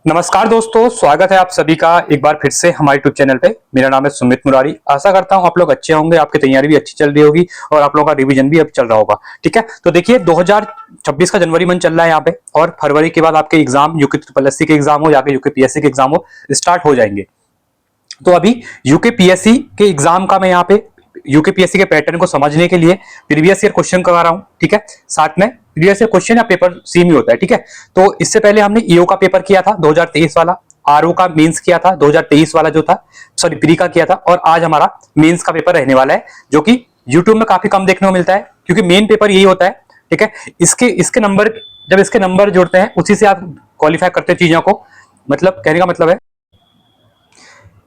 नमस्कार दोस्तों, स्वागत है आप सभी का एक बार फिर से हमारे यूट्यूब चैनल पे। मेरा नाम है सुमित मुरारी। आशा करता हूं आप लोग अच्छे होंगे, आपकी तैयारी भी अच्छी चल रही होगी और आप लोगों का रिवीजन भी अब चल रहा होगा। ठीक है, तो देखिए 2026 का जनवरी मंथ चल रहा है यहाँ पे और फरवरी के बाद आपके एग्जाम यूके ट्रिपल एससी के एग्जाम हो या यूके पीएससी के एग्जाम हो स्टार्ट हो जाएंगे। तो अभी यूके पीएससी के एग्जाम का मैं यहाँ पे यूके पीएससी के पैटर्न को समझने के लिए प्रीवियस ईयर क्वेश्चन करवा रहा हूँ। ठीक है, साथ में प्रीवियस ईयर क्वेश्चन या पेपर सेम ही होता है। ठीक है, तो इससे पहले हमने ईओ का पेपर किया था 2023 वाला, आरओ का मेंस किया था 2023 वाला जो था, सॉरी प्री का किया था, और आज हमारा मेंस का पेपर रहने वाला है जो कि यूट्यूब में काफी कम देखने को मिलता है क्योंकि मेन पेपर यही होता है। ठीक है, इसके नंबर, जब इसके नंबर जोड़ते हैं उसी से आप क्वालिफाई करते हैं चीजों को। मतलब कहने का मतलब है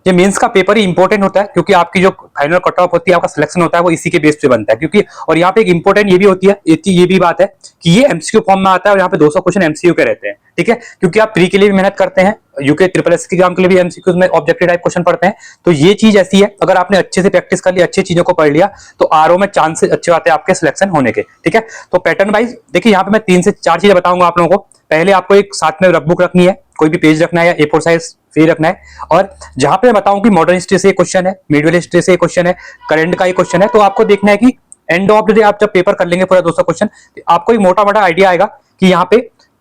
ये मेंस का पेपर ही इंपॉर्टेंट होता है क्योंकि आपकी जो फाइनल कट ऑफ होती है, आपका सिलेक्शन होता है वो इसी के बेस पे बनता है। क्योंकि और यहाँ पे एक इंपॉर्टेंट ये भी होती है, ये भी बात है कि ये एमसीक्यू फॉर्म में आता है और यहाँ पे 200 क्वेश्चन एमसीक्यू के रहते हैं। ठीक है, क्योंकि आप प्री के लिए भी मेहनत करते हैं, यूके ट्रिपल एस के एग्जाम के लिए भी एमसीक्यू में ऑब्जेक्टिव टाइप क्वेश्चन पढ़ते हैं। तो ये चीज ऐसी है, अगर आपने अच्छे से प्रैक्टिस कर ली, अच्छी चीजों को पढ़ लिया तो आरओ में चांसेस अच्छे आते हैं आपके सिलेक्शन होने के। ठीक है, तो पैटर्न वाइज देखिए यहाँ पे मैं 3 से 4 चीजें बताऊंगा आप लोगों को। पहले आपको एक साथ में रफ बुक रखनी है, कोई भी पेज रखना है या A4 साइज फ्री रखना है। और जहां पे मैं बताऊं कि मॉडर्न हिस्ट्री से क्वेश्चन है, मिडिवल हिस्ट्री से क्वेश्चन है, करंट का ही क्वेश्चन है, तो आपको देखना है कि एंड ऑफ द डे आप जब पेपर कर लेंगे पूरा 200 क्वेश्चन, आपको एक मोटा मोटा आइडिया आएगा कि यहाँ पे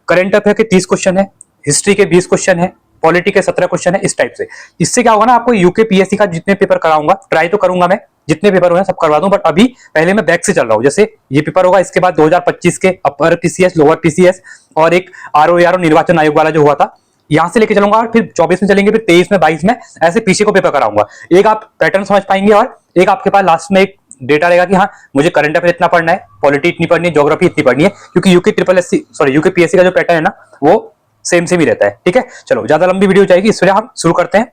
करंट अफेयर के 30 क्वेश्चन है, हिस्ट्री के 20 क्वेश्चन है, पॉलिटी के 17 क्वेश्चन है, इस टाइप से। इससे क्या होगा ना, आपको यूके पीएससी का जितने पेपर कराऊंगा, ट्राई तो करूंगा मैं जितने पेपर हुए सब करवा दूं, बट अभी पहले मैं बैक से चल रहा हूं। जैसे ये पेपर होगा, इसके बाद 2025 के अपर पीसीएस, लोअर पीसीएस और एक आरओ निर्वाचन आयोग वाला जो हुआ था, यहां से लेके चलूंगा। और फिर 24 में चलेंगे, फिर 23 में, 22 में, ऐसे पीछे को पेपर कराऊंगा। एक आप पैटर्न समझ पाएंगे और एक आपके पास लास्ट में एक डेटा रहेगा कि हाँ मुझे करंट अफेयर इतना पढ़ना है, पॉलिटी इतनी पढ़नी है, ज्योग्राफी इतनी पढ़नी है, क्योंकि UK triple SC sorry UK PSC का जो पैटर्न है ना वो सेम ही रहता है। ठीक है, चलो ज्यादा लंबी वीडियो जाएगी, इस वजह हम शुरू करते हैं।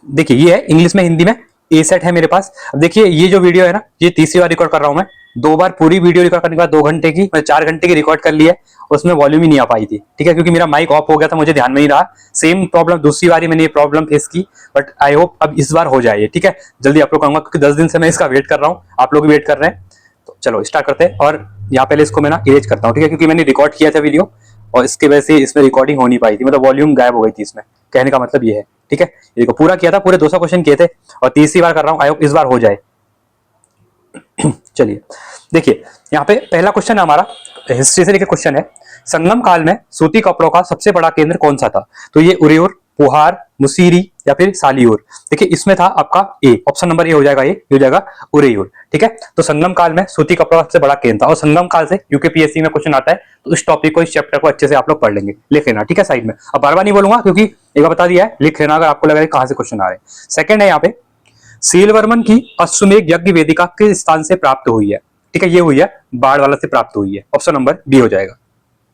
देखिए ये है इंग्लिश में, हिंदी में ए सेट है मेरे पास। अब देखिए ये जो वीडियो है ना, ये तीसरी बार रिकॉर्ड कर रहा हूं मैं। 2 बार पूरी वीडियो रिकॉर्ड करने के बाद 2 घंटे की, मैं 4 घंटे की रिकॉर्ड कर ली है, उसमें वॉल्यूम ही नहीं आ पाई थी। ठीक है, क्योंकि मेरा माइक ऑफ हो गया था, मुझे ध्यान में नहीं रहा। सेम प्रॉब्लम दूसरी बार मैंने ये प्रॉब्लम फेस की, बट आई होप अब इस बार हो जाए। ठीक है, जल्दी अपलोड करूंगा क्योंकि 10 दिन से मैं इसका वेट कर रहा हूँ, आप लोग भी वेट कर रहे हैं। तो चलो स्टार्ट करते हैं। और यहाँ पहले इसको मैं ना इरेज करता हूँ। ठीक है, क्योंकि मैंने रिकॉर्ड किया था वीडियो और इसके वजह से इसमें रिकॉर्डिंग हो नहीं पाई थी, मतलब वॉल्यूम गायब हो गई थी इसमें। कहने का मतलब ये है। ठीक है, ये देखो पूरा किया था, पूरे 200 क्वेश्चन किए थे और तीसरी बार कर रहा हूं, आई होप इस बार हो जाए। चलिए देखिए यहाँ पे पहला क्वेश्चन है हमारा, हिस्ट्री से लेकर क्वेश्चन है, संगम काल में सूती कपड़ों का सबसे बड़ा केंद्र कौन सा था? तो ये उरेयूर, पुहार, मुसीरी या फिर सालियूर। देखिए इसमें था आपका ए, ऑप्शन नंबर ए हो जाएगा, ये हो जाएगा उरेयूर। ठीक है, तो संगम काल में सूती कपड़ा सबसे बड़ा केंद्र था और संगम काल से यूके पीएससी में क्वेश्चन आता है, तो इस टॉपिक को, इस चैप्टर को अच्छे से आप लोग पढ़ लेंगे, लिख लेना। ठीक है, साइड में अब बार बार नहीं बोलूंगा क्योंकि एक बार बता दिया है, लिख लेना अगर आपको लगा कहां से क्वेश्चन आ रहे हैं। सेकंड है यहाँ पे, सीलवर्मन की अश्वमेध यज्ञ वेदिका किस स्थान से प्राप्त हुई है? ठीक है, ये हुई है बाढ़वाला से प्राप्त हुई है, ऑप्शन नंबर बी हो जाएगा।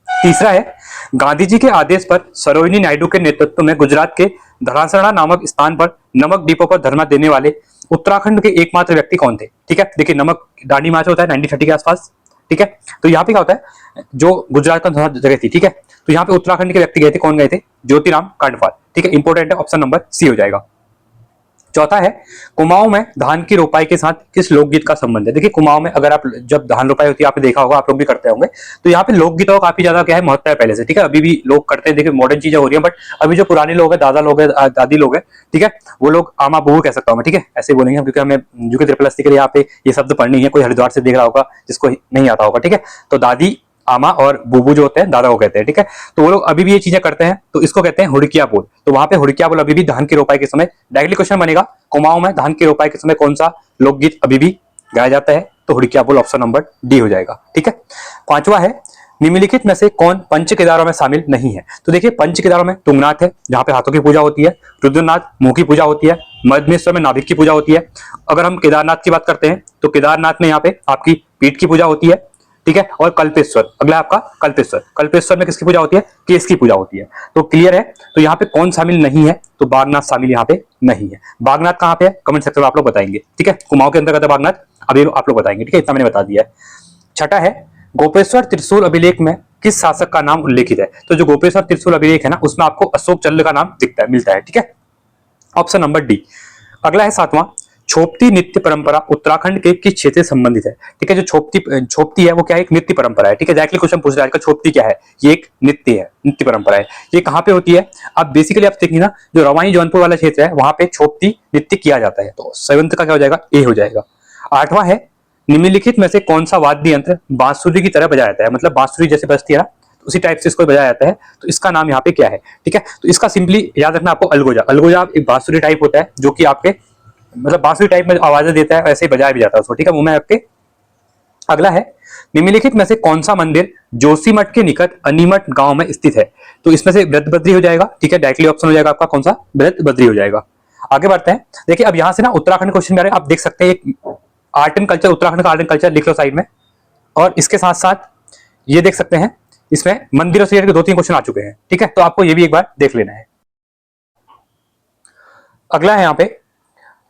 तीसरा है, गांधी जी के आदेश पर सरोजिनी नायडू के नेतृत्व में गुजरात के धरासणा नामक स्थान पर नमक डिपो पर धरना देने वाले उत्तराखंड के एकमात्र व्यक्ति कौन थे? ठीक है, देखिए नमक दांडी मार्च होता है 1930 के आसपास। ठीक है, तो यहाँ पे क्या होता है, जो गुजरात का जगह थी। ठीक है, तो यहाँ पे उत्तराखंड के व्यक्ति गए थे, कौन गए थे? ज्योतिराम कांडपाल। ठीक है, इंपोर्टेंट है, ऑप्शन नंबर सी हो जाएगा। चौथा है, कुमाऊं में धान की रोपाई के साथ किस लोकगीत का संबंध है? देखिए कुमाऊं में अगर आप जब धान रोपाई होती है, आपने देखा होगा, आप लोग भी करते होंगे, तो यहाँ पे लोकगीतों का काफी ज्यादा क्या है महत्व है पहले से। ठीक है, अभी भी लोग करते हैं, देखिए मॉडर्न चीजें हो रही है, बट अभी जो पुराने लोग हैं, दादा लोग हैं, दादी लोग हैं, ठीक है, वो लोग आमा बहू कह सकता हूँ मैं। ठीक है, ऐसे बोलेंगे हम क्योंकि हमें यूके ट्रिपल एससी के लिए यहाँ पे ये शब्द पढ़नी है, कोई हरिद्वार से देख रहा होगा जिसको नहीं आता होगा। ठीक है, तो दादी, आमा और बुबू जो होते हैं, दादा को कहते हैं। ठीक है, तो वो लोग अभी भी ये चीजें करते हैं, तो इसको कहते हैं हुड़किया बोल। तो वहां पे हुड़किया बोल अभी भी धान की रोपाई के समय, डायरेक्टली क्वेश्चन बनेगा, कुमाऊं में धान की रोपाई के समय कौन सा लोकगीत अभी भी गाया जाता है? तो हुड़किया बोल, ऑप्शन नंबर डी हो जाएगा। ठीक है, पांचवा है, निम्नलिखित में से कौन पंच केदारों में शामिल नहीं है? तो देखिए पंच केदारों में तुंगनाथ है, जहां पे हाथों की पूजा होती है, रुद्रनाथ मुंह की पूजा होती है, मध्यमेश्वर में नाभिक की पूजा होती है। अगर हम केदारनाथ की बात करते हैं तो केदारनाथ में यहाँ पे आपकी पीठ की पूजा होती है। ठीक है, और कल्पेश्वर, अगला आपका कल्पेश्वर, कल्पेश्वर में किसकी पूजा होती है? केश की पूजा होती है। तो क्लियर है, तो यहाँ पे कौन शामिल नहीं है? तो बागनाथ शामिल यहाँ पे नहीं है। बागनाथ कहाँ पे है? कमेंट सेक्शन में आप लोग बताएंगे। ठीक है, कुमाऊं के अंतर्गत है बागनाथ, अभी आप लोग बताएंगे। ठीक है, इतना मैंने बता दिया है। छठा है, गोपेश्वर त्रिशूल अभिलेख में किस शासक का नाम उल्लेखित है? तो जो गोपेश्वर त्रिशूल अभिलेख है ना, उसमें आपको अशोक चंद्र का नाम दिखता है, मिलता है। ठीक है, ऑप्शन नंबर डी। अगला है सातवां, छोपती नृत्य परंपरा उत्तराखंड के किस क्षेत्र से संबंधित है? ठीक है, जो छोपती है वो क्या है? एक नृत्य परंपरा है। ठीक है, डायरेक्टली क्वेश्चन पूछ रहा है छोपती क्या है? ये एक नृत्य है, नृत्य परंपरा है। ये कहाँ पे होती है? आप बेसिकली आप देखिए ना, जो रवाई जौनपुर वाला क्षेत्र है वहां पे छोपती नृत्य किया जाता है। तो 7th का क्या हो जाएगा? ए हो जाएगा। 8वां है, निम्नलिखित में से कौन सा वाद्य यंत्र बांसुरी की तरह बजाया जाता है? मतलब बांसुरी जैसे बजती है ना, तो उसी टाइप से इसको बजाया जाता है। तो इसका नाम यहाँ पे क्या है? ठीक है, तो इसका सिंपली याद रखना आपको, अलगोजा। अलगोजा एक बांसुरी टाइप होता है जो कि आपके मतलब बांसुरी टाइप में आवाजें देता है, ऐसे ही बजाया भी जाता है उसको। ठीक है, मुंह में आपके। अगला है, निम्नलिखित में से कौन सा मंदिर जोशीमठ के निकट अनीमठ गांव में स्थित है? तो इसमें से वृत्त बद्री हो जाएगा। ठीक है, डायरेक्टली ऑप्शन हो जाएगा आपका कौन सा? वृत्त बद्री हो जाएगा। आगे बढ़ते हैं। देखिए अब यहां से ना उत्तराखंड क्वेश्चन में आ रहे हैं, आप देख सकते हैं एक आर्ट एंड कल्चर, उत्तराखंड का आर्ट एंड कल्चर लिख लो साइड में। और इसके साथ साथ ये देख सकते हैं इसमें मंदिरों से रिलेटेड 2-3 क्वेश्चन आ चुके हैं। ठीक है, तो आपको ये भी एक बार देख लेना है। अगला है यहाँ पे,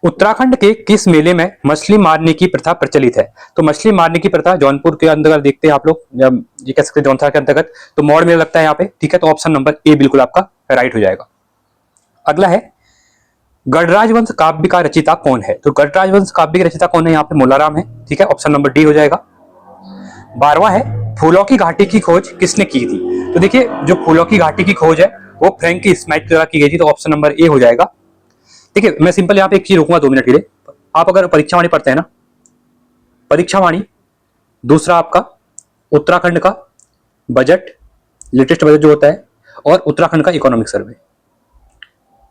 उत्तराखंड के किस मेले में मछली मारने की प्रथा प्रचलित है? तो मछली मारने की प्रथा जौनपुर के अंतर्गत देखते हैं आप लोग, जब ये कह सकते हैं जौनपुर के अंतर्गत, तो मौड़ मेला लगता है यहाँ पे। ठीक है, तो ऑप्शन नंबर ए बिल्कुल आपका राइट हो जाएगा। अगला है, गढ़राज वंश काव्य का रचिता कौन है? तो गढ़राज वंश काव्य की रचिता कौन है? यहाँ पे मोलाराम है। ठीक है, ऑप्शन नंबर डी हो जाएगा। 12वां है, फूलों की घाटी की खोज किसने की थी? तो देखिए जो फूलों की घाटी की खोज है वो फ्रैंक स्माइट द्वारा की गई थी। तो ऑप्शन नंबर ए हो जाएगा। देखिए मैं सिंपल यहाँ पे एक चीज रुकूंगा 2 मिनट के लिए। आप अगर परीक्षा वाणी पढ़ते हैं ना, परीक्षा वाणी, दूसरा आपका उत्तराखंड का बजट, लेटेस्ट बजट जो होता है, और उत्तराखंड का इकोनॉमिक सर्वे।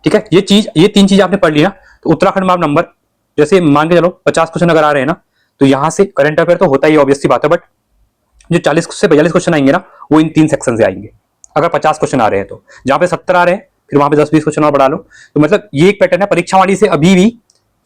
ठीक है, ये 3 चीज आपने पढ़ ली ना, तो उत्तराखंड में आप नंबर, जैसे मान के चलो 50 क्वेश्चन अगर आ रहे हैं ना, तो यहां से करंट अफेयर तो होता ही ऑब्वियस सी बात है, बट जो 40 से 42 क्वेश्चन आएंगे ना, वो इन 3 सेक्शन से आएंगे। अगर 50 क्वेश्चन आ रहे हैं तो जहां पे 70 आ रहे हैं, फिर वहां पे 10-20 क्वेश्चन और बढ़ा लो। तो मतलब ये एक पैटर्न है। परीक्षा वाणी से अभी भी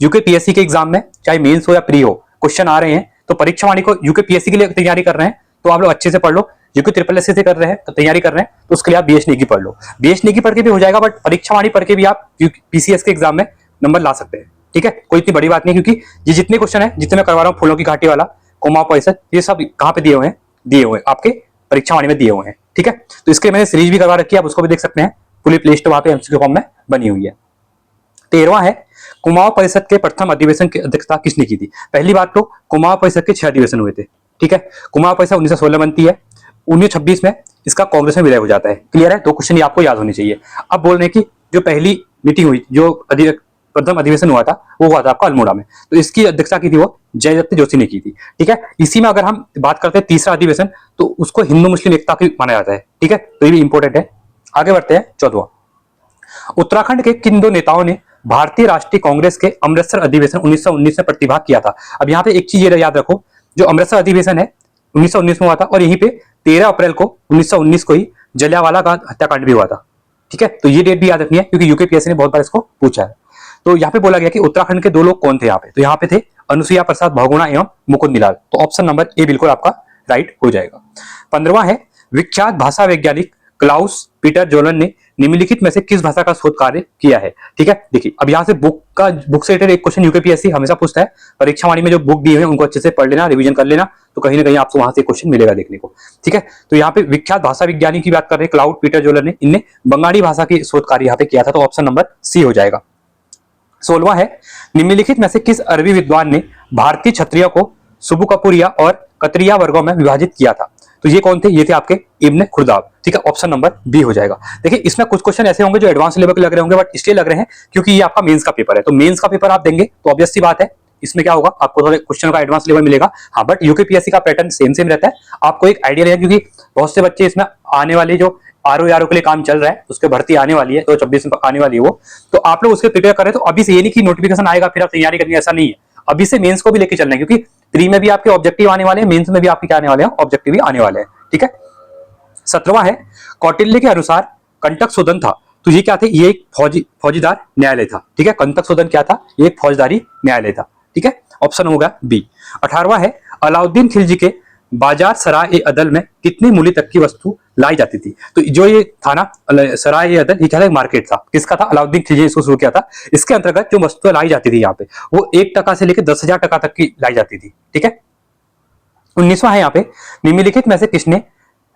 यूके पीएससी के एग्जाम में, चाहे मेंस हो या प्री हो, क्वेश्चन आ रहे हैं। तो परीक्षा वाणी को यूके पीएससी के लिए तैयारी कर रहे हैं तो आप लोग अच्छे से पढ़ लो। यूके ट्रिपल एससी से कर रहे हैं तो तैयारी कर रहे हैं, तो उसके लिए आप बीएस नेगी पढ़ लो। बीएस नेगी पढ़ के भी हो जाएगा, बट परीक्षा वाणी पढ़ के भी आप पीसीएस के एग्जाम में नंबर ला सकते हैं। ठीक है, कोई इतनी बड़ी बात नहीं, क्योंकि ये जितने क्वेश्चन है, जितने मैं करवा रहा हूँ, फूलों की घाटी वाला, कोमा परिषद, ये सब कहाँ पे दिए हुए हैं? दिए हुए हैं आपके परीक्षा वाणी में दिए हुए हैं। ठीक है, तो इसके मैंने सीरीज भी करवा रखी है, आप उसको भी देख सकते हैं। पूरी प्लेलिस्ट वहां पे एमसीक्यू फॉर्म में बनी हुई है। 13वां है, कुमाऊं परिषद के प्रथम अधिवेशन की अध्यक्षता किसने की थी? पहली बात तो कुमाऊं परिषद के 6 अधिवेशन हुए थे। ठीक है, कुमाऊं परिषद 1916 बनती है, 1926 में इसका कांग्रेस में विलय हो जाता है। क्लियर है? 2 क्वेश्चन ये आपको याद होने चाहिए। अब बोल रहे हैं कि जो पहली मीटिंग हुई, जो प्रथम अधिवेशन हुआ था, वो हुआ था आपका अल्मोड़ा में। तो इसकी अध्यक्षता की थी वो जयदत्त जोशी ने की थी। ठीक है, इसी में अगर हम बात करते हैं तीसरा अधिवेशन, तो उसको हिंदू मुस्लिम एकता की माना जाता है। ठीक है, तो ये भी इंपॉर्टेंट है। आगे बढ़ते हैं। 14वां, उत्तराखंड के किन 2 नेताओं ने भारतीय राष्ट्रीय कांग्रेस के अमृतसर अधिवेशन 1919 में प्रतिभाग किया था? अब यहाँ पे एक चीज ये याद रखो, जो अमृतसर अधिवेशन है 1919 में हुआ था, और यहीं पे 13 अप्रैल को 1919 को ही जलियांवाला बाग हत्याकांड भी हुआ था। ठीक है, तो ये डेट भी याद रखनी है, क्योंकि यूकेपीएससी ने बहुत बार इसको पूछा है। तो यहाँ पे बोला गया कि उत्तराखंड के 2 लोग कौन थे यहाँ पे? तो यहाँ पे थे अनुसुईया प्रसाद बहुगुणा एवं मुकुंदलाल। तो ऑप्शन नंबर ए बिल्कुल आपका राइट हो जाएगा। 15वां है, विख्यात भाषा वैज्ञानिक क्लाउस पीटर जोलन ने निम्नलिखित में से किस भाषा का शोध कार्य किया है? ठीक है, देखिए अब यहाँ से बुक से रिलेटेड एक क्वेश्चन यूकेपीएससी हमेशा पूछता है। परीक्षा वाणी में जो बुक दी है उनको अच्छे से पढ़ लेना, रिवीजन कर लेना, तो कहीं ना कहीं आपको वहां से क्वेश्चन मिलेगा देखने को। ठीक है, तो यहाँ पे विख्यात भाषा विज्ञानी की बात कर रहे हैं क्लाउड पीटर जोलन ने, इनने बंगाली भाषा की शोध कार्य यहाँ पे किया था। तो ऑप्शन नंबर सी हो जाएगा। 16वां है, निम्नलिखित में से किस अरबी विद्वान ने भारतीय क्षत्रियों को सुबुकपुरिया और कतरिया वर्गों में विभाजित किया था? तो ये कौन थे? ये थे आपके इब्न खुर्दाब। ठीक है, ऑप्शन नंबर बी हो जाएगा। देखिए इसमें कुछ क्वेश्चन ऐसे होंगे जो एडवांस लेवल के लग रहे होंगे, बट इसलिए लग रहे हैं क्योंकि ये आपका मेंस का पेपर है। तो मेंस का पेपर आप देंगे तो ऑब्वियस सी बात है, इसमें क्या होगा, आपको थोड़े क्वेश्चन का एडवांस लेवल मिलेगा। हाँ, बट यूकेपीएससी का पैटर्न सेम रहता है। आपको एक आइडिया रहेगा, क्योंकि बहुत से बच्चे इसमें आने वाले जो आरओ के लिए काम चल रहा है, उसके भर्ती आने वाली है, तो 24 में आने वाली है वो, तो आप लोग उसके प्रिपेयर करें। तो अभी से ये नहीं कि नोटिफिकेशन आएगा फिर आप तैयारी करेंगे, ऐसा नहीं है। अभी से मेंस को भी लेके चलना है, क्योंकि प्री में भी आपके ऑब्जेक्टिव आने वाले हैं, मेंस में भी आपके क्या आने वाले हैं, ऑब्जेक्टिव भी आने वाले हैं। ठीक है, 17वां है, कौटिल्य के अनुसार कंटक शोधन था, तो ये क्या थे? ये एक फौजीदार न्यायालय था। ठीक है, कंटक शोधन क्या था? ये एक फौजदारी न्यायालय था। ठीक है, ऑप्शन होगा बी। 18वां है, अलाउद्दीन खिलजी के बाजार सराय अदल में कितनी मूल्य तक की वस्तु लाई जाती थी? तो जो ये था ना सराय अदल, ये क्या था? मार्केट था। किसका था? अलाउद्दीन खिलजी ने इसको शुरू किया था। इसके अंतर्गत जो वस्तुएं लाई जाती थी यहाँ पे, वो 1 टका से लेकर 10,000 टका तक की लाई जाती थी। ठीक है, 19वां है यहाँ पे, निम्नलिखित में से किसने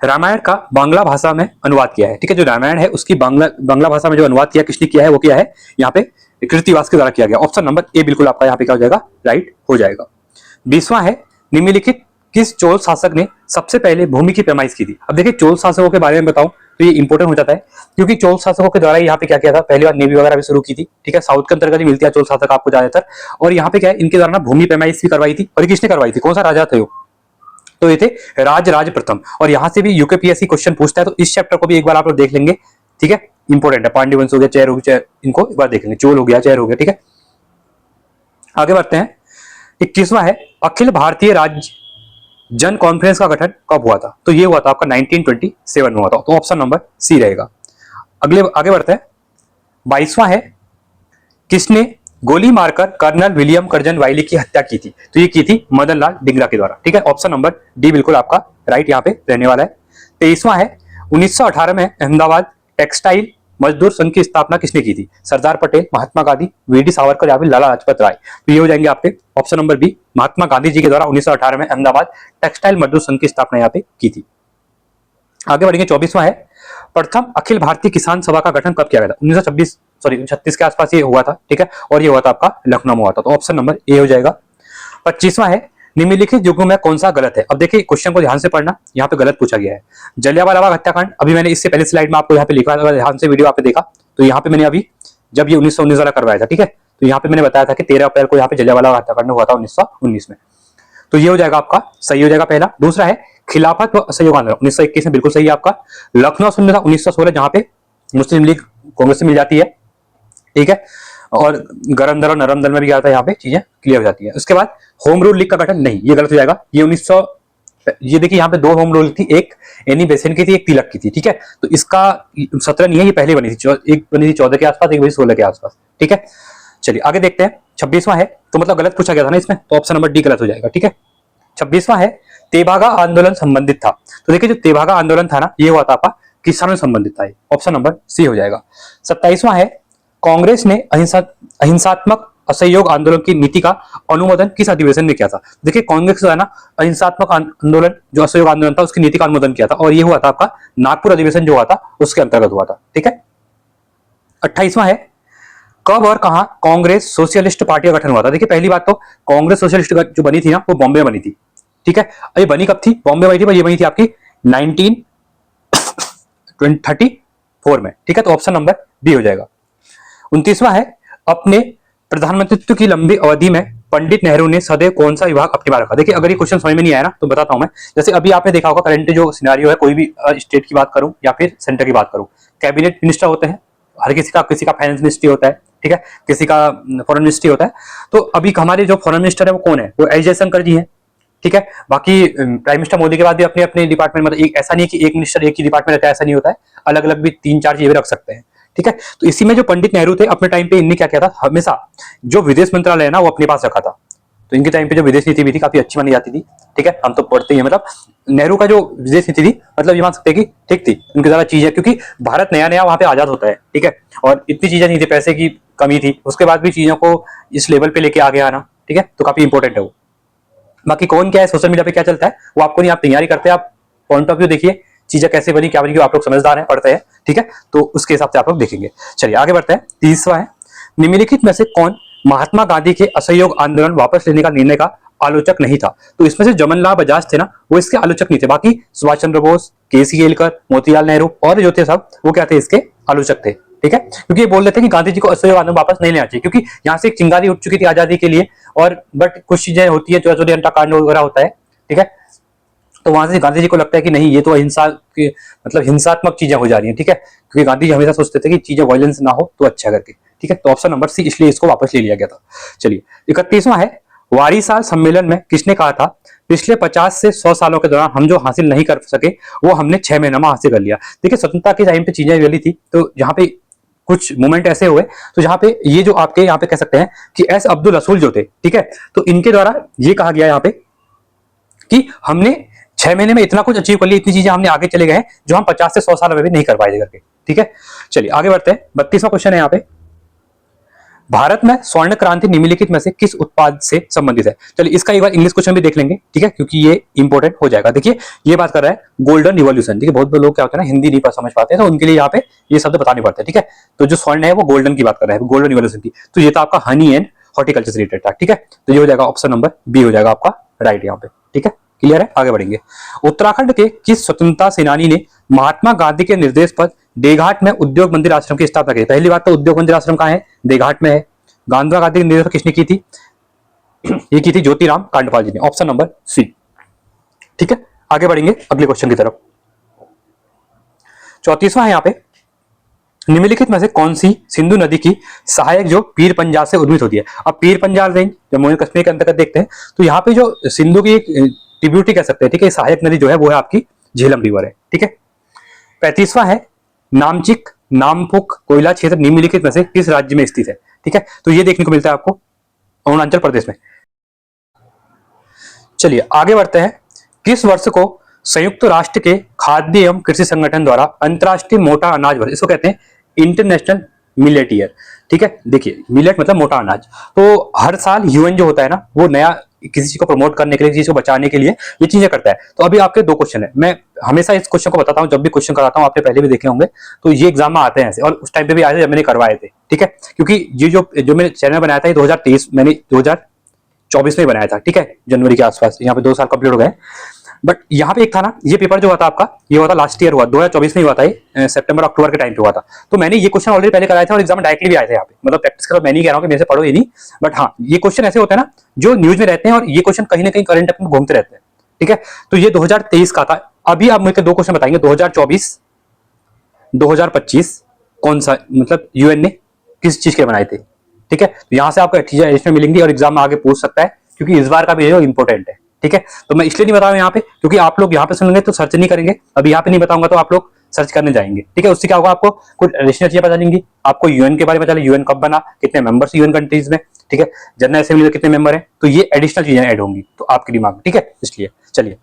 रामायण का बांग्ला भाषा में अनुवाद किया है? ठीक है, जो रामायण है उसकी बांग्ला भाषा में जो अनुवाद किया किसने किया है, वो किया है यहाँ पे कृतिवास के द्वारा किया गया। ऑप्शन नंबर ए बिल्कुल आपका यहाँ पे क्या हो जाएगा, राइट हो जाएगा। 20वां है, निम्नलिखित किस चोल शासक ने सबसे पहले भूमि की पैमाइश की थी। अब देखिए चोल शासकों के बारे में बताऊं तो ये इंपॉर्टेंट हो जाता है, क्योंकि चोल शासकों के द्वारा यहाँ पे क्या किया था, पहली बार नेवी वगैरह भी शुरू की थी, ठीक है। साउथ के अंतर्गत ही मिलती है चोल शासक आपको ज्यादातर। और यहाँ पे क्या है, इनके द्वारा ना भूमि पैमाइश भी करवाई थी। और किसने करवाई थी, कौन सा राजा थे वो, तो ये थे राज प्रथम। और यहाँ से भी यूकेपीएससी क्वेश्चन पूछता है, तो इस चैप्टर को भी एक बार आप लोग देख लेंगे, ठीक है, इंपॉर्टेंट है। पांड्य वंश हो गया, चैर हो गया, इनको एक बार देख लेंगे, चोल हो गया, चैर हो गया, ठीक है। आगे बढ़ते हैं। 21वां है, अखिल भारतीय राज्य जन कॉन्फ्रेंस का गठन कब हुआ था, तो ये हुआ था आपका 1927 में हुआ था, तो ऑप्शन नंबर सी रहेगा। आगे बढ़ते हैं। 22वां है, किसने गोली मारकर कर्नल विलियम कर्जन वाइली की हत्या की थी, तो ये की थी मदन लाल डिंगरा के द्वारा, ठीक है। ऑप्शन नंबर डी बिल्कुल आपका राइट यहाँ पे रहने वाला है। 23वां है, 1918 में अहमदाबाद टेक्सटाइल मजदूर संघ की स्थापना किसने की थी, सरदार पटेल, महात्मा गांधी, वीडी सावरकर या फिर लाला लाजपत राय, तो ये हो जाएंगे आपके option number B, Mahatma Gandhi ji के द्वारा 1918 में अहमदाबाद टेक्सटाइल मजदूर संघ की स्थापना यहाँ पे की थी। आगे बढ़ेंगे। 24वां है, प्रथम अखिल भारतीय किसान सभा का गठन कब किया गया था, 1936 के आसपास ये हुआ था, ठीक है। और ये हुआ था आपका लखनऊ में हुआ था, तो ऑप्शन नंबर ए हो जाएगा। 25वां है, निम्नलिखित युगों में कौन सा गलत है। अब देखिए क्वेश्चन को ध्यान से पढ़ना, यहाँ पे गलत पूछा गया है। जलियांवाला बाग हत्याकांड, अभी मैंने इससे पहले स्लाइड में आपको यहाँ पे लिखा था, ध्यान से वीडियो आपने देखा, तो यहाँ पे मैंने अभी जब ये 1919 वाला करवाया था, ठीक है, तो यहाँ पे मैंने बताया था कि 13 अप्रैल को यहाँ पे जलियांवाला बाग हत्याकांड हुआ था 1919 में, तो ये हो जाएगा आपका सही हो जाएगा पहला। दूसरा है, खिलाफत व असहयोग आंदोलन 1921 में, बिल्कुल सही है आपका। लखनऊ सुनने था 1916, जहां पे मुस्लिम लीग कांग्रेस से मिल जाती है, ठीक है। और गरम दल और नरम दल में भी क्या था, यहाँ पे चीजें क्लियर हो जाती है। उसके बाद होम रूल लीग का गठन नहीं, ये गलत हो जाएगा। ये 1900, ये देखिए यहाँ पे दो होम रूल थी, एक एनी बेसेंट की थी, एक तिलक की थी, ठीक है। तो इसका 17 नहीं है, ये पहले बनी थी, एक बनी थी 14 के आसपास, एक बनी 16 के आसपास, ठीक है। चलिए आगे देखते हैं। 26वां है, तो मतलब गलत पूछा गया था ना इसमें, तो ऑप्शन नंबर डी गलत हो जाएगा, ठीक है। 26वां है, तेभागा आंदोलन संबंधित था, तो देखिए जो तेभागा आंदोलन था ना, ये हुआ था आपका किसानों से संबंधित था, ऑप्शन नंबर सी हो जाएगा। 27वां है, कांग्रेस ने अहिंसात्मक असहयोग आंदोलन की नीति का अनुमोदन किस अधिवेशन में किया था। देखिए कांग्रेस जो है ना, अहिंसात्मक आंदोलन जो असहयोग आंदोलन था उसकी नीति का अनुमोदन किया था, और ये हुआ था आपका नागपुर अधिवेशन जो हुआ था उसके अंतर्गत हुआ था, ठीक है। 28वां है, कब और कहां कांग्रेस सोशलिस्ट पार्टी का गठन हुआ था। देखिए पहली बात तो कांग्रेस सोशलिस्ट जो बनी थी ना, वो बॉम्बे में बनी थी, ठीक है। ये बनी कब थी, बॉम्बे बनी थी, पर ये बनी थी आपकी 1934 में, ठीक है। तो ऑप्शन नंबर बी हो जाएगा। 29वां है, अपने प्रधानमंत्रित्व की लंबी अवधि में पंडित नेहरू ने सदैव कौन सा विभाग अपने पास रखा। देखिए अगर ये क्वेश्चन समझ में नहीं आया ना, तो बताता हूं मैं। जैसे अभी आपने देखा होगा करंट जो सिनेरियो है, कोई भी स्टेट की बात करूं या फिर सेंटर की बात करूं, कैबिनेट मिनिस्टर होते हैं, हर किसी का फाइनेंस मिनिस्ट्री होता है, ठीक है, किसी का फॉरेन मिनिस्ट्री होता है। तो अभी हमारे जो फॉरेन मिनिस्टर है वो कौन है, वो एस जयशंकर जी है, ठीक है। बाकी प्राइम मिनिस्टर मोदी के बाद भी अपने अपने डिपार्टमेंट, मतलब एक ऐसा नहीं कि एक मिनिस्टर एक ही डिपार्टमेंट रहता है, ऐसा नहीं होता है, अलग अलग भी 3-4 चीजें रख सकते हैं, ठीक है। तो इसी में जो पंडित नेहरू थे अपने टाइम पे, इनने क्या किया था, हमेशा जो विदेश मंत्रालय है ना वो अपने पास रखा था। तो इनके टाइम पे जो विदेश नीति भी थी काफी अच्छी मानी जाती थी, ठीक है। हम तो पढ़ते ही हैं, मतलब नेहरू का जो विदेश नीति थी, मतलब ये मान सकते हैं कि ठीक थी, उनकी ज्यादा चीज है, क्योंकि भारत नया नया वहां पे आजाद होता है, ठीक है। और इतनी चीजें नहीं थी, पैसे की कमी थी, उसके बाद भी चीजों को इस लेवल पे लेके आगे आना, ठीक है, तो काफी इंपॉर्टेंट है वो। बाकी कौन क्या है, सोशल मीडिया पे क्या चलता है वो आपको नहीं, आप तैयारी करते हैं, आप पॉइंट ऑफ व्यू देखिए, चीजें कैसे बनी क्या बनी, आप लोग समझदार हैं, पढ़ते हैं, ठीक है, तो उसके हिसाब से आप लोग देखेंगे। चलिए आगे बढ़ते हैं। 30वां है, निम्नलिखित में से कौन महात्मा गांधी के असहयोग आंदोलन वापस लेने का निर्णय का आलोचक नहीं था। तो इसमें से जमनलाल बजाज थे ना, वो इसके आलोचक नहीं थे, बाकी सुभाष चंद्र बोस, केसी केलकर, मोतीलाल नेहरू और जो थे सब, वो क्या थे, इसके आलोचक थे, ठीक है। क्योंकि ये बोल रहे थे कि गांधी जी को असहयोग आंदोलन वापस नहीं लेना चाहिए, क्योंकि यहाँ से एक चिंगारी उठ चुकी थी आजादी के लिए, और बट कुछ चीजें होती है, चौधरी अंटा कांड वगैरह होता है, ठीक है। तो वहां से गांधी जी को लगता है कि नहीं, ये तो अहिंसा की मतलब हिंसात्मक चीजें हो जा रही है, ठीक है, क्योंकि गांधी जी हमेशा सोचते थे कि चीजें वायलेंस ना हो तो अच्छा करके, ठीक है। तो ऑप्शन नंबर सी, इसलिए इसको वापस ले लिया गया था। चलिए 31वां है, वारीसाल सम्मेलन में किसने कहा था, पिछले 50 से 100 सालों के दौरान हम जो हासिल नहीं कर सके वो हमने 6 महीने में हासिल कर लिया। देखिए स्वतंत्रता के टाइम पे चीजें वाली थी, तो यहाँ पे कुछ मोमेंट ऐसे हुए, तो जहां पे ये जो आपके यहाँ पे कह सकते हैं कि एस अब्दुल रसूल जो थे, ठीक है, तो इनके द्वारा ये कहा गया यहाँ पे कि हमने 6 महीने में इतना कुछ अचीव कर लिया, इतनी चीजें हमने आगे चले गए हैं जो हम 50 से 100 साल में भी नहीं कर पाए थे करके, ठीक है। चलिए आगे बढ़ते हैं। 32वां क्वेश्चन है यहाँ पे, भारत में स्वर्ण क्रांति निम्नलिखित में से किस उत्पाद से संबंधित है? चलिए इसका एक बार इंग्लिश क्वेश्चन भी देख लेंगे, ठीक है, क्योंकि ये इंपॉर्टेंट हो जाएगा। देखिए ये बात कर रहा है गोल्डन रिवॉल्यूशन, ठीक है, बहुत लोग क्या होता है ना हिंदी नहीं समझ पाते हैं, तो उनके लिए यहाँ पे ये शब्द बताने पड़ते हैं, ठीक है। तो जो स्वर्ण है वो गोल्डन की बात कर रहा है, गोल्डन रिवॉल्यूशन की। तो ये तो आपका हनी एंड हॉर्टिकल्चर से रिलेटेड था, ठीक है। तो ये हो जाएगा ऑप्शन नंबर बी हो जाएगा आपका राइट यहाँ पे, ठीक है। क्लियर है, आगे बढ़ेंगे। उत्तराखंड के किस स्वतंत्रता सेनानी ने महात्मा गांधी के निर्देश पर देघाट में उद्योग मंदिर आश्रम की स्थापना की? पहली बात तो उद्योग मंदिर आश्रम कहाँ है? देघाट में है। गांधी गांधी के निर्देश पर किसने की थी? ये की थी ज्योतिराम कांडपाल जी ने, ऑप्शन नंबर सी, ठीक है। आगे बढ़ेंगे अगले क्वेश्चन की तरफ। 34वां है यहाँ पे, निम्नलिखित में से कौन सी सिंधु नदी की सहायक जो पीर पंजाल से उद्भूत होती है? अब पीर पंजाल रेंज जम्मू एंड कश्मीर के अंतर्गत देखते हैं, तो यहाँ पे जो सिंधु की एक ट्रिब्यूटरी कह सकते हैं, ठीक है, सहायक नदी जो है वो है आपकी झेलम रिवर है, ठीक है। 35वां है, नामचिक नामपुक कोयला क्षेत्र निम्नलिखित में से किस राज्य में स्थित है? ठीक है, तो ये देखने को मिलता है आपको अरुणाचल प्रदेश में। चलिए आगे बढ़ते हैं। किस वर्ष को संयुक्त राष्ट्र के खाद्य एवं कृषि संगठन द्वारा अंतरराष्ट्रीय मोटा अनाज वर्ष, इसको कहते हैं इंटरनेशनल मिलेट ईयर, ठीक है। देखिए मिलेट मतलब मोटा अनाज, तो हर साल यूएन जो होता है ना वो नया किसी चीज को प्रमोट करने के लिए, किसी चीज को बचाने के लिए ये चीजें करता है। तो अभी आपके दो क्वेश्चन है, मैं हमेशा इस क्वेश्चन को बताता हूँ जब भी क्वेश्चन कराता हूँ, आपने पहले भी देखे होंगे, तो ये एग्जाम में आते हैं ऐसे, और उस टाइम पे भी आए थे जब मैंने करवाए थे, ठीक है। क्योंकि ये जो मैंने चैनल बनाया था ये 2023 मैंने 2024 में बनाया था, ठीक है, जनवरी के आसपास, यहाँ पे 2 साल कंप्लीट हो गए। बट यहाँ पे एक था ना, ये पेपर जो हुआ था आपका, ये हुआ था लास्ट ईयर हुआ, 2024 में हुआ था, ये सितंबर अक्टूबर के टाइम पे हुआ था। तो मैंने ये क्वेश्चन ऑलरेडी पहले कराया था और एग्जाम में डायरेक्टली भी आए थे यहाँ पे, मतलब प्रैक्टिस करो, मैं नहीं कह रहा हूँ कि मेरे से पढ़ो, ये नहीं, बट हाँ ये क्वेश्चन ऐसे होते हैं ना जो न्यूज में रहते हैं, और ये क्वेश्चन कहीं ना कहीं करंट अफेयर में घूमते रहते हैं, ठीक है। तो ये 2023 का था। अभी आप मुझे 2 क्वेश्चन बताएंगे, 2024 2025 कौन सा, मतलब यूएन ने किस चीज के बनाए थे, ठीक है। तो यहाँ से आपको चीजें एडिशनल मिलेंगी और एग्जाम में आगे पूछ सकता है, क्योंकि इस बार का भी जो इंपॉर्टेंट है, ठीक है। तो मैं इसलिए नहीं बता रहा हूं यहाँ पे, क्योंकि आप लोग यहाँ पे सुनेंगे तो सर्च नहीं करेंगे, अभी यहाँ पे नहीं बताऊंगा तो आप लोग सर्च करने जाएंगे, ठीक है। उससे क्या होगा, आपको कुछ एडिशनल चीजें पता चलेंगी, आपको यूएन के बारे में चले, यूएन कब बना, कितने मेंबर्स यूएन कंट्रीज में, ठीक है, जनरल असेंबली में कितने मेंबर हैं, तो ये एडिशनल चीजें ऐड होंगी तो आपके दिमाग में, ठीक है। इसलिए चलिए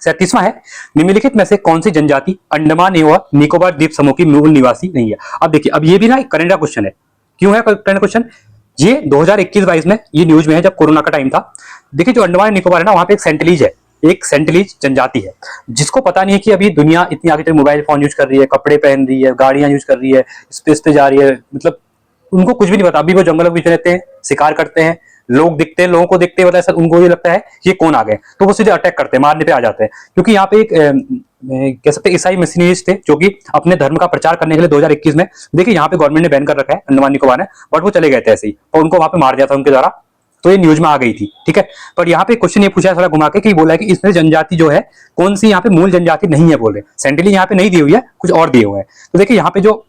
37वां है, निम्नलिखित में से कौन सी जनजाति अंडमान एवं निकोबार द्वीप समूह की मूल निवासी नहीं है? अब देखिए, अब ये भी ना करंट का क्वेश्चन है। क्यों है करंट क्वेश्चन? ये 2021-22 में ये न्यूज में है जब कोरोना का टाइम था। देखिए जो अंडमान निकोबार है ना, वहां पे एक सेंटिलीज है, एक सेंटिलीज जनजाति है, जिसको पता नहीं है कि अभी दुनिया इतनी आगे तक मोबाइल फोन यूज कर रही है, कपड़े पहन रही है, गाड़ियां यूज कर रही है, स्पेस पे जा रही है, मतलब उनको कुछ भी नहीं पता। अभी वो जंगलों के बीच रहते हैं, शिकार करते हैं, लोग दिखते हैं, लोगों को दिखते हैं, मतलब उनको ये लगता है ये कौन आ गए, तो वो सीधे अटैक करते हैं, मारने पे आ जाते हैं। क्योंकि यहाँ पे एक कह सकते हैं ईसाई मिशनरीज थे जो कि अपने धर्म का प्रचार करने के लिए 2021 में, देखिए यहाँ पे गवर्नमेंट ने बैन कर रखा है अंडमान निकोबार ने, बट वो चले गए थे ऐसे ही, और उनको वहां पे मार दिया था उनके द्वारा, तो ये न्यूज में आ गई थी, ठीक है। पर यहाँ पे क्वेश्चन ये पूछा है थोड़ा घुमा के, कि बोला है कि इसमें जनजाति जो है कौन सी यहाँ पे मूल जनजाति नहीं है, बोल रहे सेंट्रली यहाँ पे नहीं दी हुई है, कुछ और दिए हुए हैं। तो देखिए यहाँ पे जो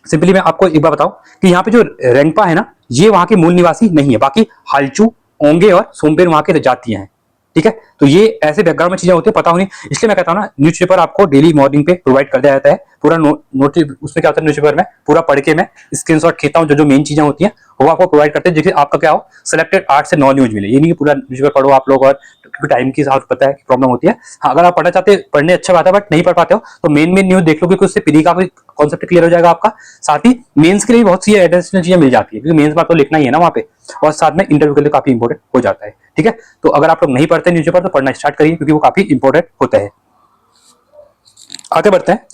सिंपली मैं आपको एक बार बताऊं कि यहाँ पे जो रेंगपा है ना, ये वहां के मूल निवासी नहीं है, बाकी हालचू, ओंगे और सोमपेर वहां के जातियां हैं, ठीक है। तो ये ऐसे बैकग्राउंड में चीजें होती है, पता होनी, इसलिए मैं कहता हूँ ना न्यूज़पेपर आपको डेली मॉर्निंग पे प्रोवाइड कर दिया जाता है, पूरा नोटिस उसमें क्या होता है, न्यूज़पेपर में पूरा पढ़ के मैं स्क्रीनशॉट खींचता हूँ, जो मेन चीजें होती हैं वो आपको प्रोवाइड करते हैं, जिससे आपका क्या हो, सिलेक्टेड 8 से 9 न्यूज मिले। ये नहीं कि पूरा न्यूज़पेपर पढ़ो आप लोग, और क्योंकि टाइम की हिसाब से पता है कि प्रॉब्लम होती है। हाँ, अगर आप पढ़ना चाहते हैं, पढ़ने अच्छा बात है, बट नहीं पढ़ पाते हो तो मेन न्यूज देख लो, क्योंकि उससे प्री का भी कॉन्सेप्ट क्लियर हो जाएगा आपका, साथ ही मेंस के लिए बहुत सी एडिशनल चीजें मिल जाती है, क्योंकि मेंस में आपको लिखना ही है ना वहाँ पे, और साथ में इंटरव्यू के लिए काफी इंपॉर्टेंट हो जाता है, ठीक है। तो अगर आप लोग नहीं पढ़ते न्यूज़पेपर तो पढ़ना स्टार्ट करिए, क्योंकि वो काफी इंपॉर्टेंट होता है। आगे बढ़ते हैं,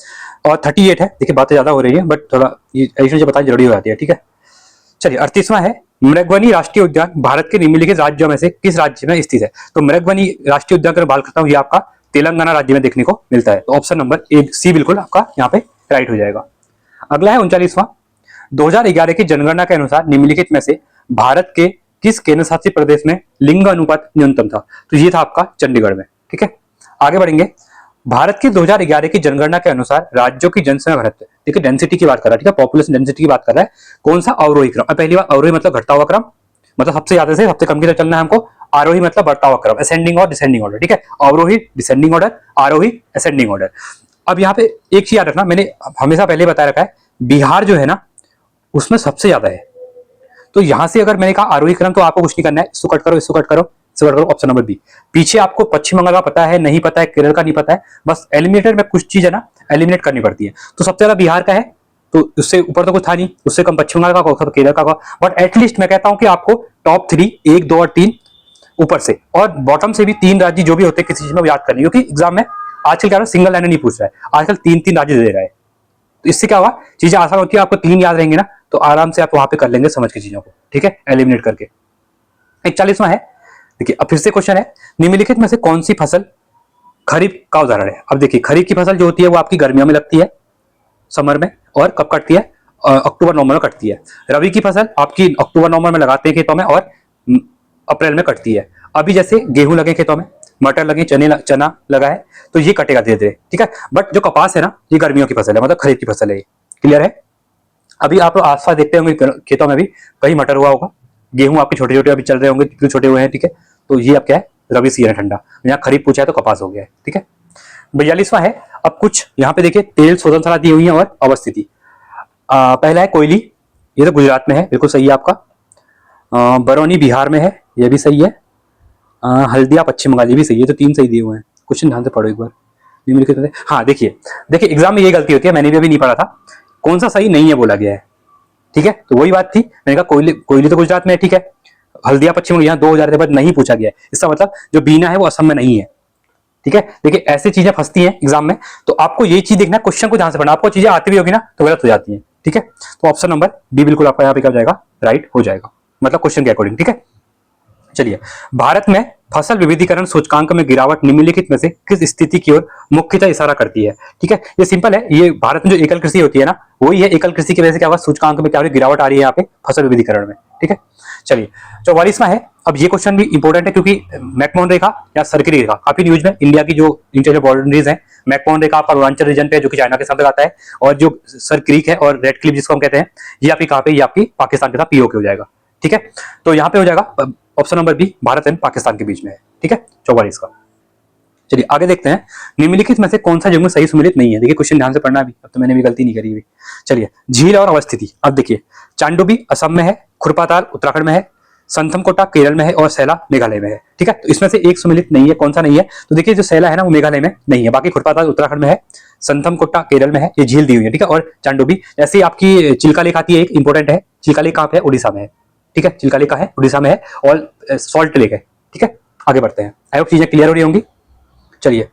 और 38 है, देखिए बातें ज्यादा हो रही है, बट थोड़ा ये एडिशनल चीजें बतानी जरूरी हो जाती है, ठीक है। चलिए 38वां है, मृगवनी राष्ट्रीय उद्यान भारत के निम्नलिखित राज्यों में से किस राज्य में स्थित है? तो मृगवनी राष्ट्रीय उद्यान की बात करता हूँ, ये आपका तेलंगाना राज्य में देखने को मिलता है, तो ऑप्शन नंबर ए सी बिल्कुल आपका यहाँ पे राइट हो जाएगा। अगला है 39वां, 2011 की जनगणना के अनुसार निम्नलिखित में से भारत के किस केंद्र शासित प्रदेश में लिंग अनुपात न्यूनतम था? तो ये था आपका चंडीगढ़ में, ठीक है। आगे बढ़ेंगे, भारत की 2011 की जनगणना के अनुसार राज्यों की जनसंख्या घनत्व, ठीक है, डेंसिटी की बात कर रहा है, ठीक है, पॉपुलेशन डेंसिटी की बात कर रहा है, कौन सा अवरोही क्रम? पहली बात, अवरोही मतलब घटता हुआ क्रम, मतलब सबसे ज्यादा से सबसे कम की तरफ चलना है हमको, आरोही मतलब बढ़ता हुआ क्रम, असेंडिंग और डिसेंडिंग ऑर्डर, ठीक है, अवरोही डिसेंडिंग ऑर्डर, आरोही असेंडिंग ऑर्डर। अब यहाँ पे एक चीज याद रखना, मैंने हमेशा पहले बताया रखा है, बिहार जो है ना उसमें सबसे ज्यादा है, तो यहां से अगर मैंने कहा आरोही क्रम, तो आपको कुछ नहीं करना है, इसको कट करो, इसको कट करो, इसको कट करो, ऑप्शन नंबर बी। पीछे आपको पश्चिम बंगाल का पता है, नहीं पता है, केरल का नहीं पता है, बस एलिमिनेटर में कुछ चीज है ना एलिमिनेट करनी पड़ती है, तो सबसे ज्यादा बिहार का है, तो उससे ऊपर तो कुछ था नहीं, उससे कम पश्चिम बंगाल का होगा, केरल का होगा, बट एटलीस्ट मैं कहता हूं कि आपको टॉप 3, 1, 2 और 3 ऊपर से और बॉटम से भी 3 राज्य जो भी होते हैं किसी चीज में याद करनी, क्योंकि एग्जाम में आजकल क्या सिंगल लाइन नहीं पूछ रहा है, आजकल 3-3 राज्य दे रहा है। तो इससे क्या होगा, चीजें आसान होती है, आपको 3 याद रहेंगे ना तो आराम से आप वहां पे कर लेंगे समझ के चीजों को, ठीक है, एलिमिनेट करके। 41वां है, देखिए अब फिर से क्वेश्चन है, निम्नलिखित में से कौन सी फसल खरीफ का उदाहरण है। अब देखिए खरीफ की फसल जो होती है वो आपकी गर्मियों में लगती है, समर में, और कब कटती है, अक्टूबर नवंबर में कटती है। रबी की फसल आपकी अक्टूबर नवंबर में लगाते हैं खेतों में और अप्रैल में कटती है। अभी जैसे गेहूं लगे खेतों में, मटर लगे, चना लगा है, तो ये कटेगा धीरे धीरे, ठीक है। बट जो कपास है ना, ये गर्मियों की फसल है, मतलब खरीफ की फसल है, क्लियर है। अभी आप लोग आसपास देखते होंगे खेतों में भी कहीं मटर हुआ होगा, गेहूं आपके छोटे छोटे अभी चल रहे होंगे, कितने छोटे हुए हैं, ठीक है। तो ये अब क्या है, रबी सीजन है ठंडा, यहाँ खरीफ पूछा है तो कपास हो गया है, ठीक है। 42वां है, अब कुछ यहाँ पे देखिए तेल शोधन सलाह दी हुई है और अवस्थिति। पहला है कोयली, ये तो गुजरात में है, बिल्कुल सही है आपका। बरौनी बिहार में है, ये भी सही है। हल्दिया पश्चिम बंगाल, ये भी सही है। तो 3 सही दिए हुए हैं, क्वेश्चन ध्यान से पढ़ो एक बार। निम्नलिखित में, हाँ देखिए देखिए एग्जाम में ये गलती होती है, मैंने भी अभी नहीं पढ़ा था, कौन सा सही नहीं है बोला गया है, ठीक है। तो वही बात थी, मैंने कहा कोयली, कोयली तो गुजरात में है, ठीक है। हल्दिया पश्चिम यहाँ 2000 के बाद नहीं पूछा गया है, इसका मतलब जो बीना है वो असम में नहीं है, ठीक है। देखिए ऐसी चीजें फंसती हैं एग्जाम में, तो आपको ये चीज देखना, क्वेश्चन को ध्यान से पढ़ना, आपको चीजें आती भी होगी ना तो गलत हो जाती हैं, ठीक है। तो ऑप्शन नंबर बी बिल्कुल आपका यहाँ पे क्या हो जाएगा, राइट हो जाएगा, मतलब क्वेश्चन के अकॉर्डिंग, ठीक है। चलिए, भारत में फसल विविधीकरण सूचकांक में गिरावट निम्नलिखित में से किस स्थिति की ओर मुख्यतः इशारा करती है, ठीक है। ये सिंपल है, ये भारत में जो एकल कृषि होती है ना, वही है, एकल कृषि की वजह से क्या होगा, सूचकांक में क्या गिरावट आ रही है यहाँ पे फसल विविधीकरण में, ठीक है। चलिए 44वां है, अब ये क्वेश्चन भी इंपॉर्टेंट है क्योंकि मैकमोहन रेखा या सर्किल रेखा काफी न्यूज में, इंडिया की जो इंटीरियर बाउंड्रीज है, मैकमोहन रेखा आपका अरुणाचल रीजन पे जो कि चाइना के साथ आता है, और जो सर क्रीक है और रेड क्लिफ जिसको हम कहते हैं, ये आपकी कहाँ पे, ये आपकी पाकिस्तान के साथ पीओके हो जाएगा, ठीक है। तो यहाँ पे हो जाएगा option number B, Bharat and Pakistan के बीच में है, ठीक है, 44 का। चलिए आगे देखते हैं, निम्नलिखित में से कौन सा युग्म सही सुमेलित नहीं है। देखिए क्वेश्चन ध्यान से पढ़ना भी, अब तो मैंने भी गलती नहीं करी हुई। चलिए, झील और अवस्थिति, अब देखिए चांडोबी असम में है, खुरपाताल उत्तराखंड में है, संथमकोटा केरल में है और सैला मेघालय में है, ठीक है। तो इसमें से एक सुमेलित नहीं है, कौन सा नहीं है, तो देखिए जो सैला है ना वो मेघालय में नहीं है, बाकी खुरपाताल उत्तराखंड में है, संथमकोटा केरल में है, ये झील दी हुई है, ठीक है। और चांडोबी, ऐसी आपकी चिल्का लेक आती है, एक इंपॉर्टेंट है, चिल्का लेक कहाँ पे है, उड़ीसा में है, ठीक है, चिल्का लेक है उड़ीसा में है, और सॉल्ट लेक है, ठीक है। आगे बढ़ते हैं, आई होप चीजें क्लियर हो रही होंगी। चलिए,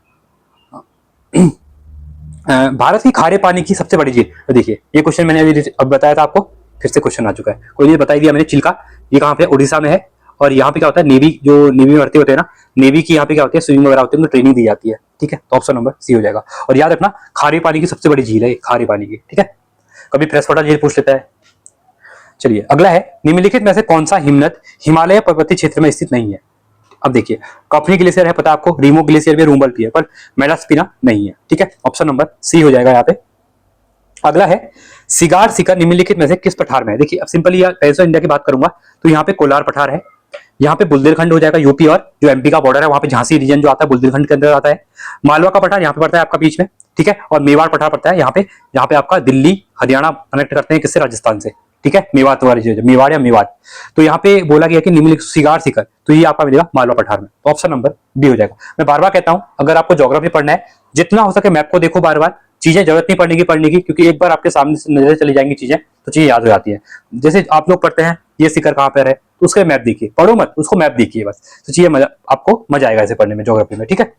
भारत की खारे पानी की सबसे बड़ी झील, तो देखिए ये क्वेश्चन मैंने अभी अब बताया था आपको, फिर से क्वेश्चन आ चुका है, कोई ये बता दिया मैंने, चिल्का ये कहाँ पे, उड़ीसा में है। और यहाँ पे क्या होता है, नेवी, जो नेवी में भर्ती होते हैं ना, नेवी की यहाँ पे क्या होती है, स्विमिंग वगैरह होती है, उनको ट्रेनिंग दी जाती है, ठीक है। तो ऑप्शन नंबर सी हो जाएगा। और याद रखना, खारे पानी की सबसे बड़ी झील है खारे पानी की, ठीक है। कभी फ्रेश वाटर झील पूछ लेता है। चलिए अगला है, निम्नलिखित में से कौन सा हिमनद हिमालय पर्वतीय क्षेत्र में स्थित नहीं है। अब देखिए कफनी ग्लेशियर है, पता है आपको, रीमो ग्लेशियर भी, रूमबल भी है, पर मेलास्पिना नहीं है, ठीक है। ऑप्शन नंबर सी हो जाएगा यहाँ पे। अगला है, सिगार शिखर निम्नलिखित में से किस पठार में है। देखिए अब सिंपली टाइम्स ऑफ इंडिया की बात करूंगा तो यहाँ पे कोलार पठार है, यहाँ पे बुंदेलखंड हो जाएगा यूपी, और जो एमपी का बॉर्डर है वहां पे झांसी रीजन जो आता है बुंदेलखंड के अंदर आता है। मालवा का पठार यहाँ पे पड़ता है आपका बीच में, ठीक है। और मेवाड़ पठार पड़ता है यहाँ पे आपका दिल्ली हरियाणा कनेक्ट करते हैं किससे, राजस्थान से, ठीक है। मेवात वाली, मेवाड़ या मेवात, तो यहाँ पे बोला गया कि निम्नलिखित सिगार शिखर, तो ये आपका मिलेगा मालवा पठार में, तो ऑप्शन नंबर बी हो जाएगा। मैं बार बार कहता हूं, अगर आपको ज्योग्राफी पढ़ना है, जितना हो सके मैप को देखो बार बार, चीजें जरूरत नहीं पढ़ने की, क्योंकि एक बार आपके सामने से नजर चली जाएंगी चीजें तो चीजें याद हो जाती है। जैसे आप लोग पढ़ते हैं ये शिखर कहाँ पर है, तो उसका मैप देखिए, पढ़ो मत, उसको मैप देखिए बस, तो चीजें आपको मजा आएगा ऐसे पढ़ने में, ज्योग्राफी में, ठीक है।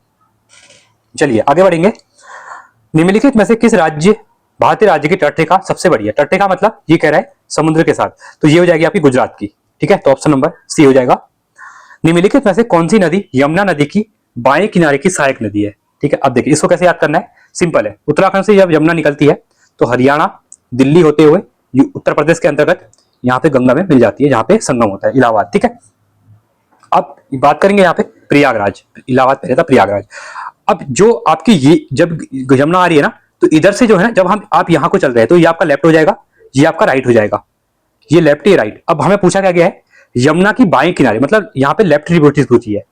चलिए आगे बढ़ेंगे, निम्नलिखित में से किस राज्य, भारतीय राज्य की तटरेखा सबसे बड़ी है। तटरेखा मतलब ये कह रहा है समुद्र के साथ, तो ये हो जाएगी आपकी गुजरात की, ठीक है। तो ऑप्शन नंबर सी हो जाएगा। निम्नलिखित में से कौन सी नदी यमुना नदी की बाएं किनारे की सहायक नदी है, ठीक है। अब देखिए इसको कैसे याद करना है, सिंपल है, उत्तराखंड से जब यमुना निकलती है तो हरियाणा दिल्ली होते हुए उत्तर प्रदेश के अंतर्गत यहाँ पे गंगा में मिल जाती है, जहां पे संगम होता है, इलाहाबाद, ठीक है। अब बात करेंगे यहाँ पे प्रयागराज, इलाहाबाद पहले था प्रयागराज। अब जो आपकी ये जब यमुना आ रही है ना, तो इधर से जो है ना, जब हम आप यहाँ को चल रहे हैं तो ये आपका लेफ्ट हो जाएगा, ये आपका राइट हो जाएगा, ये लेफ्ट ये राइट। अब हमें पूछा क्या गया है, यमुना की बाएं किनारे, मतलब यहाँ पे लेफ्ट ट्रिब्यूटरीज पूछी है,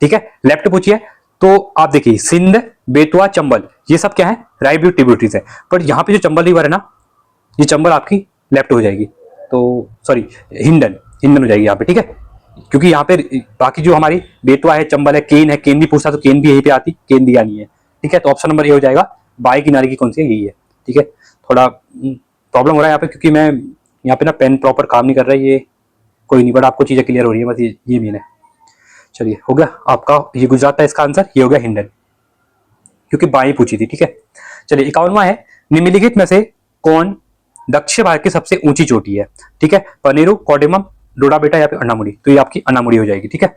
ठीक है, लेफ्ट पूछी है। तो आप देखिए सिंध, बेतवा, चंबल, ये सब क्या है, राइट ट्रिब्यूटरीज है। पर यहाँ पे जो चंबल रिवर है ना, ये चंबल आपकी लेफ्ट हो जाएगी, तो सॉरी हिंडन हो जाएगी यहाँ पे, ठीक है। क्योंकि यहाँ पे बाकी जो हमारी बेतवा है, चंबल है, केन भी पूछा तो केन भी यहीं पे आती, केन दिया नहीं है, ठीक है। तो ऑप्शन नंबर ए हो जाएगा, बाएं किनारे की कौन सी है, यही है, ठीक है। थोड़ा प्रॉब्लम हो रहा है यहाँ पे, क्योंकि मैं यहाँ पे ना पेन प्रॉपर काम नहीं कर रहा है। ये कोई नहीं, बट आपको चीजें क्लियर हो रही है, बस ये मेन है। चलिए, हो गया आपका, ये गुजरात था इसका आंसर, ये हो गया हिंडन, क्योंकि बाई पूछी थी। ठीक है, चलिए 51वां है, निम्नलिखित में से कौन दक्षिण भारत की सबसे ऊंची चोटी है? ठीक है, पनेरू, कोडेमम, डोडाबेटा या फिर अन्नामुड़ी? तो ये आपकी अन्नामुड़ी हो जाएगी। ठीक है,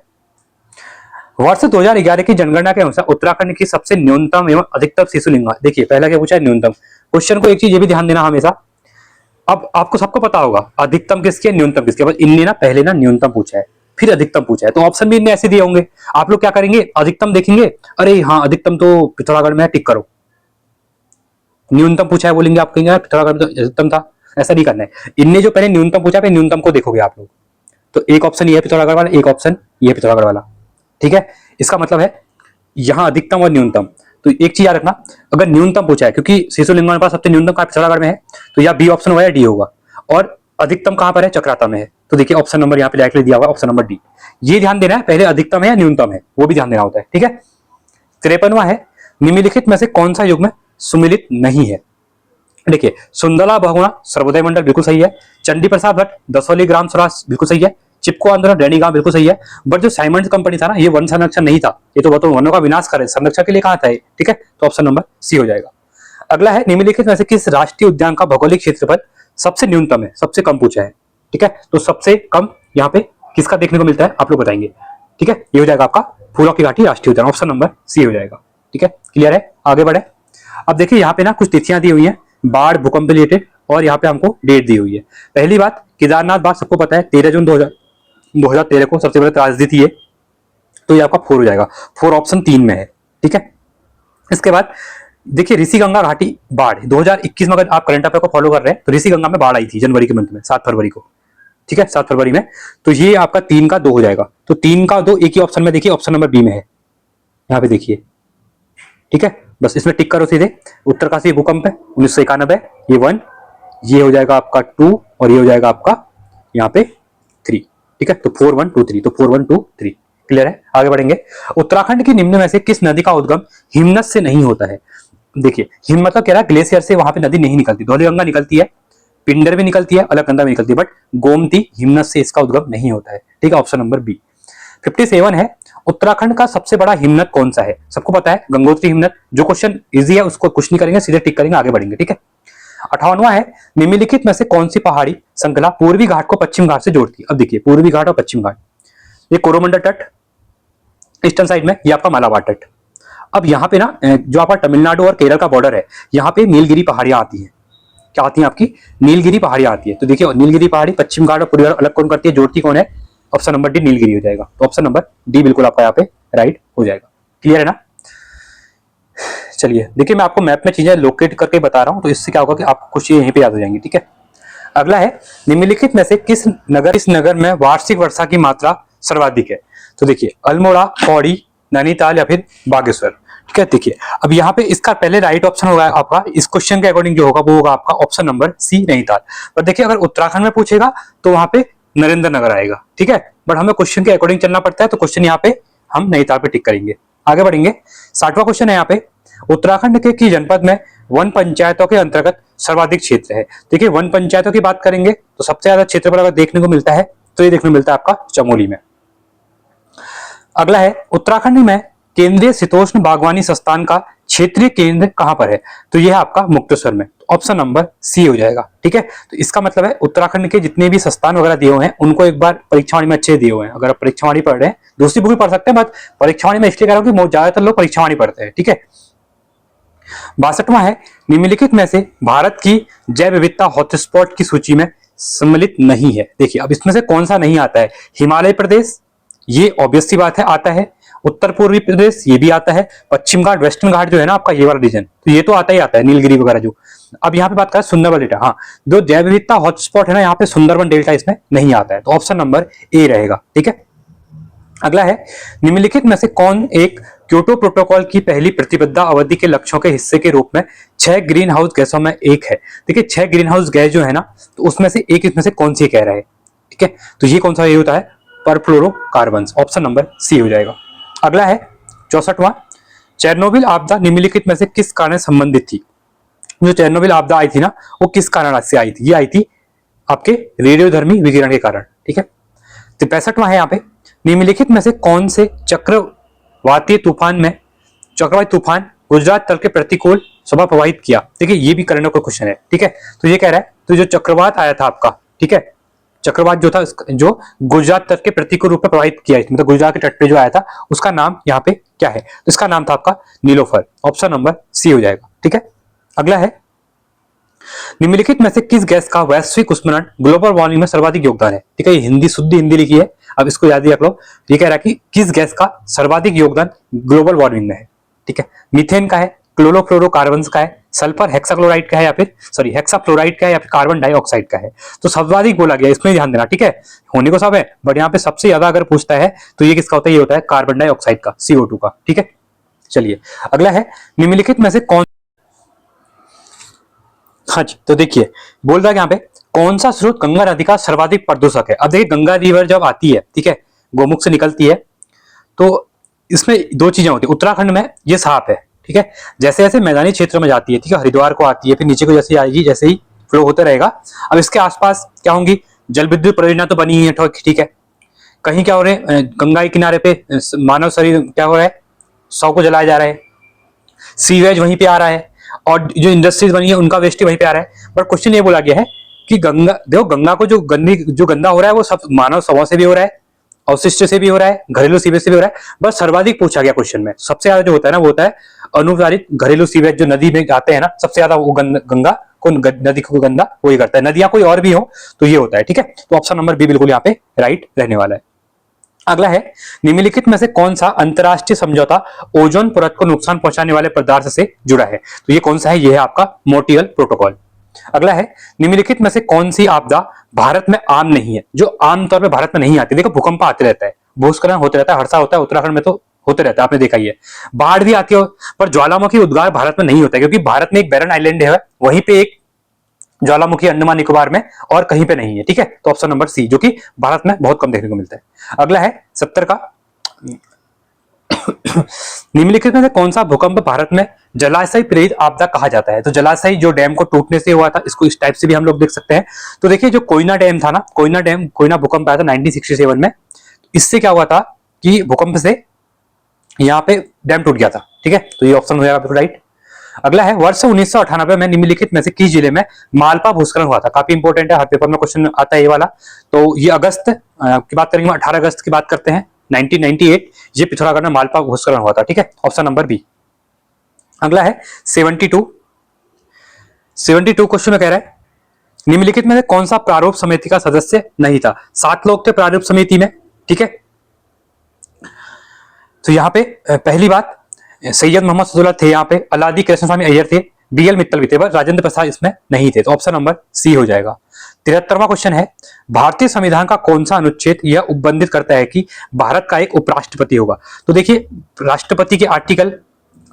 वर्ष 2011 की जनगणना के अनुसार उत्तराखंड की सबसे न्यूनतम एवं अधिकतम शिशुलिंग, देखिए पहला क्या पूछा है, न्यूनतम। क्वेश्चन को एक चीज ये भी ध्यान देना हमेशा, अब आपको सबको पता होगा अधिकतम किसकी है, न्यूनतम किसकी है, बस इनने ना पहले ना न्यूनतम पूछा है, फिर अधिकतम पूछा है, तो ऑप्शन भी इनने ऐसे दिए होंगे। आप लोग क्या करेंगे, अधिकतम देखेंगे, अरे हाँ अधिकतम तो पिथौरागढ़ में है, टिक करो। न्यूनतम पूछा है बोलेंगे, आप कहेंगे पिथौरागढ़ में तो अधिकतम था। ऐसा नहीं करना है, इनने जो पहले न्यूनतम पूछा है, न्यूनतम को देखोगे आप लोग। तो एक ऑप्शन ये है पिथौरागढ़ वाला, एक ऑप्शन ये है पिथौरागढ़ वाला। ठीक है, इसका मतलब है यहाँ अधिकतम और न्यूनतम। तो एक चीज याद रखना, अगर न्यूनतम पूछा है, क्योंकि शिशुलिंग के पास सबसे न्यूनतम कहाँ पिथौरागढ़ में है, तो या बी ऑप्शन होगा या डी होगा। और अधिकतम कहां पर है, चक्राता में है। तो देखिए ऑप्शन नंबर यहाँ पे डायरेक्टली दिया हुआ, ऑप्शन नंबर डी। ये ध्यान देना है, पहले अधिकतम है या न्यूनतम है, वो भी ध्यान देना होता है। ठीक है, 53वां है, निम्नलिखित में से कौन सा युग्म सुमिलित नहीं है? देखिए, सुंदला बहुगुणा सर्वोदय मंडल बिल्कुल सही है, चंडी प्रसाद भट्ट दसोली ग्राम स्वराज बिल्कुल सही है, चिपको आंदोलन रैनी गांव बिल्कुल सही है। बट जो साइमंड्स कंपनी था ना, ये वन संरक्षण नहीं था, ये तो वनों का विनाश करे, संरक्षण के लिए कहा था ये। ठीक है, तो ऑप्शन नंबर सी हो जाएगा। अगला है, निम्नलिखित में से किस राष्ट्रीय उद्यान का भौगोलिक क्षेत्रफल सबसे न्यूनतम है, सबसे कम पूछा है? ठीक है, तो सबसे कम यहाँ पे किसका देखने को मिलता है, आप लोग बताएंगे। ठीक है, ये हो जाएगा आपका फूलों की घाटी राष्ट्रीय उद्यान, ऑप्शन नंबर सी हो जाएगा। ठीक है, क्लियर है, आगे बढ़े। अब देखिए यहाँ पे ना कुछ तिथियां दी हुई हैं, बाढ़, भूकंप रिलेटेड, और यहाँ पे हमको डेट दी हुई है। पहली बात, केदारनाथ बात सबको पता है, 13 जून 2013 को सबसे बड़ी त्रासदी थी ये, तो ये आपका 4 हो जाएगा। 4 ऑप्शन 3 में है। ठीक है, इसके बाद देखिए ऋषि गंगा घाटी बाढ़ 2021 में, अगर आप करंट अफेयर को फॉलो कर रहे हैं, तो ऋषि गंगा में बाढ़ आई थी जनवरी के मंथ में, 7 फरवरी को। ठीक है, 7 फरवरी में, तो ये आपका 3 का 2 हो जाएगा। तो 3 का 2 एक ही ऑप्शन में, देखिए ऑप्शन नंबर बी में है, यहाँ पे देखिए। ठीक है, बस इसमें टिक करो सीधे। उत्तरकाशी भूकंप है 1991, ये 1, ये हो जाएगा आपका 2, और ये हो जाएगा आपका यहाँ पे 3। ठीक है, तो 4 1 2 3, तो 4 1 2 3, क्लियर है, आगे बढ़ेंगे। उत्तराखंड की निम्न में से किस नदी का उद्गम हिमनद से नहीं होता है? देखिए, हिम मतलब कह रहा है ग्लेशियर से वहां पे नदी नहीं निकलती, धौलीगंगा निकलती है, पिंडर भी निकलती है, अलकनंदा भी निकलती है, बट गोमती हिमनद से इसका उद्गम नहीं होता है। ठीक है, ऑप्शन नंबर बी। 57 है, उत्तराखंड का सबसे बड़ा हिमनद कौन सा है? सबको पता है गंगोत्री हिमनद। जो क्वेश्चन इजी है उसको कुछ नहीं करेंगे, सीधे टिक करेंगे, आगे बढ़ेंगे। ठीक है, 58वां है, निम्नलिखित में से कौन सी पहाड़ी श्रृंखला पूर्वी घाट को पश्चिम घाट से जोड़ती है? अब देखिए, पूर्वी घाट और पश्चिम घाट, ये कोरोमंडल तट ईस्टर्न साइड में, ये आपका मालाबार तट। अब यहाँ पे ना जो आपका तमिलनाडु और केरल का बॉर्डर है, यहाँ पे नीलगिरी पहाड़ियां आती हैं। क्या आती है आपकी? नीलगिरी पहाड़ियां आती है। तो देखिए, नीलगिरी पहाड़ी पश्चिम घाट और पूर्वी घाट अलग कौन करती है, जोड़ती कौन है? ऑप्शन नंबर डी नीलगिरी हो जाएगा। तो ऑप्शन नंबर डी बिल्कुल आपका यहाँ पे राइट हो जाएगा। क्लियर है ना? चलिए देखिए, मैं आपको मैप में चीजें लोकेट करके बता रहा हूँ, तो इससे क्या होगा कि आपको कुछ चीजें यहीं पे याद हो जाएंगी। ठीक है, अगला है, निम्नलिखित में से किस नगर में वार्षिक वर्षा की मात्रा सर्वाधिक है? तो देखिए, अल्मोड़ा, पौड़ी, नैनीताल या फिर बागेश्वर। ठीक है, देखिए अब यहाँ पे इसका पहले राइट ऑप्शन होगा आपका, इस क्वेश्चन के अकॉर्डिंग जो होगा वो होगा आपका ऑप्शन नंबर सी नैनीताल। पर देखिए, अगर उत्तराखंड में पूछेगा तो वहां पे नरेंद्र नगर आएगा। ठीक है, बट हमें क्वेश्चन के अकॉर्डिंग चलना पड़ता है, तो क्वेश्चन यहाँ पे हम नैनीताल पे टिक करेंगे। आगे बढ़ेंगे, 60वां क्वेश्चन है यहाँ पे, उत्तराखंड के की जनपद में वन पंचायतों के अंतर्गत सर्वाधिक क्षेत्र है। देखिए, वन पंचायतों की बात करेंगे तो सबसे ज्यादा क्षेत्रफल अगर देखने को मिलता है तो ये देखने को मिलता है आपका चमोली में। अगला है, उत्तराखंड में केंद्रीय शीतोष्ण बागवानी संस्थान का क्षेत्रीय केंद्र कहां पर है? तो यह है आपका मुक्तेश्वर में, ऑप्शन नंबर सी हो जाएगा। ठीक है, तो इसका मतलब है उत्तराखंड के जितने भी संस्थान वगैरह दिए हुए हैं उनको एक बार परीक्षावाणी में अच्छे दिए हुए हैं। अगर आप परीक्षावाणी पढ़ रहे हैं, दूसरी बुक भी पढ़ सकते हैं, बट परीक्षावाणी में इसलिए कह रहा हूं कि ज्यादातर लोग परीक्षावाणी पढ़ते हैं। ठीक है, 62वां है, निम्नलिखित में से भारत की जैव विविधता हॉटस्पॉट की सूची में सम्मिलित नहीं है। देखिए, अब इसमें से कौन सा नहीं आता है? हिमालय प्रदेश, ये ऑब्वियस सी बात है आता है, उत्तर पूर्वी प्रदेश ये भी आता है, पश्चिम घाट वेस्टर्न घाट जो है ना आपका ये वाला रीजन, तो ये तो आता ही आता है, नीलगिरी वगैरह जो। अब यहाँ पे बात करें सुंदरबन डेल्टा, हाँ जो जैव विविधता हॉटस्पॉट है ना यहाँ पे सुंदरबन डेल्टा इसमें नहीं आता है, तो ऑप्शन नंबर ए रहेगा। ठीक है, अगला है, निम्नलिखित में से कौन एक क्योटो प्रोटोकॉल की पहली प्रतिबद्ध अवधि के लक्ष्यों के हिस्से के रूप में 6 ग्रीन हाउस गैसों में एक है? देखिए, 6 ग्रीन हाउस गैस जो है ना, तो उसमें से एक इसमें से कौन सी कह रहा है? ठीक है, तो ये कौन सा ये होता है? परफ्लोरोकार्बन, ऑप्शन नंबर सी हो जाएगा। अगला है 64वां, चेरनोबिल आपदा निम्नलिखित में से किस कारण संबंधित थी? जो चेरनोबिल आपदा आई थी ना, वो किस कारण से आई थी? ये आई थी आपके रेडियोधर्मी विकिरण के कारण। ठीक है, तो 65वां है यहाँ पे, निम्नलिखित में से कौन से चक्रवाती तूफान गुजरात तल के प्रतिकूल स्वभाव प्रभावित किया? देखिए ये भी करंट का क्वेश्चन है। ठीक है, तो ये कह रहा है तो जो चक्रवात आया था आपका, ठीक है, चक्रवात जो था जो गुजरात तट के प्रतिकूल रूप में प्रभावित किया, मतलब गुजरात के तट पे जो आया था, उसका नाम यहाँ पे क्या है? तो इसका नाम था आपका नीलोफर। ऑप्शन नंबर सी हो जाएगा। ठीक है, अगला है, निम्नलिखित में से किस गैस का वैश्विक उष्णन ग्लोबल वार्मिंग में सर्वाधिक योगदान है? ठीक है, ये हिंदी शुद्ध हिंदी लिखी है, अब इसको याद रख लो। ये कह रहा है कि किस गैस का सर्वाधिक योगदान ग्लोबल वार्मिंग में है? ठीक है, मीथेन का है, क्लोरोफ्लोरोकार्बन का है, सल्फर हेक्साक्लोराइड का है, या फिर सॉरी हेक्साफ्लोराइड का है, या फिर कार्बन डाइऑक्साइड का है। तो सर्वाधिक बोला गया, इसमें ध्यान देना। ठीक है, होने को सब है, बट यहाँ पे सबसे ज्यादा अगर पूछता है तो ये किसका होता है? ये होता है कार्बन डाइऑक्साइड का, CO2 का। ठीक है, चलिए अगला है, निम्नलिखित में से कौन, हाँ जी, तो देखिए बोल रहा है यहाँ पे कौन सा स्रोत गंगा नदी का सर्वाधिक प्रदूषक है? अब देखिए गंगा रिवर जब आती है, ठीक है, गोमुख से निकलती है, तो इसमें दो चीजें होती है। उत्तराखंड में ये साफ है, ठीक है, जैसे जैसे मैदानी क्षेत्र में जाती है, ठीक है, हरिद्वार को आती है, फिर नीचे को जैसे आएगी जैसे ही फ्लो होता रहेगा। अब इसके आसपास क्या होंगी? जल विद्युत परियोजना तो बनी ही है, ठीक है, कहीं क्या हो रहे हैं, गंगा के किनारे पे मानव शरीर क्या हो रहा है, शव को जलाया जा रहा है, सीवेज वहीं पे आ रहा है, और जो इंडस्ट्रीज बनी है उनका वेस्ट वहीं पे आ रहा है। बट क्वेश्चन ये बोला गया है कि गंगा, देखो गंगा को जो गंदा हो रहा है वो सब मानव शवों से भी हो रहा है, अवशिष्ट से भी हो रहा है, घरेलू सीवेज से भी हो रहा है। बस सर्वाधिक पूछा गया क्वेश्चन में, सबसे ज्यादा जो होता है ना वो होता है अनुसारित घरेलू सीवेज, जो नदी में जाते हैं ना, सबसे ज्यादा वो गंगा को, नदी को गंदा वही करता है। नदियां कोई और भी हो तो ये होता है। ठीक है, तो ऑप्शन नंबर बी बिल्कुल यहाँ पे राइट रहने वाला है। अगला है, निम्नलिखित में से कौन सा अंतरराष्ट्रीय समझौता ओजोन परत को नुकसान पहुंचाने वाले पदार्थ से जुड़ा है? तो ये कौन सा है? ये है आपका मोंट्रियल प्रोटोकॉल। अगला है, निम्नलिखित में से कौन सी आपदा भारत में आम नहीं है, जो आमतौर पर भारत में नहीं आती? देखो भूकंप आते रहता है, भूस्खलन होते रहता है, हर साल होता है, उत्तराखंड में तो होते रहता है, आपने देखा ही है। बाढ़ भी आती है, पर ज्वालामुखी उद्गार भारत में नहीं होता है, क्योंकि भारत में एक बैरन आइलैंड है, वहीं पे एक ज्वालामुखी अंडमान निकोबार में और कहीं पे नहीं है। ठीक है, तो ऑप्शन नंबर सी, जो कि भारत में बहुत कम देखने को मिलता है। अगला है 70 का, निम्नलिखित में से कौन सा भूकंप भारत में जलाशय प्रेरित आपदा कहा जाता है? तो जलाशय जो डैम को टूटने से हुआ था, इसको इस टाइप से भी हम लोग देख सकते हैं। तो देखिए जो कोयना डैम था ना, कोयना भूकंप आया था 1967 में, इससे क्या हुआ था कि भूकंप से यहाँ पे डैम टूट गया था। ठीक है, तो ये ऑप्शन हो जाएगा बिल्कुल राइट। अगला है, वर्ष 1998 में निम्नलिखित में से किस जिले में मालपा भूस्खलन हुआ था? काफी इंपॉर्टेंट है, हर पेपर में क्वेश्चन आता है ये वाला। तो ये अगस्त की बात करेंगे, 18 अगस्त की बात करते हैं 1998, ये पिथौरागढ़ में मालपा भूस्खलन हुआ था। ठीक है, ऑप्शन नंबर बी। अगला है 72 क्वेश्चन में कह रहा है, निम्नलिखित में से कौन सा प्रारूप समिति का सदस्य नहीं था? 7 लोग थे प्रारूप समिति में। ठीक है, तो यहाँ पे पहली बात, सैयद मोहम्मद सदुल्ला थे, यहाँ पे अलादी कृष्ण स्वामी अय्यर थे, BL मित्तल भी थे, पर राजेंद्र प्रसाद इसमें नहीं थे। तो ऑप्शन नंबर सी हो जाएगा। 73वां क्वेश्चन है, भारतीय संविधान का कौन सा अनुच्छेद यह उपबंधित करता है कि भारत का एक उपराष्ट्रपति होगा? तो देखिए राष्ट्रपति के आर्टिकल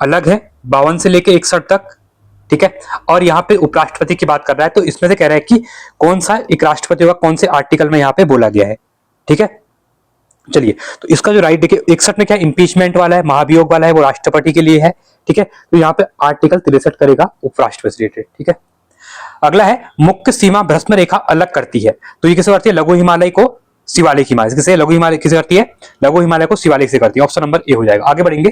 अलग है, 52 से लेकर 61 तक। ठीक है, और यहाँ पे उपराष्ट्रपति की बात कर रहा है, तो इसमें से कह रहा है कि कौन सा एक राष्ट्रपति होगा, कौन से आर्टिकल में यहाँ पे बोला गया है। ठीक है, चलिए, तो इसका जो राइट देखिए 61 में क्या इम्पीचमेंट वाला है, महाभियोग वाला है, वो राष्ट्रपति के लिए है। ठीक है, तो यहाँ पे आर्टिकल 63 करेगा उपराष्ट्रपति रिलेटेड। ठीक है, अगला है, मुख्य सीमा भ्रष्म रेखा अलग करती है, तो ये किसे करती है? लघु हिमालय को शिवालिक हिमालय किसे, लघु हिमालय किसे करती है? लघु हिमालय को शिवालिक से करती है। ऑप्शन नंबर ए हो जाएगा। आगे बढ़ेंगे,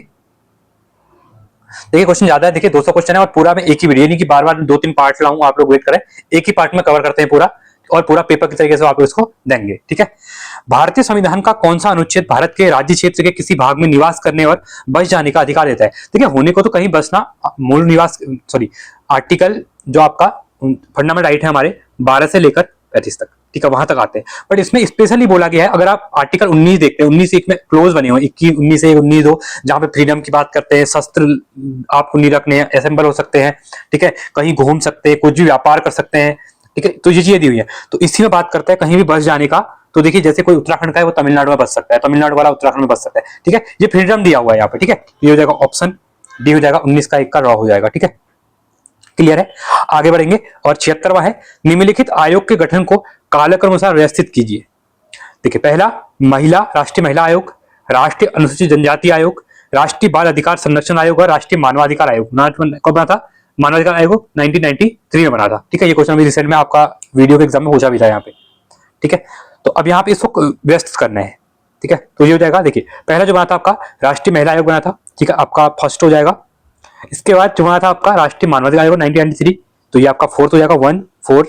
देखिए क्वेश्चन ज्यादा है, देखिए 200 क्वेश्चन है, और पूरा मैं एक ही वीडियो, नहीं कि बार बार 2-3 पार्ट लाऊं, आप लोग वेट करें, एक ही पार्ट में कवर करते हैं पूरा, और पूरा पेपर की तरीके से आप लोग इसको देंगे। ठीक है, भारतीय संविधान का कौन सा अनुच्छेद भारत के राज्य क्षेत्र के किसी भाग में निवास करने और बस जाने का अधिकार देता है? देखिए होने को तो कहीं बसना, मूल निवास आर्टिकल जो आपका फंडामेंटल राइट है हमारे 12 से लेकर 35 तक, ठीक है, वहां तक आते हैं। बट इसमें स्पेशली बोला गया है, अगर आप आर्टिकल 19 देखते हैं, 19 एक में क्लोज बने हुए 21, 19 1, 19 2, जहां पे फ्रीडम की बात करते हैं, शस्त्र आपको नहीं रखने हैं, असेंबल हो सकते हैं, ठीक है, कहीं घूम सकते हैं, कुछ भी व्यापार कर सकते हैं। ठीक है, तो ये चीजें दी हुई है। तो इसी में बात करते हैं कहीं भी बस जाने का, तो देखिए जैसे कोई उत्तराखंड का है वो तमिलनाडु में बस सकता है, तमिलनाडु वाला उत्तराखंड में बस सकता है। ठीक है, ये फ्रीडम दिया हुआ है यहाँ पे। ठीक है, ये हो जाएगा ऑप्शन डी हो जाएगा, 19 का 1 का रॉ हो जाएगा। ठीक है, क्लियर है, आगे बढ़ेंगे। और 76वां है, निम्नलिखित आयोग के गठन को कालक्रम अनुसार व्यवस्थित कीजिए। देखिए पहला, राष्ट्रीय महिला आयोग, राष्ट्रीय अनुसूचित जनजाति आयोग, राष्ट्रीय बाल अधिकार संरक्षण आयोग और राष्ट्रीय मानवाधिकार आयोग। कब बना था? मानवाधिकार आयोग 1993 में बना था। ठीक है, ये क्वेश्चन अभी रिसेंट में आपका वीडियो के एग्जाम में पूछा भी था यहाँ पे। ठीक है, तो अब यहाँ पे इसको व्यस्त करना है। ठीक है, तो ये हो जाएगा, देखिए पहला जो बना था आपका राष्ट्रीय महिला आयोग बना था। ठीक है, आपका फर्स्ट हो जाएगा। इसके बाद जो बना था आपका राष्ट्रीय मानवाधिकार आयोग 1993, तो ये आपका फोर्थ हो जाएगा, 1 4।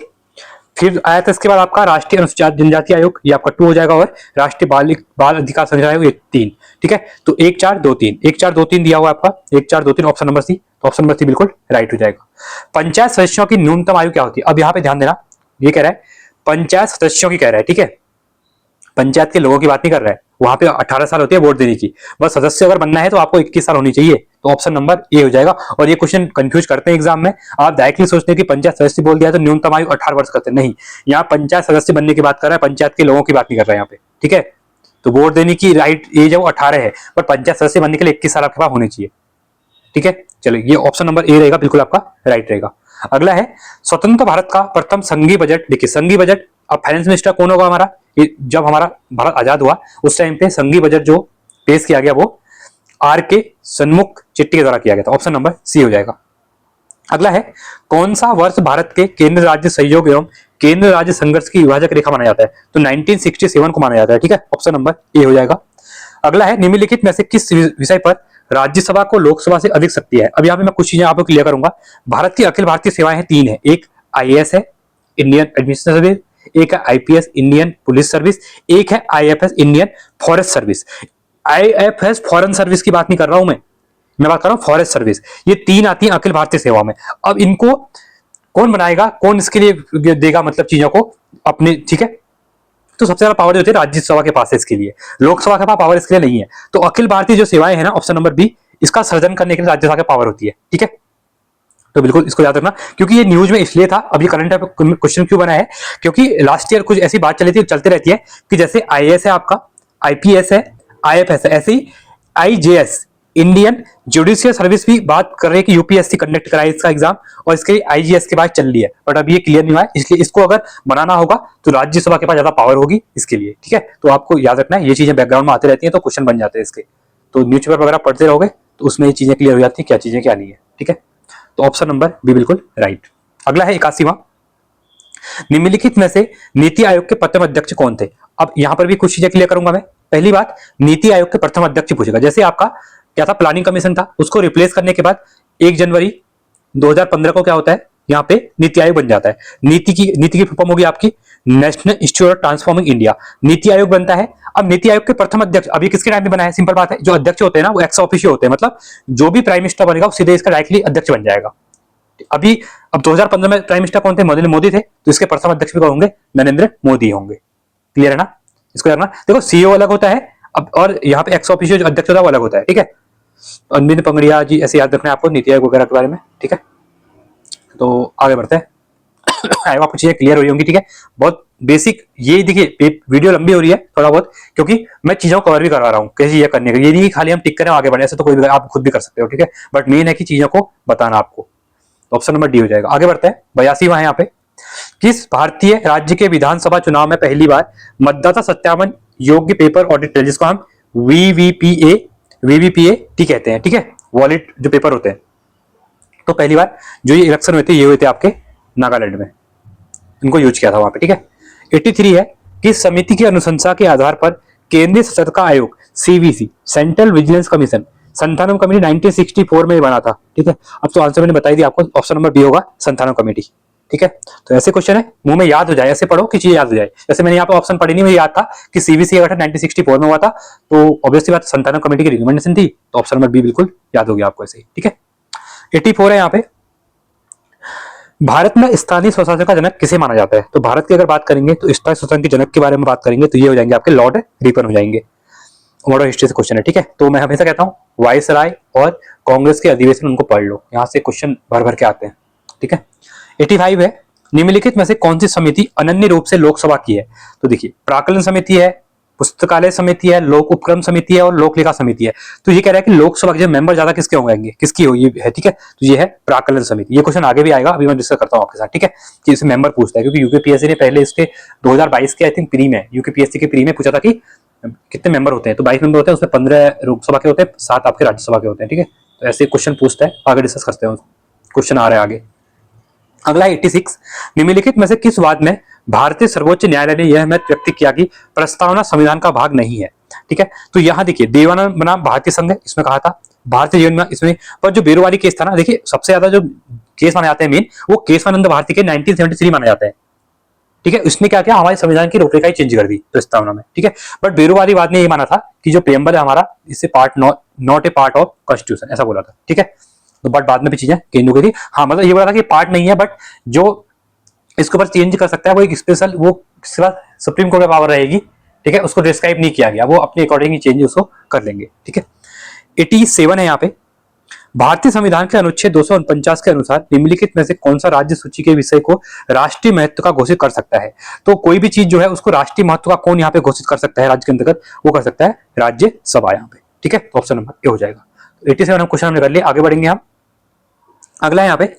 फिर आया था इसके बाद आपका राष्ट्रीय अनुसूचित जनजाति आयोग, ये आपका 2 हो जाएगा, और राष्ट्रीय बाल अधिकार संरक्षण आयोग ये 3। ठीक है, तो 1 4 2 3, 1 4 2 3 दिया हुआ आपका, 1 4 2 3 ऑप्शन नंबर सी, तो ऑप्शन नंबर सी बिल्कुल राइट हो जाएगा। पंचायत सदस्यों की न्यूनतम आयु क्या होती है? अब यहाँ पे ध्यान देना, ये कह रहा है पंचायत सदस्यों की कह रहा है। ठीक है, पंचायत के लोगों की बात नहीं कर रहा है, वहां पे 18 साल होती है वोट देने की, बस सदस्य अगर बनना है तो आपको 21 साल होनी चाहिए, तो ऑप्शन नंबर ए हो जाएगा। और ये क्वेश्चन कंफ्यूज करते हैं एग्जाम में, आप डायरेक्टली सोचते हैं कि पंचायत सदस्य बोल दिया तो न्यूनतम आयु 18 वर्ष करते, नहीं, यहाँ पंचायत सदस्य बनने की बात कर रहा है, पंचायत के लोगों की बात नहीं कर रहा है यहाँ पे। ठीक है, तो वोट देने की राइट एज है वो 18 है, पर पंचायत सदस्य बनने के लिए 21 साल आपके पास होने चाहिए। ठीक है, चलिए ये ऑप्शन नंबर ए रहेगा, बिल्कुल आपका राइट रहेगा। अगला है स्वतंत्र भारत का प्रथम संघीय बजट। देखिए संघीय बजट, अब फाइनेंस मिनिस्टर कौन होगा हमारा, जब हमारा भारत आजाद हुआ उस टाइम पे संघीय बजट जो पेश किया गया वो आर के सन्मुख चिट्टी के द्वारा किया गया था, ऑप्शन नंबर सी हो जाएगा। अगला है कौन सा वर्ष भारत के केंद्र राज्य सहयोग एवं केंद्र राज्य संघर्ष की विभाजक रेखा माना जाता है? तो 1967 को माना जाता है। ठीक है, ऑप्शन नंबर ए हो जाएगा। अगला है निम्नलिखित में से किस विषय पर राज्यसभा को लोकसभा से अधिक शक्ति है? अब यहाँ पे मैं कुछ चीजें आपको क्लियर करूंगा। भारत की अखिल भारतीय सेवाएं हैं 3 है, एक आईएएस है, इंडियन एडमिनिस्ट्रेशन सर्विस, एक है आईपीएस इंडियन पुलिस सर्विस, एक है IFS Indian forest service. IFS foreign service की बात नहीं कर रहा हूं मैं बात कर रहा हूं फॉरेस्ट सर्विस। ये 3 आती है अखिल भारतीय सेवा में। अब इनको कौन बनाएगा, कौन इसके लिए देगा मतलब चीजों को अपने? ठीक है, तो सबसे ज्यादा पावर जो होती है राज्यसभा के पास है इसके लिए, लोकसभा के पास पावर इसके लिए नहीं है। तो अखिल भारतीय जो सेवाएं है ना, ऑप्शन नंबर बी, इसका सर्जन करने के लिए राज्यसभा की पावर होती है। ठीक है, तो बिल्कुल इसको याद रखना, क्योंकि ये न्यूज में इसलिए था, अभी करंट क्वेश्चन क्यों बना है, क्योंकि लास्ट ईयर कुछ ऐसी बात चली थी, चलती रहती है कि जैसे आईएएस है आपका, आईपीएस है, आईएफएस है, ऐसे ही आईजेएस इंडियन जुडिशियल सर्विस भी बात कर रही है कि यूपीएससी कंडक्ट कराए इसका एग्जाम, और इसके आईजीएस के बाद चल रही है, बट अभी ये क्लियर नहीं हुआ है, इसलिए इसको अगर बनाना होगा तो राज्यसभा के पास ज्यादा पावर होगी इसके लिए। ठीक है, तो आपको याद रखना है, ये चीजें बैकग्राउंड में आती रहती हैं तो क्वेश्चन बन जाते हैं इसके, तो न्यूज़पेपर वगैरह पढ़ते रहोगे तो उसमें ये चीजें क्लियर हो जाती है क्या चीजें क्या नहीं है। ठीक है, तो ऑप्शन नंबर बी बिल्कुल राइट। अगला है 81वां, निम्नलिखित में से नीति आयोग के प्रथम अध्यक्ष कौन थे? अब यहां पर भी कुछ चीजें क्लियर करूंगा मैं। पहली बात, नीति आयोग के प्रथम अध्यक्ष पूछेगा, जैसे आपका क्या था, प्लानिंग कमीशन था, उसको रिप्लेस करने के बाद 1 जनवरी 2015 को क्या होता है, यहाँ पे नीति आयोग बन जाता है। नीति की फॉर्म होगी आपकी national institute of transforming India, NITI Aayog बनता है। अब नीति आयोग के प्रथम अध्यक्ष अभी किसके टाइम में बना है? सिंपल बात है, जो अध्यक्ष होते हैं ना वो एक्स ऑफिशियो होते हैं, मतलब जो भी प्राइम मिनिस्टर बनेगा वो सीधे इसका डायरेक्टली अध्यक्ष बन जाएगा। अब 2015 में प्राइम मिनिस्टर कौन थे? मोदी थे, तो इसके प्रथम अध्यक्ष भी कौन होंगे? नरेंद्र मोदी होंगे। क्लियर है ना, इसको रखना। देखो सीईओ अलग होता है अब, और यहाँ पे एक्स ऑफिशियो जो अध्यक्ष होता है वो अलग होता है। ठीक है, अरविंद पंगड़िया जी ऐसे याद रखना है आपको नीति आयोग वगैरह के बारे में। ठीक है, तो आगे बढ़ते हैं। आपको चीजें क्लियर हो होंगी। ठीक है, बहुत बेसिक, ये देखिए वीडियो लंबी हो रही है थोड़ा बहुत, क्योंकि मैं चीजों को कवर भी करवा रहा हूँ कैसे ये करने का, ये नहीं खाली हम टिक करें आगे बढ़े, ऐसे तो कोई भी आप खुद भी कर सकते हो। ठीक है, बट मेन है कि चीजों को बताना आपको। ऑप्शन नंबर डी हो जाएगा। आगे बढ़ते हैं, 82वां है यहाँ पे, किस भारतीय राज्य के विधानसभा चुनाव में पहली बार मतदाता सत्यापन योग्य पेपर ऑडिट, जिसको हम वीवीपीएटी कहते हैं। ठीक है, वॉलेट जो पेपर होते हैं, तो पहली बार जो ये इलेक्शन हुए थे ये हुए थे आपके नागालैंड में, इनको यूज किया था वहां पे। ठीक है, 83 है, किस समिति की अनुशंसा के आधार पर केंद्रीय सतर्कता आयोग CVC central vigilance commission Santhanam committee 1964 में बना था? ठीक है, अब तो आंसर मैंने बताई दी आपको, ऑप्शन नंबर बी होगा संथानम कमेटी। ठीक है, तो ऐसे क्वेश्चन है मुंह में याद हो जाए, ऐसे पढ़ो कि चीजें याद हो जाए। जैसे मैंने यहाँ पे ऑप्शन पढ़ी नहीं, मुझे याद था कि सीवीसी का गठन 1964 में हुआ था, तो ऑब्वियसली बात संथानम कमेटी की रिकमेंडेशन थी, तो ऑप्शन नंबर बी बिल्कुल याद हो गया आपको ऐसे ही। ठीक है, 84 है यहाँ पे, भारत में स्थानीय स्वशासन का जनक किसे माना जाता है? तो भारत की अगर बात करेंगे तो स्थानीय स्वशासन के जनक के बारे में बात करेंगे तो ये हो जाएंगे आपके लॉर्ड रिपन हो जाएंगे। मॉडर्न हिस्ट्री से क्वेश्चन है। ठीक है, तो मैं हमेशा कहता हूँ वायसराय और कांग्रेस के अधिवेशन उनको पढ़ लो, यहाँ से क्वेश्चन भर भर के आते हैं। ठीक है, 85 है, निम्नलिखित में से कौन सी समिति अनन्य रूप से लोकसभा की है? तो देखिए प्राकलन समिति है, पुस्तकालय समिति है, लोक उपक्रम समिति है और लोक लेखा समिति है। तो ये कह रहा है कि लोकसभा के मेंबर ज्यादा किसके होंगे, किसकी हो ये है। ठीक है, तो ये है प्राकलन समिति। ये क्वेश्चन आगे भी आएगा, अभी मैं डिस्कस करता हूँ आपके साथ। ठीक है, कि इसे मेंबर पूछता है, क्योंकि यूकेपीएससी ने पहले इसके 2022 के आई थिंक प्री में यूकेपीएससी के प्री में पूछा था कि कितने मेंबर होते हैं, तो 22 मेंबर होते हैं, उसमें 15 लोकसभा के होते हैं, 7 आपके राज्यसभा के होते हैं। ठीक है, तो ऐसे क्वेश्चन पूछता है, आगे डिस्कस करते हैं। क्वेश्चन आ रहा है आगे। अगला है 86, निम्नलिखित में से किस वाद में भारतीय सर्वोच्च न्यायालय ने यह मत व्यक्त किया कि प्रस्तावना संविधान का भाग नहीं है। ठीक है, तो यहाँ देखिए देवानंद बनाम भारतीय संघ है, इसमें कहा था भारतीय जीवन में इसमें, पर जो बेरोवाली केस था ना, देखिए सबसे ज्यादा जो केस माने जाते हैं मेन, वो केशवानंद भारती के 1973 माना जाता है। ठीक है, उसने क्या किया, हमारे संविधान की रूपरेखा ही चेंज कर दी प्रस्तावना में। ठीक है, बट बेरोवालीवाद ने ये माना था कि जो प्रेम्बल है हमारा, इससे part not a part of constitution, ऐसा बोला था। ठीक है, तो बट बाद में भी चीजें चेंज हो गई थी। हाँ, मतलब ये बोला था कि पार्ट नहीं है, बट जो इसके ऊपर चेंज कर सकता है वो एक स्पेशल, वो इसके बाद सुप्रीम कोर्ट में पावर रहेगी। ठीक है, उसको डिस्क्राइब नहीं किया गया, वो अपने अकॉर्डिंग ही चेंज उसको कर लेंगे। ठीक है, 87 है यहाँ पे, भारतीय संविधान के अनुच्छेद 249 के अनुसार निम्नलिखित में से कौन सा राज्य सूची के विषय को राष्ट्रीय महत्व का घोषित कर सकता है। तो कोई भी चीज जो है उसको राष्ट्रीय महत्व का कौन यहाँ पे घोषित कर सकता है राज्य के अंतर्गत, वो कर सकता है राज्यसभा यहाँ पे। ठीक है, तो ऑप्शन नंबर ए हो जाएगा। 87 हम क्वेश्चन हमने कर लिया, आगे बढ़ेंगे हम। अगला है यहाँ पे,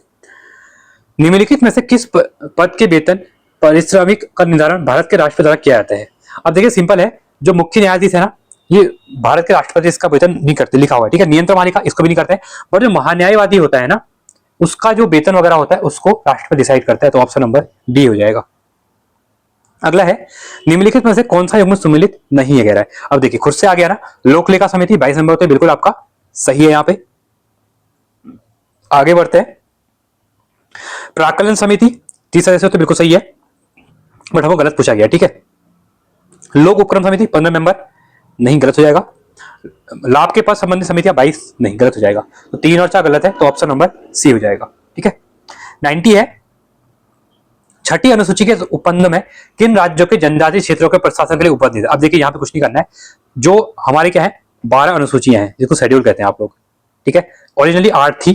निम्नलिखित में से किस पद के वेतन पारिश्रमिक का निर्धारण भारत के राष्ट्रपति द्वारा किया जाता है। अब देखिए सिंपल है, जो मुख्य न्यायाधीश है ना, ये भारत के राष्ट्रपति इसका वेतन नहीं करते, लिखा हुआ है। ठीक है, नियंत्रण पालिका इसको भी नहीं करते हैं, बट जो महान्यायवादी होता है ना, उसका जो वेतन वगैरह होता है उसको राष्ट्रपति डिसाइड करता है। तो ऑप्शन नंबर डी हो जाएगा। अगला है, निम्नलिखित में से कौन सा युग्म सम्मिलित नहीं है, कह रहा है। अब देखिए खुद से आ गया ना, लोक लेखा समिति 22 नंबर होते, बिल्कुल आपका सही है यहाँ पे। आगे बढ़ते हैं, प्राक्कलन समिति 30 सदस्य होते, बिल्कुल सही है, बट हमको गलत पूछा गया। ठीक है, लोक उपक्रम समिति 15 मेंबर, नहीं, गलत हो जाएगा। लाभ के पास संबंधित समितियां 22, नहीं, गलत हो जाएगा। तो 3 और 4 गलत है, तो ऑप्शन नंबर सी हो जाएगा। ठीक है, 90 है, छठी अनुसूची के उपबंध में किन राज्यों के जनजातीय क्षेत्रों के प्रशासन के लिए उपबंध है। अब देखिए यहाँ पे कुछ नहीं करना है, जो हमारे क्या है 12 अनुसूचियां हैं, जिसको शेड्यूल कहते हैं आप लोग। ठीक है, ओरिजिनली 8 थी,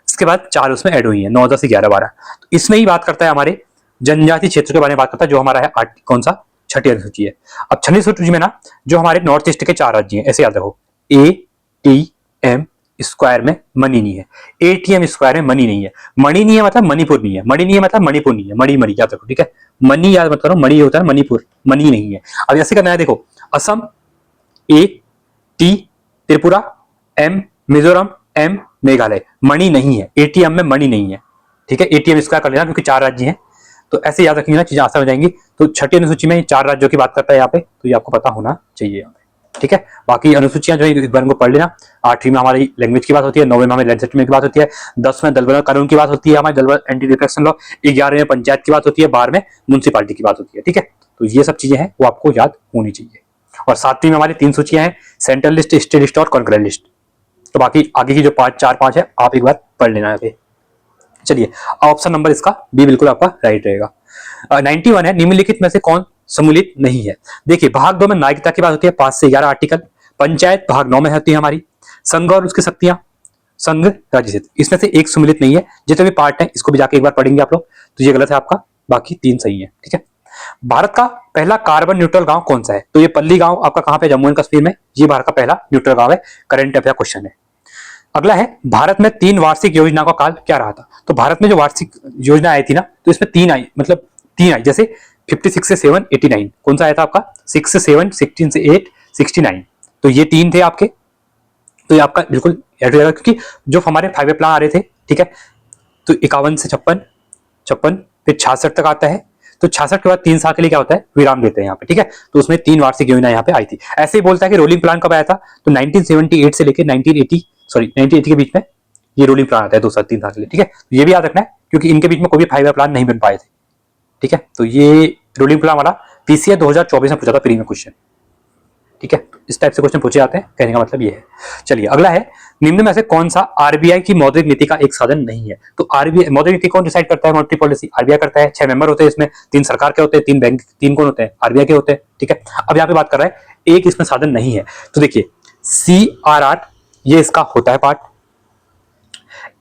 इसके बाद 4 उसमें ऐड हुई है, 9, 10, 11, 12। तो इसमें ही बात करता है हमारे जनजातीय क्षेत्र के बारे में बात करता है, जो हमारा है 8, कौन सा, छठी अनुसूची है। अब छठी अनुसूची में ना, जो हमारे नॉर्थ ईस्ट के 4 राज्य हैं, ऐसे याद रखो, ATM स्क्वायर में मनी नहीं है, ATM स्क्वायर में मनी नहीं है। मणि नहीं है मतलब मणिपुर नहीं है, मणि नहीं है मतलब मणिपुर नहीं है, मणि याद रखो। ठीक है, मनी याद मत करो, मणि होता है मणिपुर, मनी नहीं है। अब ऐसे करना है, देखो, Assam A, T Tripura, M Mizoram, M Meghalaya, मणि नहीं है, ATM में मणि नहीं है। ठीक है, ATM स्क्वायर कर लेना, क्योंकि 4 राज्य हैं, तो ऐसे याद रखेंगे ना, चीजें आसान हो जाएंगी। तो छठी अनुसूची में 4 राज्यों की बात करता है यहाँ पे, तो ये आपको पता होना चाहिए यहाँ पे। ठीक है, बाकी अनुसूचियां जो है इस बार को पढ़ लेना। 8वीं में हमारी लैंग्वेज की बात होती है, 9वीं में हमारी लैंड सेटलमेंट की बात होती है, 10 में दलबल कानून की बात होती है, हमारी दलबल एंटी डिफेक्शन लॉ, 11 में पंचायत की बात होती है, 12 में म्युनिसिपालिटी की बात होती है। ठीक है, तो ये सब चीजें हैं वो आपको याद होनी चाहिए। और 7वीं में हमारी 3 सूचियां हैं, सेंट्रल लिस्ट, स्टेट लिस्ट और कॉन्करेंट लिस्ट। तो बाकी आगे की जो 4, 5 है आप एक बार पढ़ लेना है। चलिए, ऑप्शन नंबर इसका बी बिल्कुल आपका राइट रहेगा। 91 है, निम्नलिखित में से कौन सम्मिलित नहीं है। देखिए, भाग 2 में नागरिकता की बात होती है, 5 से 11 आर्टिकल। पंचायत भाग 9 में होती है हमारी, संघ और उसकी शक्तियां, संघ राज्य क्षेत्र, इसमें से एक सम्मिलित नहीं है। जितने भी पार्ट है इसको भी जाके एक बार पढ़ेंगे आप लोग, तो ये गलत है आपका, बाकी 3 सही है। ठीक है, भारत का पहला कार्बन न्यूट्रल गांव कौन सा है। तो ये पल्ली गांव आपका कहां पे, जम्मू एंड कश्मीर में, ये भारत का पहला न्यूट्रल गांव है। करंट अफेयर क्वेश्चन है। अगला है, भारत में 3 वार्षिक योजना का काल क्या रहा था। तो भारत में जो वार्षिक योजना आई थी ना, तो इसमें 3 आई, मतलब 3 आई, जैसे 56 से 7, 89, कौन सा आया था आपका, 6 से 7, 16 से 8, 69। तो ये 3 थे आपके, तो ये आपका बिल्कुल ऐड हो जाएगा, क्योंकि जो हमारे 5 ईयर प्लान आ रहे थे। ठीक है, तो 51 से 56, फिर 66 तक आता है। तो 66 के बाद 3 साल के लिए क्या होता है, विराम देते हैं यहाँ पे। ठीक है, तो उसमें 3 वार्षिक योजना यहाँ पे आई थी। ऐसे ही बोलता है कि रोलिंग प्लान कब आया था, तो 1978 से लेकर 1980 के बीच में ये रोलिंग प्लान आता है, 2 साल 3 साल के लिए। ठीक है, तो ये भी याद रखना है, क्योंकि इनके बीच में कोई भी 5 ईयर प्लान नहीं बन पाए थे। ठीक है, तो ये रोलिंग प्लान वाला PCA 2024 में पूछा था प्री में क्वेश्चन। ठीक है, इस टाइप से क्वेश्चन पूछे जाते हैं, कहने का मतलब ये है। चलिए, अगला है, निम्न में से कौन सा RBI की मौद्रिक नीति का एक साधन नहीं है। तो RBI मौद्रिक नीति कौन डिसाइड करता है, मॉनेटरी पॉलिसी RBI करता है। 6 मेंबर होते हैं इसमें, 3 सरकार के होते हैं, 3 बैंक, 3 कौन होते हैं, RBI के होते हैं। ठीक है, अब यहाँ पे बात कर रहा है एक इसमें साधन नहीं है। तो देखिए, CRR ये इसका होता है पार्ट,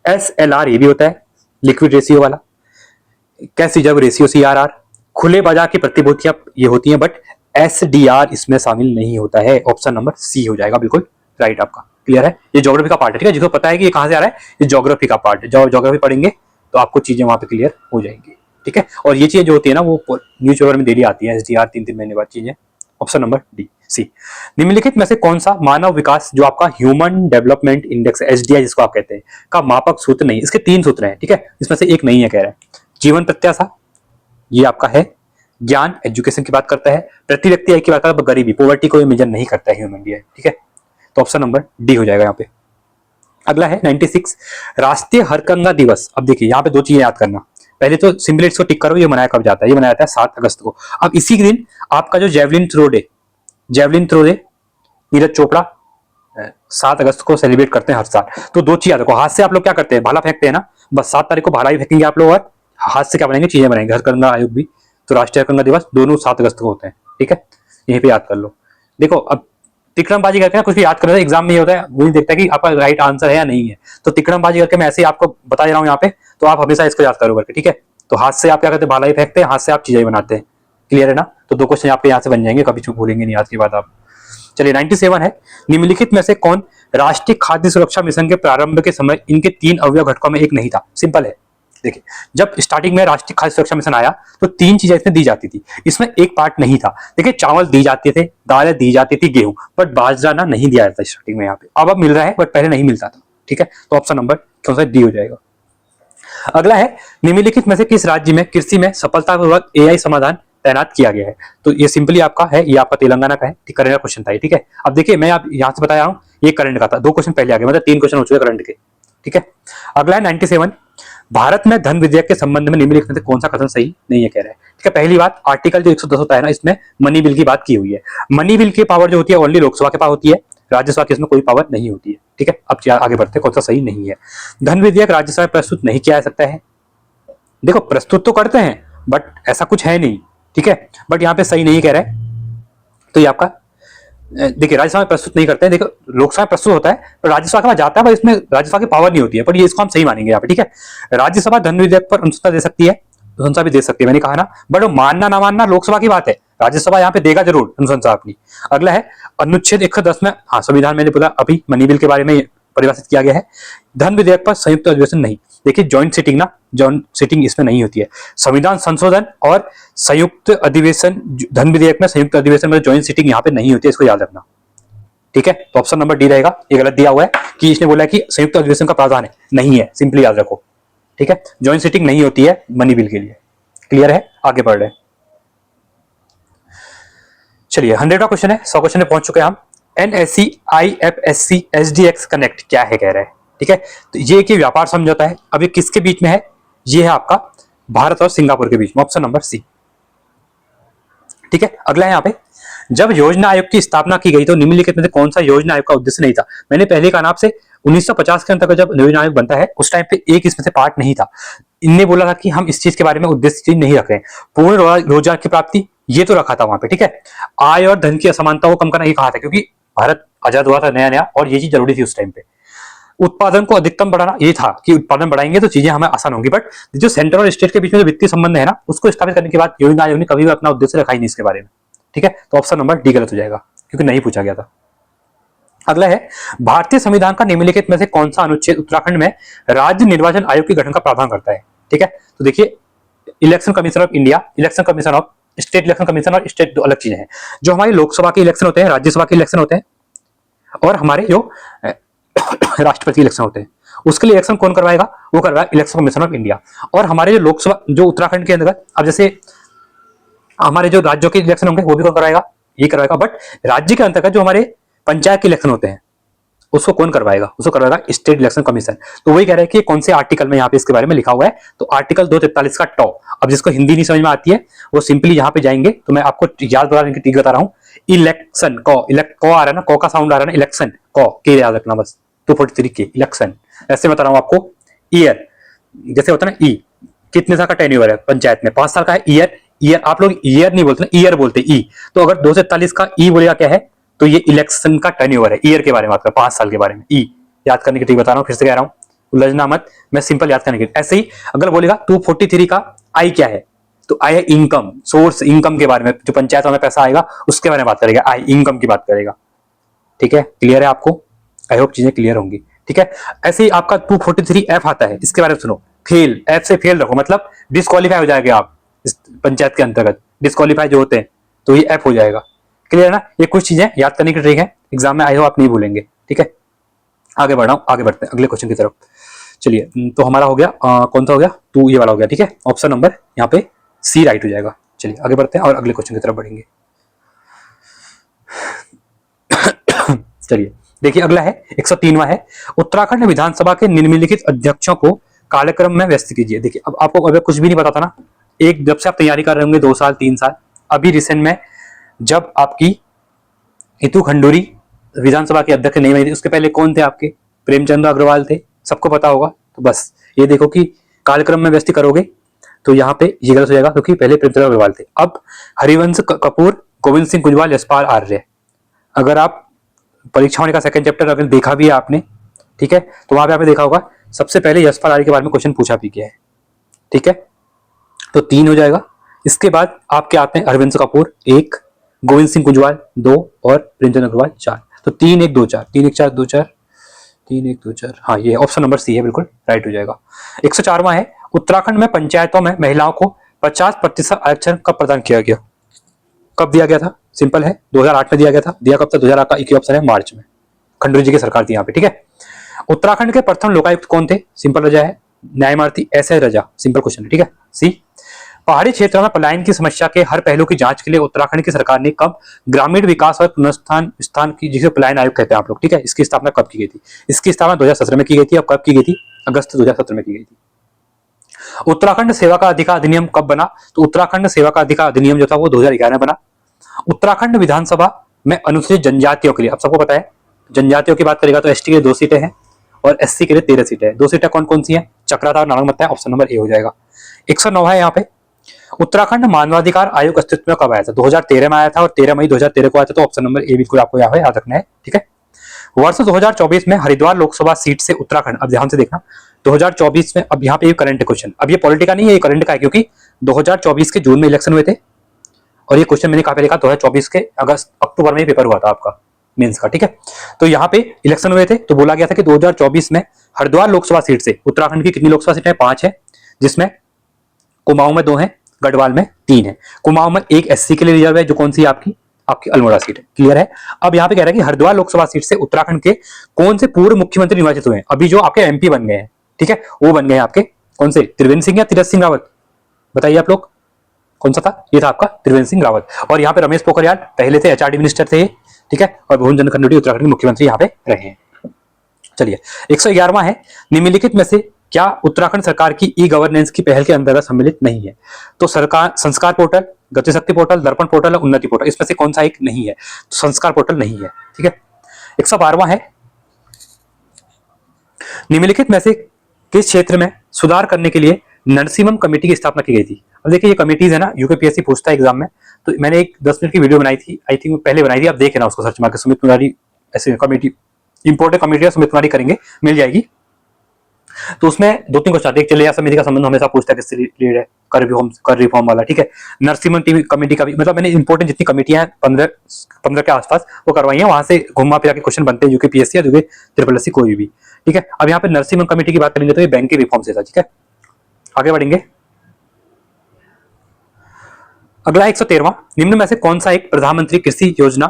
SLR ये भी होता है, लिक्विड रेशियो वाला, कैश रिजर्व रेशियो CRR, खुले बाजार की प्रतिभूतियां ये होती हैं, बट SDR इसमें शामिल नहीं होता है। ऑप्शन नंबर सी हो जाएगा, बिल्कुल राइट आपका। क्लियर है, ये ज्योग्राफी का पार्ट है। ठीक है, जिसको पता है कि ये कहां से आ रहा है, ये ज्योग्राफी का पार्ट है। ज्योग्राफी पढ़ेंगे तो आपको चीजें वहां पे क्लियर हो जाएंगी। ठीक है, और ये चीजें जो होती है ना, वो न्यूज़पेपर में डेली आती है, SDR 3-3 महीने बाद चीजें ऑप्शन नंबर डी सी। निम्नलिखित में से कौन सा मानव विकास जो आपका ह्यूमन डेवलपमेंट इंडेक्स एचडीआई जिसको आप कहते हैं का मापक सूत्र नहीं? इसके 3 सूत्र हैं, ठीक है, इसमें से एक नहीं है कह रहा है। जीवन प्रत्याशा, ये आपका है ज्ञान एजुकेशन की बात करता है। प्रति व्यक्ति आय की बात करता है, गरीबी पॉवर्टी को मेजर नहीं करता है ह्यूमन इंडिया, ठीक है, तो ऑप्शन नंबर डी हो जाएगा यहाँ पे। अगला है 96 राष्ट्रीय हरकंगा दिवस। अब देखिए यहाँ पे 2 चीजें याद करना, पहले तो सिंपली इसको टिक करो, ये मनाया कब जाता है? ये मनाया जाता है 7 अगस्त को। अब इसी के दिन आपका जो javelin throw day Neeraj Chopra 7 अगस्त को सेलिब्रेट करते हैं हर साल। तो 2 चीज याद रखो, हाथ से आप लोग क्या करते हैं? भाला फेंकते हैं ना, बस 7 तारीख को भाला ही फेंकेंगे आप लोग, और हाथ से क्या बनाएंगे? चीजें बनाएंगे। हरकंगा आयोग भी, तो राष्ट्रीय हरकंगा दिवस दोनों 7 अगस्त को होते हैं, ठीक है, यहीं पे याद कर लो। देखो अब तिकड़मबाजी करके ना कुछ भी याद करना, एग्जाम में ये होता है वो नहीं देखता कि आपका राइट आंसर है या नहीं है, तो तिकड़मबाजी करके मैं ऐसे ही आपको बता दे रहा हूँ यहाँ पे, तो आप हमेशा इसको याद करो करके, ठीक है। तो हाथ से आप क्या करते हैं? भाला ही फेंकते हैं, हाथ से आप चीजें बनाते हैं, क्लियर है ना? तो 2 क्वेश्चन आपके यहाँ से बन जाएंगे, कभी भूलेंगे नहीं आज की बात आप। चलिए 97 है, निम्नलिखित में से कौन राष्ट्रीय खाद्य सुरक्षा मिशन के प्रारंभ के समय इनके 3 अवयव घटकों में एक नहीं था? सिंपल है, देखिए जब स्टार्टिंग में राष्ट्रीय खाद्य सुरक्षा मिशन आया तो 3 चीजें इसमें दी जाती थी, इसमें एक पार्ट नहीं था। देखिए चावल दी जाते थे, दालें दी जाती थी, गेहूं, बट बाजरा ना नहीं दिया जाता स्टार्टिंग में यहाँ पे। अब मिल रहा है बट पहले नहीं मिलता था, ठीक है, तो ऑप्शन नंबर कौन सा? डी हो जाएगा। अगला है निम्नलिखित में से किस राज्य में कृषि में सफलतापूर्वक एआई समाधान तैनात किया गया है? तो ये सिंपली आपका है, ये आपका तेलंगाना का है, करंट का क्वेश्चन था, ठीक है। अब देखिए मैं आप यहाँ से बता रहा हूँ, ये करंट का था, 2 क्वेश्चन पहले आ गए, मतलब 3 क्वेश्चन हो चुके करंट के, ठीक है। अगला है 97 भारत में धन विधेयक के संबंध में निम्नलिखित में से कौन सा कथन सही नहीं है? कह रहा है, ठीक है। पहली बात, आर्टिकल जो 110 होता है ना, इसमें मनी बिल की बात की हुई है। मनी बिल की पावर जो होती है ओनली लोकसभा के पास होती है, राज्यसभा की इसमें कोई पावर नहीं होती है, ठीक है। अब आगे बढ़ते हैं, कौन सा सही नहीं है? धन विधेयक राज्यसभा में प्रस्तुत नहीं किया जा सकता है। देखो प्रस्तुत तो करते हैं बट ऐसा कुछ है नहीं, ठीक है, बट यहाँ पे सही नहीं कह रहा है, तो ये आपका देखिए राज्यसभा में प्रस्तुत नहीं करते हैं। देखो लोकसभा में प्रस्तुत होता है पर राज्यसभा के पास जाता है, पर इसमें राज्यसभा की पावर नहीं होती है, पर ये इसको हम सही मानेंगे यहाँ पे, ठीक है। राज्यसभा धन विधेयक पर अनुशंसा दे सकती है, अनुशंसा भी दे सकती है, मैंने कहा ना, बट वो मानना ना मानना लोकसभा की बात है, राज्यसभा यहाँ पे देगा जरूर अनुशंसा अपनी। अगला है अनुच्छेद 110 में, हाँ संविधान मैंने बोला अभी मनी बिल के बारे में परिभाषित किया गया है, धन विधेयक पर संयुक्त अधिवेशन नहीं। देखिए जॉइंट सिटिंग ना, जॉइंट सिटिंग इसमें नहीं होती है। संविधान संशोधन और संयुक्त अधिवेशन, धन विधेयक में संयुक्त अधिवेशन में जॉइंट सिटिंग यहाँ पे नहीं होती है, इसको याद रखना, ठीक है। तो ऑप्शन नंबर डी रहेगा। ये गलत दिया हुआ है कि इसने बोला है कि संयुक्त अधिवेशन का प्रावधान है, नहीं है, सिंपली याद रखो, ठीक है। जॉइंट सिटिंग नहीं होती है मनी बिल के लिए, क्लियर है। आगे बढ़ रहे हैं, चलिए 100 का क्वेश्चन है, 100 क्वेश्चन में पहुंच चुके हैं हम। NSE IFSC SDX कनेक्ट क्या है कह रहे हैं, ठीक है। तो ये कि व्यापार समझौता है, अब ये किसके बीच में है? ये है आपका भारत और सिंगापुर के बीच में, ऑप्शन नंबर सी, ठीक है। अगला है यहाँ पे, जब योजना आयोग की स्थापना की गई तो निम्नलिखित में से कौन सा योजना आयोग का उद्देश्य नहीं था? मैंने पहले कहा ना आपसे, 1950 के अंतर्गत जब योजना आयोग बनता है उस टाइम पे एक इसमें से पार्ट नहीं था। इनने बोला था कि हम इस चीज के बारे में उद्देश्य नहीं रख रहे हैं, पूर्ण रोजगार की प्राप्ति ये तो रखा था वहां पे, ठीक है। आय और धन की असमानता को कम करना ये कहा था, क्योंकि भारत आजाद हुआ था नया नया और ये चीज जरूरी थी उस टाइम पे। उत्पादन को अधिकतम बढ़ाना ये था कि उत्पादन बढ़ाएंगे तो चीजें हमें आसान होंगी, बट जो सेंटर और स्टेट के बीच में जो वित्तीय संबंध है ना, उसको स्थापित करने के बाद योजना आयोग ने कभी भी अपना उद्देश्य रखा ही नहीं इसके बारे में, ठीक है। तो ऑप्शन नंबर डी गलत हो जाएगा क्योंकि नहीं पूछा गया था। अगला है, भारतीय संविधान का निम्नलिखित में से कौन सा अनुच्छेद उत्तराखंड में राज्य निर्वाचन आयोग के गठन का प्रावधान करता है? ठीक है, तो देखिए election commission of India, election commission of state, election commission और स्टेट दो अलग चीजें हैं। जो हमारी लोकसभा के इलेक्शन होते हैं, राज्यसभा के इलेक्शन होते हैं और हमारे जो राष्ट्रपति इलेक्शन होते हैं, उसके लिए इलेक्शन कौन करवाएगा? वो करवाएगा इलेक्शन कमीशन ऑफ इंडिया। और हमारे जो लोकसभा जो उत्तराखंड के अंतर्गत, अब जैसे हमारे जो राज्यों के इलेक्शन होंगे वो भी कौन करवाएगा? ये करवाएगा। बट राज्य के अंतर्गत जो हमारे पंचायत के इलेक्शन होते हैं उसको कौन करवाएगा? उसको करवाएगा स्टेट इलेक्शन कमीशन। तो वही कह रहे हैं कि कौन से आर्टिकल में यहाँ पे इसके बारे में लिखा हुआ है, तो आर्टिकल 243 का टॉ। अब जिसको हिंदी नहीं समझ में आती है वो सिंपली यहाँ पे जाएंगे, तो मैं आपको याद बता रहा हूँ, इलेक्शन कॉ, कॉ आ रहा है ना, कॉ का साउंड आ रहा है ना, इलेक्शन कॉ के याद रखना बस, 243 के इलेक्शन। ऐसे बता रहा हूँ आपको। ईयर जैसे होता है ना, ई कितने साल का टेन्योर है पंचायत में? 5 साल का है। ईयर, ईयर आप लोग ईयर नहीं बोलते ना, ईयर बोलते ई। तो अगर 243 का ई बोलेगा क्या है, तो ये इलेक्शन का टेन्योर है, ईयर के बारे में बात कर, 5 साल के बारे में। ई याद करने की ट्रिक बता रहा हूँ, फिर से कह रहा हूँ, उलझना मत, मैं सिंपल याद करने की। ऐसे ही अगर बोलेगा 243 का आई क्या है, तो आई है इनकम, सोर्स इनकम के बारे में, जो पंचायत में पैसा आएगा उसके बारे में बात करेगा, आई इनकम की बात करेगा। ठीक है, क्लियर है आपको? आई होप चीजें क्लियर होंगी। ठीक है, ऐसे ही आपका 243 एफ आता है, इसके बारे में सुनो। फेल, एफ से फेल रखो, मतलब डिस्क्वालीफाई हो जाएगा आप इस पंचायत के अंतर्गत, डिस्क्वालीफाई जो होते हैं, तो ये एफ हो जाएगा। क्लियर ना, ये कुछ चीजें याद करने की ट्रिक है, एग्जाम में आए हो आप नहीं भूलेंगे, ठीक है। आगे बढ़ रहा हूँ, आगे बढ़ते हैं अगले क्वेश्चन की तरफ। चलिए तो हमारा हो गया कौन सा हो गया, तो ये वाला हो गया, ठीक है। ऑप्शन नंबर यहाँ पे सी राइट हो जाएगा। चलिए आगे बढ़ते हैं और अगले क्वेश्चन की तरफ बढ़ेंगे। चलिए देखिए अगला है 103वां है, उत्तराखंड विधानसभा के निम्नलिखित अध्यक्षों को कालक्रम में व्यस्त कीजिए। देखिए अब आपको अगर कुछ भी नहीं पता था ना, एक जब से आप तैयारी कर रहे होंगे 2 साल 3 साल, अभी रिसेंट में जब आपकी हितू खंडूरी विधानसभा के अध्यक्ष नहीं बनी थी, उसके पहले कौन थे आपके, प्रेमचंद अग्रवाल थे, सबको पता होगा। तो बस ये देखो कि कालक्रम में व्यस्त करोगे तो यहाँ पे ये गलत हो जाएगा, क्योंकि पहले प्रेमचंद अग्रवाल थे। अब हरिवंश कपूर, गोविंद सिंह कुंजवाल, यशपाल आर्य। अगर आप परीक्षाओं का सेकंड चैप्टर अगर देखा भी है आपने, ठीक है, तो वहां पे आपने देखा होगा सबसे पहले यशपाल आर्य के बारे में क्वेश्चन पूछा भी गया है, ठीक है। तो 3 हो जाएगा। इसके बाद आपके आते हैं हरवंश कपूर 1, गोविंद सिंह कुंजवाल 2 और प्रेमचंद अग्रवाल 4। तो 3 1 2 4, 3 1 4 2 4, 3 1 2 4, हाँ ये ऑप्शन नंबर सी है, बिल्कुल राइट हो जाएगा। 104वां है, उत्तराखंड में पंचायतों में महिलाओं को 50% आरक्षण कब प्रदान किया गया, कब दिया गया था, सिंपल है 2008 में दिया गया था। दिया कब था, 2008 का एक ही ऑप्शन है, मार्च में। खंडूरी जी की सरकार थी यहाँ पे, ठीक है। उत्तराखंड के प्रथम लोकायुक्त कौन थे, सिंपल रजा है, न्यायमूर्ति S A Raza, simple question है, ठीक है। सी, पहाड़ी क्षेत्रों में पलायन की समस्या के हर पहलू की जांच के लिए उत्तराखंड की सरकार ने कब ग्रामीण विकास और पुनर्स्थान स्थान की, जिसे पलायन आयोग कहते हैं आप लोग, ठीक है, इसकी स्थापना कब की गई थी। इसकी स्थापना 2017 में की गई थी। अब कब की गई थी, अगस्त 2017 में की गई थी। उत्तराखंड सेवा का अधिकार अधिनियम कब बना, तो उत्तराखंड सेवा का अधिकार अधिनियम जो था वो 2011 में बना। उत्तराखंड विधानसभा में अनुसूचित जनजातियों के लिए, आप सबको पता है जनजातियों की बात करेगा तो एसटी के लिए 2 सीटें हैं और एससी के लिए 13 सीटें हैं। 2 सीटें कौन कौन सी हैं, चक्राता और नारंगमत्ता है, ऑप्शन नंबर ए हो जाएगा। 109 है यहाँ पे, उत्तराखंड मानवाधिकार आयोग अस्तित्व में कब आया था, 2013 में आया था और 13 मई 2013 को आया था। तो ऑप्शन नंबर ए बिल्कुल आपको यहाँ पे याद रखना है, ठीक है। वर्ष 2024 में हरिद्वार लोकसभा सीट से उत्तराखंड, अब ध्यान से देखना 2024 में, अब यहाँ पे करंट क्वेश्चन, अब ये पॉलिटी का नहीं है, ये करंट का है, क्योंकि 2024 के जून में इलेक्शन हुए थे और ये क्वेश्चन मैंने कहाँ पे लिखा, 2024 के अक्टूबर में पेपर हुआ था आपका मेंस का, ठीक है। तो यहाँ पे इलेक्शन हुए थे तो बोला गया था कि 2024 में हरिद्वार लोकसभा सीट से उत्तराखंड की कितनी लोकसभा सीटें, 5 है, जिसमें कुमाऊं में 2 है, गढ़वाल में 3 है। कुमाऊं में एक एससी के लिए रिजर्व है, जो कौन सी आपकी अल्मोड़ा सीट है, क्लियर है। अब यहाँ पे कह रहा है कि हरिद्वार लोकसभा सीट से उत्तराखंड के कौन से पूर्व मुख्यमंत्री निर्वाचित हुए हैं, अभी जो आपके एमपी बन गए हैं, ठीक है, वो बन गए हैं आपके कौन से, त्रिवेंद्र सिंह या तीरथ सिंह रावत, बताइए आप लोग कौन सा था, ये था आपका त्रिवेंद्र सिंह रावत। और यहाँ पे रमेश पोखरियाल पहले थे एचआरडी मिनिस्टर थे, ठीक है, और भुवन खंडूरी उत्तराखंड के मुख्यमंत्री यहाँ पे रहे हैं। चलिए 111वां है, निम्नलिखित में से क्या उत्तराखंड सरकार की ई गवर्नेंस की पहल के अंतर्गत सम्मिलित नहीं है, तो सरकार संस्कार पोर्टल, गतिशक्ति पोर्टल, दर्पण पोर्टल और उन्नति पोर्टल, इसमें से कौन सा एक नहीं है, तो संस्कार पोर्टल नहीं है, ठीक है। 112वां है, निम्नलिखित में से किस क्षेत्र में सुधार करने के लिए नरसिम्हम कमेटी की स्थापना की गई थी। अब देखिए ये कमेटीज है ना, यूपीएससी पूछता है एग्जाम में, तो मैंने एक 10 मिनट की वीडियो बनाई थी, आई थिंक पहले बनाई थी, आप देखे ना उसको सर्च मार के, सुमित मुरारी ऐसे committee, important committee Sumit Murari करेंगे, मिल जाएगी। तो उसमें 2-3 क्वेश्चन आते हैं, चलिए समिति का संबंध हमेशा पूछता है किससे रिलेटेड है, कर रिफॉर्म वाला, ठीक है। नरसिम्हम कमेटी का भी, मतलब मैंने इंपोर्टेंट जितनी कमेटियां हैं 15 के आसपास वो करवाई है, वहां से घुमा फिरा के क्वेश्चन बनते हैं, यूपीएससी या यूपीएससी कोई भी, ठीक है। अब यहाँ पे नरसिम्हम कमेटी की बात करेंगे तो ये बैंक के रिफॉर्म से था, ठीक है। आगे बढ़ेंगे, अगला 113वां, निम्न में से कौन सा एक प्रधानमंत्री कृषि योजना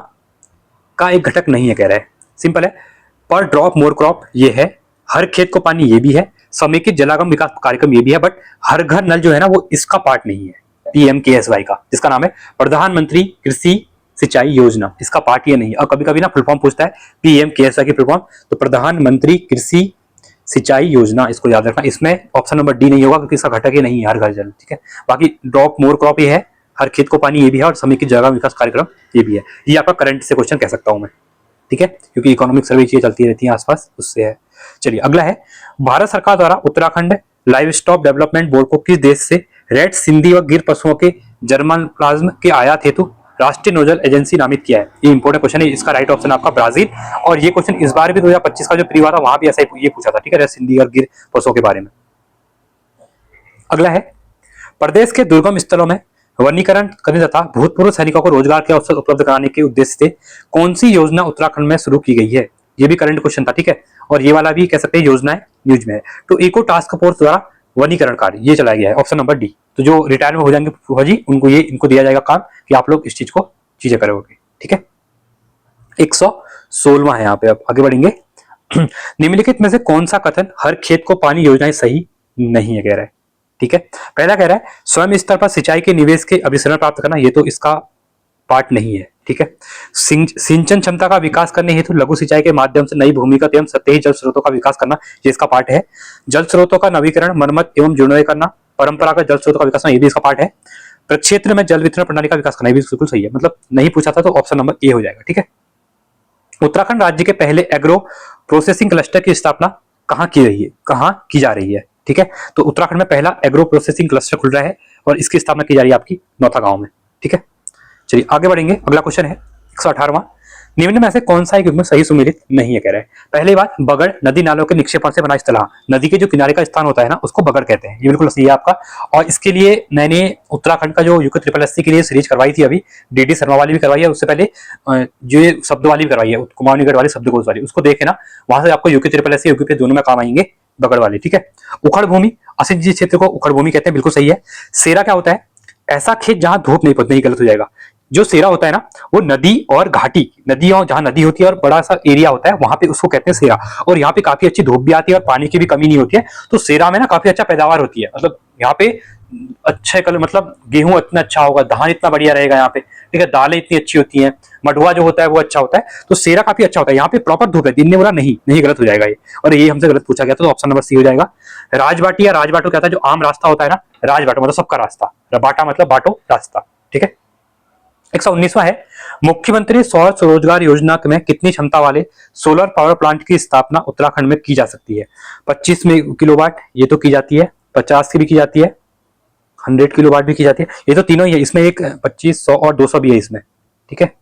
का एक घटक नहीं है, कह रहा है, सिंपल है, पर ड्रॉप मोर क्रॉप ये है, हर खेत को पानी ये भी है, समेकित जलागम विकास कार्यक्रम ये भी है, बट हर घर नल जो है ना वो इसका पार्ट नहीं है, पीएमकेएसवाई का, जिसका नाम है प्रधानमंत्री कृषि सिंचाई योजना, इसका पार्ट ये नहीं है। और कभी कभी ना फुल फॉर्म पूछता है पीएमकेएसवाई की फुल फॉर्म, तो प्रधानमंत्री कृषि सिंचाई योजना, इसको याद रखना। इसमें ऑप्शन नंबर डी नहीं होगा क्योंकि इसका घटक ही नहीं है, हर घर जल, ठीक है। बाकी ड्रॉप मोर क्रॉप ये है, हर खेत को पानी ये भी है, और समेकित जलागम विकास कार्यक्रम ये भी है। ये आपका करंट से क्वेश्चन कह सकता हूं मैं, ठीक है, क्योंकि इकोनॉमिक सर्वे चीजें चलती रहती हैं आसपास, उससे है। चलिए अगला है, भारत सरकार द्वारा Uttarakhand live stock development board को किस देश से रेड सिंधी व गिर पशुओं के जर्मन प्लाज्म के आयात हेतु राष्ट्रीय नोडल एजेंसी नामित किया है। ये इंपोर्टेंट क्वेश्चन है, इसका राइट ऑप्शन आपका ब्राजील। और ये क्वेश्चन इस बार भी 2025 का जो प्री हुआ था वहां भी ऐसा ये पूछा था, ठीक है, रेड सिंधी और गिर पशुओं के बारे में। अगला है, प्रदेश के दुर्गम स्थलों में वनीकरण करने तथा भूतपूर्व सैनिकों को रोजगार के अवसर उपलब्ध कराने के उद्देश्य से कौन सी योजना उत्तराखंड में शुरू की गई है। ये भी करंट क्वेश्चन था, ठीक है, और ये वाला भी कह सकते हैं योजना है, न्यूज में है। तो इको टास्क फोर्स द्वारा वनीकरण कार्य ये चलाया गया है, ऑप्शन नंबर डी। तो जो रिटायर में हो जाएंगे फूफा जी, उनको इनको दिया जाएगा काम कि आप लोग इस चीज को चीजें करोगे, ठीक है। 116वां है यहाँ पे, अब आगे बढ़ेंगे। निम्नलिखित में से कौन सा कथन हर खेत को पानी योजनाएं सही नहीं है, कह रहा है। ठीक है, पहला कह रहा है स्वयं स्तर पर सिंचाई के निवेश के अभिसरण प्राप्त करना, ये तो इसका पार्ट नहीं है। ठीक है, सिंचन क्षमता का विकास करने हेतु लघु सिंचाई के माध्यम से नई भूमिगत एवं सतही जल स्रोतों का विकास करना, ये इसका पार्ट है। जल स्रोतों का नवीकरण, मरम्मत एवं जीर्णोदय करना, परंपरागत जल स्रोतों का विकास करना, ये भी इसका पार्ट है। प्रक्षेत्र में जल वितरण प्रणाली का विकास करना, ये भी बिल्कुल सही है, मतलब नहीं पूछा था तो ऑप्शन नंबर ए हो जाएगा। ठीक है, उत्तराखंड राज्य के पहले एग्रो प्रोसेसिंग क्लस्टर की स्थापना कहाँ की रही है, कहाँ की जा रही है। ठीक है, तो उत्तराखंड में पहला एग्रो प्रोसेसिंग क्लस्टर खुल रहा है और इसकी स्थापना की जा रही है आपकी नौथा गांव में। ठीक है, चलिए आगे बढ़ेंगे। अगला क्वेश्चन है 118वां, निम्न में से कौन सा एक युग्म सही सुमेलित नहीं है, कह रहे हैं। पहली बात, बगड़ नदी नालों के निक्षेपण से बना स्थल, नदी के जो किनारे का स्थान होता है ना, उसको बगड़ कहते हैं, ये बिल्कुल सही है आपका। और इसके लिए मैंने उत्तराखंड का जो यूके ट्रिपल एससी के लिए सीरीज करवाई थी अभी, डीडी शर्मा वाली भी करवाई है, उससे पहले जो ये शब्द वाली भी करवाई है, कुमारनिगढ़ वाली शब्दकोश वाली, उसको देखे ना, वहां से आपको यूके ट्रिपल एससी यूके दोनों में काम आएंगे बगड़ वाली। ठीक है, उखड़ भूमि, असिंचित क्षेत्र को उखड़ भूमि कहते हैं, बिल्कुल सही है। सेरा क्या होता है, ऐसा खेत जहां धूप नहीं पड़ती, नहीं गलत हो जाएगा। जो सेरा होता है ना, वो नदी और घाटी, नदी और जहां नदी होती है और बड़ा सा एरिया होता है, वहां पे उसको कहते हैं सेरा। और यहाँ पे काफी अच्छी धूप भी आती है और पानी की भी कमी नहीं होती है, तो सेरा में ना काफी अच्छा पैदावार होती है। मतलब यहाँ पे अच्छे कल, मतलब गेहूं इतना अच्छा होगा, धान इतना बढ़िया रहेगा यहाँ पे। ठीक है, दालें इतनी अच्छी होती हैं, मडुआ जो होता है वो अच्छा होता है, तो सेरा काफी अच्छा होता है। यहाँ पे प्रॉपर धूप रहती है। इनने बोला नहीं, नहीं गलत हो जाएगा ये, और ये हमसे गलत पूछा गया था, तो ऑप्शन नंबर सी हो जाएगा। राजबाटी या राजबाटो क्या था, जो आम रास्ता होता है ना, राजबाटो मतलब सबका रास्ता, बाटा मतलब बाटो रास्ता। ठीक है, 119वां है, मुख्यमंत्री सौर स्वरोजगार योजना में कितनी क्षमता वाले सोलर पावर प्लांट की स्थापना उत्तराखंड में की जा सकती है। 25 किलोवाट ये तो की जाती है, 50 की भी की जाती है, 100 किलोवाट भी की जाती है, ये तो तीनों ही है। इसमें एक 25, 100 और 200 भी है इसमें। ठीक है,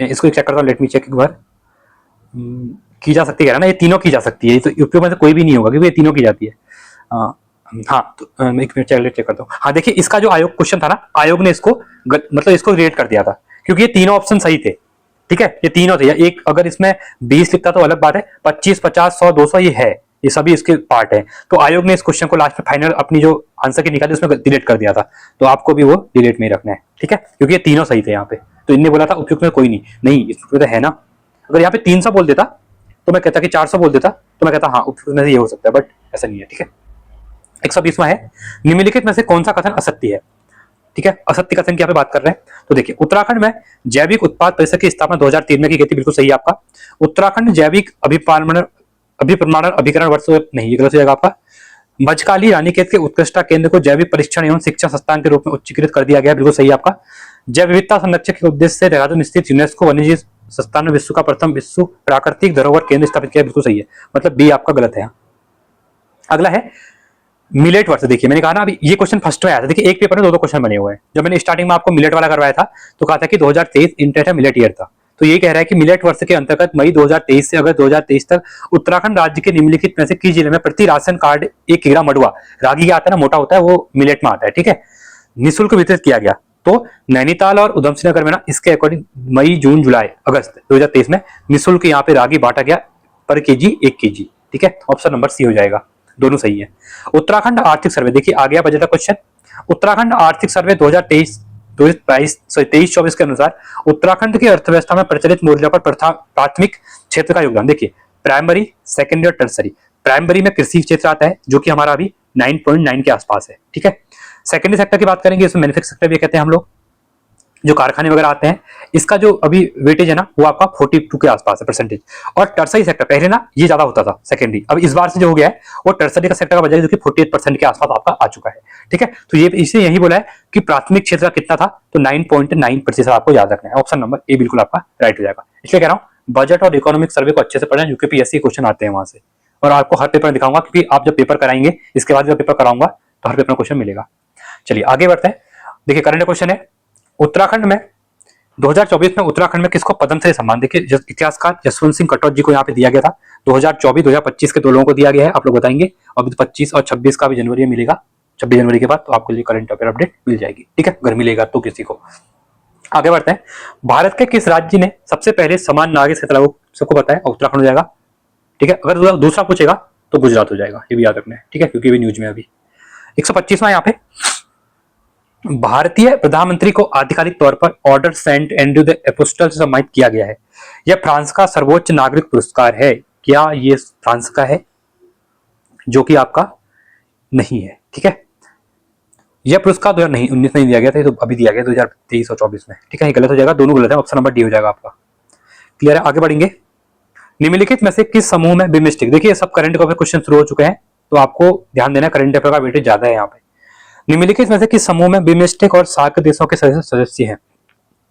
इसको चेक करता हूँ, लेट मी चेक एक बार। की जा सकती है ना, ये तीनों की जा सकती है, ये तो यूपी में से कोई भी नहीं होगा क्योंकि ये तीनों की जाती है। हाँ, तो एक मिनट चेक करता हूँ। हाँ देखिए, इसका जो आयोग क्वेश्चन था ना, आयोग ने इसको मतलब इसको रेट कर दिया था क्योंकि ये तीनों ऑप्शन सही थे। ठीक है, ये तीनों थे, एक अगर इसमें 20 लिखता तो अलग बात है, 25, 50, 100, 200 ये है, ये सभी इसके पार्ट है। तो आयोग ने इस क्वेश्चन को लास्ट में फाइनल अपनी जो आंसर की निकाली उसमें डिलीट कर दिया था, तो आपको भी वो डिलीट में रखना है। ठीक है, क्योंकि ये तीनों सही थे यहाँ पे। तो इनने बोला था उपयुक्त में कोई नहीं, नहीं इसमें तो है ना। अगर यहाँ पे 300 बोल देता तो मैं कहता कि 400 बोल देता तो मैं कहता हाँ उपयुक्त में ये हो सकता है, बट ऐसा नहीं है। ठीक है, 120वां है, निम्नलिखित में से कौन सा कथन असत्य है। ठीक है, असत्य कथन की यहाँ पे बात कर रहे हैं, तो देखिए उत्तराखंड में जैविक उत्पाद परिषद की स्थापना 2003 में की गई थी, बिल्कुल सही है आपका। उत्तराखंड जैविक अभिप्रमाणन अभिकरण वर्ष नहीं, ये गलत हो जाएगा आपका। मजकाली रानीखेत के उत्कृष्टता केंद्र को जैविक परीक्षण एवं शिक्षा संस्थान के रूप में उच्चीकृत कर दिया गया, बिल्कुल सही है आपका। जैव विविधता संरक्षण के उद्देश्य से देहरादून स्थित यूनेस्को वन्यजीव संस्थान में विश्व का प्रथम विश्व प्राकृतिक धरोहर केंद्र स्थापित किया, बिल्कुल सही है, मतलब बी आपका गलत है। अगला है मिलेट वर्ष। देखिए मैंने कहा ना अभी ये क्वेश्चन फर्स्ट में आया था, देखिए एक पेपर में दो क्वेश्चन बने हुए हैं। जब मैंने स्टार्टिंग में आपको मिलेट वाला करवाया था तो कहा था कि 2023 इंटर मिलेट ईयर था, तो ये कह रहा है कि मिलेट वर्ष के अंतर्गत मई 2023 से अगस्त 2023 तक उत्तराखंड राज्य के निम्नलिखित में से किस जिले में प्रति राशन कार्ड 1 किग्रा मडुआ, रागी आता है ना, मोटा होता है, वो मिलेट में आता है। ठीक है, निःशुल्क वितरित किया गया। तो नैनीताल और उधम सिंह नगर में ना इसके अकॉर्डिंग मई, जून, जुलाई, अगस्त 2023 में निःशुल्क यहाँ पे रागी बांटा गया पर केजी 1 केजी। ठीक है, ऑप्शन नंबर सी हो जाएगा, दोनों सही है। उत्तराखंड आर्थिक सर्वे, देखिए आ गया बजट का क्वेश्चन। उत्तराखंड आर्थिक सर्वे 2023-24 के अनुसार उत्तराखंड की अर्थव्यवस्था में प्रचलित मूल्य पर प्राथमिक क्षेत्र का योगदान, देखिए प्राइमरी, सेकेंडरी और टर्सरी। प्राइमरी में कृषि क्षेत्र आता है जो कि हमारा अभी 9.9 के आसपास है। ठीक है, सेकेंडरी सेक्टर की बात करेंगे, इसमें मैन्युफैक्चरिंग सेक्टर भी कहते हैं हम लोग, जो कारखाने वगैरह आते हैं, इसका जो अभी वेटेज है ना वो आपका 42 के आसपास है परसेंटेज। और टर्सरी सेक्टर पहले ना ये ज्यादा होता था सेकेंडरी, अब इस बार से जो हो गया है वो टर्सरी का सेक्टर का बजाय जो कि 48% के आसपास आपका आ चुका है। ठीक है, तो ये इसने यही बोला है कि प्राथमिक क्षेत्र का कितना था, तो 9.9% आपको याद रखना है। ऑप्शन नंबर ए बिल्कुल आपका राइट हो जाएगा। इसलिए कह रहा हूँ बजट और इकोनॉमिक सर्वे को अच्छे से पढ़ना, यूपीएससी क्वेश्चन आते हैं वहां से, और आपको हर पेपर दिखाऊंगा क्योंकि आप जब पेपर कराएंगे इसके बाद जब पेपर कराऊंगा तो हर पेपर क्वेश्चन मिलेगा। चलिए आगे बढ़ते हैं। देखिए करंट क्वेश्चन है, उत्तराखंड में 2024 में उत्तराखंड में किसको पद्मश्री सम्मान, देखिए इतिहासकार जसवंत सिंह कटोच जी को यहाँ पे दिया गया था। 2024-2025 के दो लोगों को दिया गया है, आप लोग बताएंगे। अभी तो 25 और 26 का भी जनवरी में मिलेगा, 26 जनवरी के बाद तो आपको लिए करंट अफेयर अपडेट मिल जाएगी। ठीक है, अगर मिलेगा तो किसी को। आगे बढ़ते हैं, भारत के किस राज्य ने सबसे पहले समान नागरिक संहिता लागू, सबको पता है उत्तराखंड हो जाएगा। ठीक है, अगर दूसरा पूछेगा तो गुजरात हो जाएगा, ये भी याद रखना है। ठीक है, क्योंकि अभी न्यूज में अभी 125वां यहाँ पे भारतीय प्रधानमंत्री को आधिकारिक तौर पर order saint Andrew the apostle से सम्मानित किया गया है। यह फ्रांस का सर्वोच्च नागरिक पुरस्कार है। क्या ये फ्रांस का है? जो कि आपका नहीं है। ठीक है, यह पुरस्कार 2019 में दिया गया था, तो अभी दिया गया 2023 और 24 में। ठीक है, ये गलत हो जाएगा, दोनों गलत है, ऑप्शन नंबर डी हो जाएगा आपका। क्लियर है? आगे बढ़ेंगे। निम्नलिखित में से किस समूह में बिमस्टेक, देखिए सब करंट अफेयर क्वेश्चन शुरू हो चुके हैं, तो आपको ध्यान देना, करंट अफेयर का वेटेज ज्यादा है यहाँ पे। निम्नलिखित में से किस समूह में बिमस्टेक और सार्क देशों के सदस्य हैं?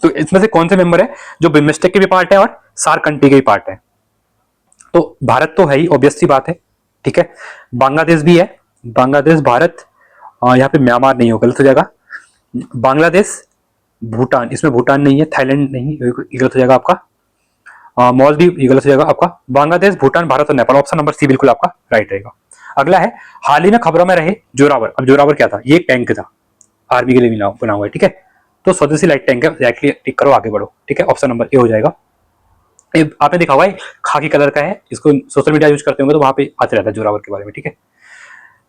तो इसमें से कौन से मेंबर है जो बिमस्टेक के भी पार्ट है और सार्क कंट्री के भी पार्ट है? तो भारत तो है ही, ऑब्वियस सी बात है। ठीक है, बांग्लादेश भी है, बांग्लादेश, भारत, यहाँ पे म्यांमार नहीं हो, गलत हो जाएगा। बांग्लादेश, भूटान, इसमें भूटान नहीं है, थाईलैंड नहीं, ये गलत हो जाएगा आपका। मालदीव, ये गलत हो जाएगा आपका। बांग्लादेश, भूटान, भारत और नेपाल, ऑप्शन नंबर सी बिल्कुल आपका राइट रहेगा। अगला है, हाल ही में खबरों में रहे जोरावर। अब जोरावर क्या था? ये एक टैंक था, आर्मी के लिए बना हुआ है। ठीक है, तो स्वदेशी लाइट टैंक है, एग्जैक्टली टिक करो, आगे बढ़ो। ठीक है, ऑप्शन नंबर ए हो जाएगा। आपने देखा हुआ है, खाकी कलर का है, इसको सोशल मीडिया यूज करते होंगे तो वहां पे आते रहता है जोरावर के बारे में। ठीक है,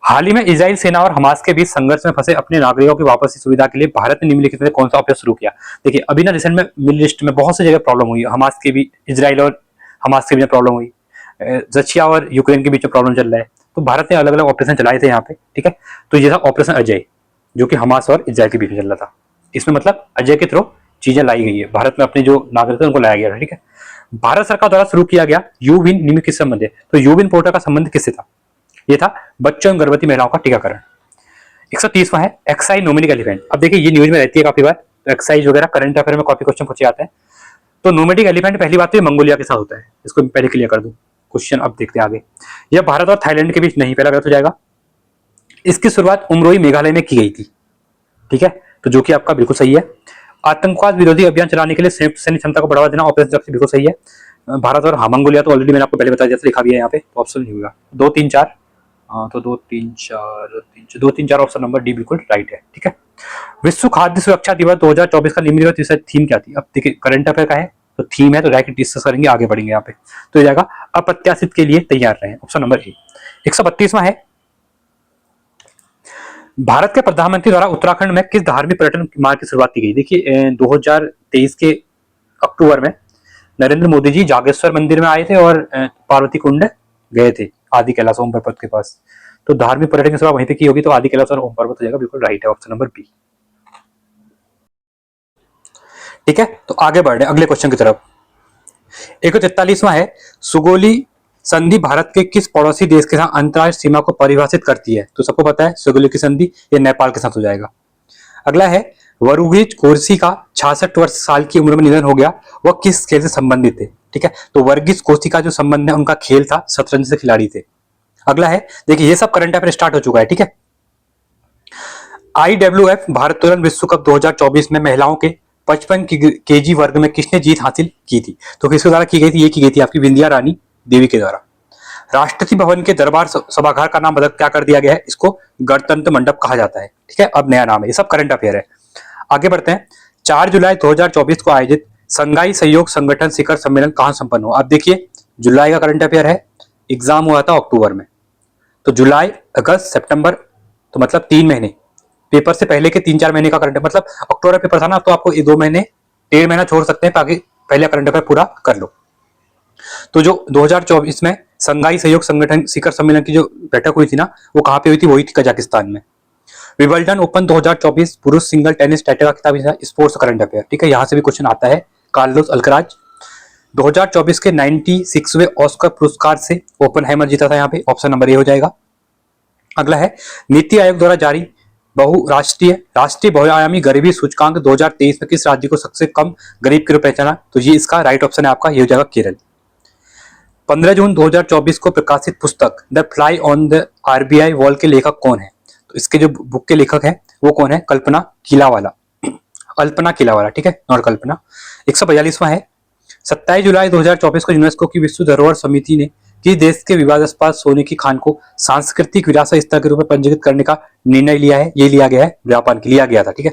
हाल ही में इजराइल सेना और हमास के बीच संघर्ष में फंसे अपने नागरिकों की वापसी सुविधा के लिए भारत ने निम्नलिखित में कौन सा ऑपरेशन शुरू किया? देखिए अभी ना रिसेंट में मिडिल ईस्ट में बहुत सी जगह प्रॉब्लम हुई, हमास के भी, इजराइल और हमास के बीच प्रॉब्लम हुई, रशिया और यूक्रेन के बीच में प्रॉब्लम चल रहा है, तो भारत ने अलग अलग ऑपरेशन चलाए थे यहाँ पे। ठीक है, तो ये था ऑपरेशन अजय, जो कि हमास और इजराइल के बीच में चल रहा था। इसमें मतलब अजय के थ्रू चीजें लाई गई है, भारत में अपने जो नागरिक थे उनको लाया गया था। ठीक है, भारत सरकार द्वारा शुरू किया गया यूविन निम्न किस संबंध है? तो यूविन पोर्टल का संबंध किससे था? ये था बच्चों और गर्भवती महिलाओं का टीकाकरण। 130वां है, एक्साइज नोमिनिक एलिफेंट। अब देखिए ये न्यूज में रहती है काफी बार, तो एक्साइज वगैरह करंट अफेयर में काफी क्वेश्चन पूछे जाते हैं। तो नोमेटिक एलिफेंट पहली बात तो ये मंगोलिया के साथ होता है, इसको पहले क्लियर कर दूं क्वेश्चन। अब देखते हैं आगे, यह भारत और थाईलैंड के बीच नहीं, पहला गलत हो जाएगा। इसकी शुरुआत उमरोई मेघालय में की गई थी। ठीक है, तो जो कि आपका बिल्कुल सही है। आतंकवाद विरोधी अभियान चलाने के लिए संयुक्त सैन्य क्षमता को बढ़ावा देना, ऑपरेशन जक्सी, बिल्कुल सही है। भारत और मंगोलिया तो ऑलरेडी मैंने आपको पहले बताया, जैसे लिखा भी है यहाँ पे, तो ऑप्शन नहीं होगा 2 3 4। तो 2 3 4 ऑप्शन नंबर डी बिल्कुल राइट है। ठीक है, विश्व खाद्य सुरक्षा दिवस 2024 का निम्नलिखित थीम क्या थी? अब देखिए करंट अफेयर का है तो थीम है, तो डायरेक्ट डिस्कस करेंगे, आगे बढ़ेंगे यहाँ पे। तो ये जाएगा अप्रत्याशित के लिए तैयार रहे, ऑप्शन नंबर ए। 132वां है, भारत के प्रधानमंत्री द्वारा उत्तराखंड में किस धार्मिक पर्यटन मार्ग की शुरुआत की गई? देखिए 2023 के अक्टूबर में नरेंद्र मोदी जी जागेश्वर मंदिर में आए थे और पार्वती कुंड गए थे, आदि कैलाश ओम पर्वत के पास। तो धार्मिक पर्यटन की शुरुआत वहीं पे की होगी, तो आदि कैलाश और ओम पर्वत हो जाएगा, बिल्कुल राइट है, ऑप्शन नंबर बी। ठीक है, तो आगे बढ़ रहे अगले क्वेश्चन की तरफ। 143वां है, सुगोली संधि भारत के किस पड़ोसी देश के साथ अंतरराष्ट्रीय सीमा को परिभाषित करती है? तो सबको पता है सुगोली की संधि, ये नेपाल के साथ हो जाएगा। अगला है, वरुगीज कोरसी का 66 वर्ष साल की उम्र में निधन हो गया, वह किस खेल से संबंधित थे? ठीक है, तो वर्गीज कोरसी का जो संबंध है उनका खेल था, शतरंज से खिलाड़ी थे। अगला है, देखिए ये सब करंट अफेयर स्टार्ट हो चुका है। ठीक है, IWF भारत्तोलन विश्व कप 2024 में महिलाओं के 55 केजी वर्ग में किसने जीत हासिल की थी? तो किसके द्वारा की गई थी? ये की गई थी आपकी विंध्या रानी देवी के द्वारा। राष्ट्रपति भवन के दरबार सभागार का नाम बदल क्या कर दिया गया है? इसको गणतंत्र मंडप कहा जाता है। ठीक है, अब नया नाम है। ये सब करंट अफेयर है, आगे बढ़ते हैं। 4 जुलाई 2024 को आयोजित संघाई सहयोग संगठन शिखर सम्मेलन कहां संपन्न हुआ? अब देखिए जुलाई का करंट अफेयर है, एग्जाम हुआ था अक्टूबर में, तो जुलाई, अगस्त, सितंबर, तो मतलब 3 महीने, पेपर से पहले के 3-4 महीने का करंट, मतलब अक्टूबर पेपर था ना, तो आपको ये 2 महीने 1.5 महीना छोड़ सकते हैं ताकि पहले करंट अफेयर पूरा कर लो। तो जो 2024 में संघाई सहयोग संगठन शिखर सम्मेलन की जो बैठक हुई थी ना, वो कहाँ पे हुई थी? वही थी कजाकिस्तान में। विंबलडन ओपन 2024 पुरुष सिंगल टेनिस टाइटल का खिताब था, स्पोर्ट्स करंट अफेयर। ठीक है, यहाँ से भी क्वेश्चन आता है। कार्लोस अल्कराज 2024 के 96वें ऑस्कर पुरस्कार से ओपनहाइमर जीता था, यहाँ पे ऑप्शन नंबर ए हो जाएगा। अगला है, नीति आयोग द्वारा जारी राष्ट्रीय बहुआयामी गरीबी सूचकांक 2023 में किस राज्य को सबसे कम गरीब के रूप में पहचाना? तो ये इसका राइट ऑप्शन है आपका, ये हो जाएगा केरल। 15 जून 2024 को प्रकाशित पुस्तक the fly on the RBI wall के लेखक कौन है? तो इसके जो बुक के लेखक हैं वो कौन है? अल्पना किलावाला। ठीक है, नॉट कल्पना। 142वां है, 27 जुलाई 2024 को यूनेस्को की विश्व धरोहर समिति ने किस देश के विवादास्पद सोने की खान को सांस्कृतिक विरासत स्थल के रूप में पंजीकृत करने का निर्णय लिया है? ये लिया गया है जापान के, लिया गया था। ठीक है,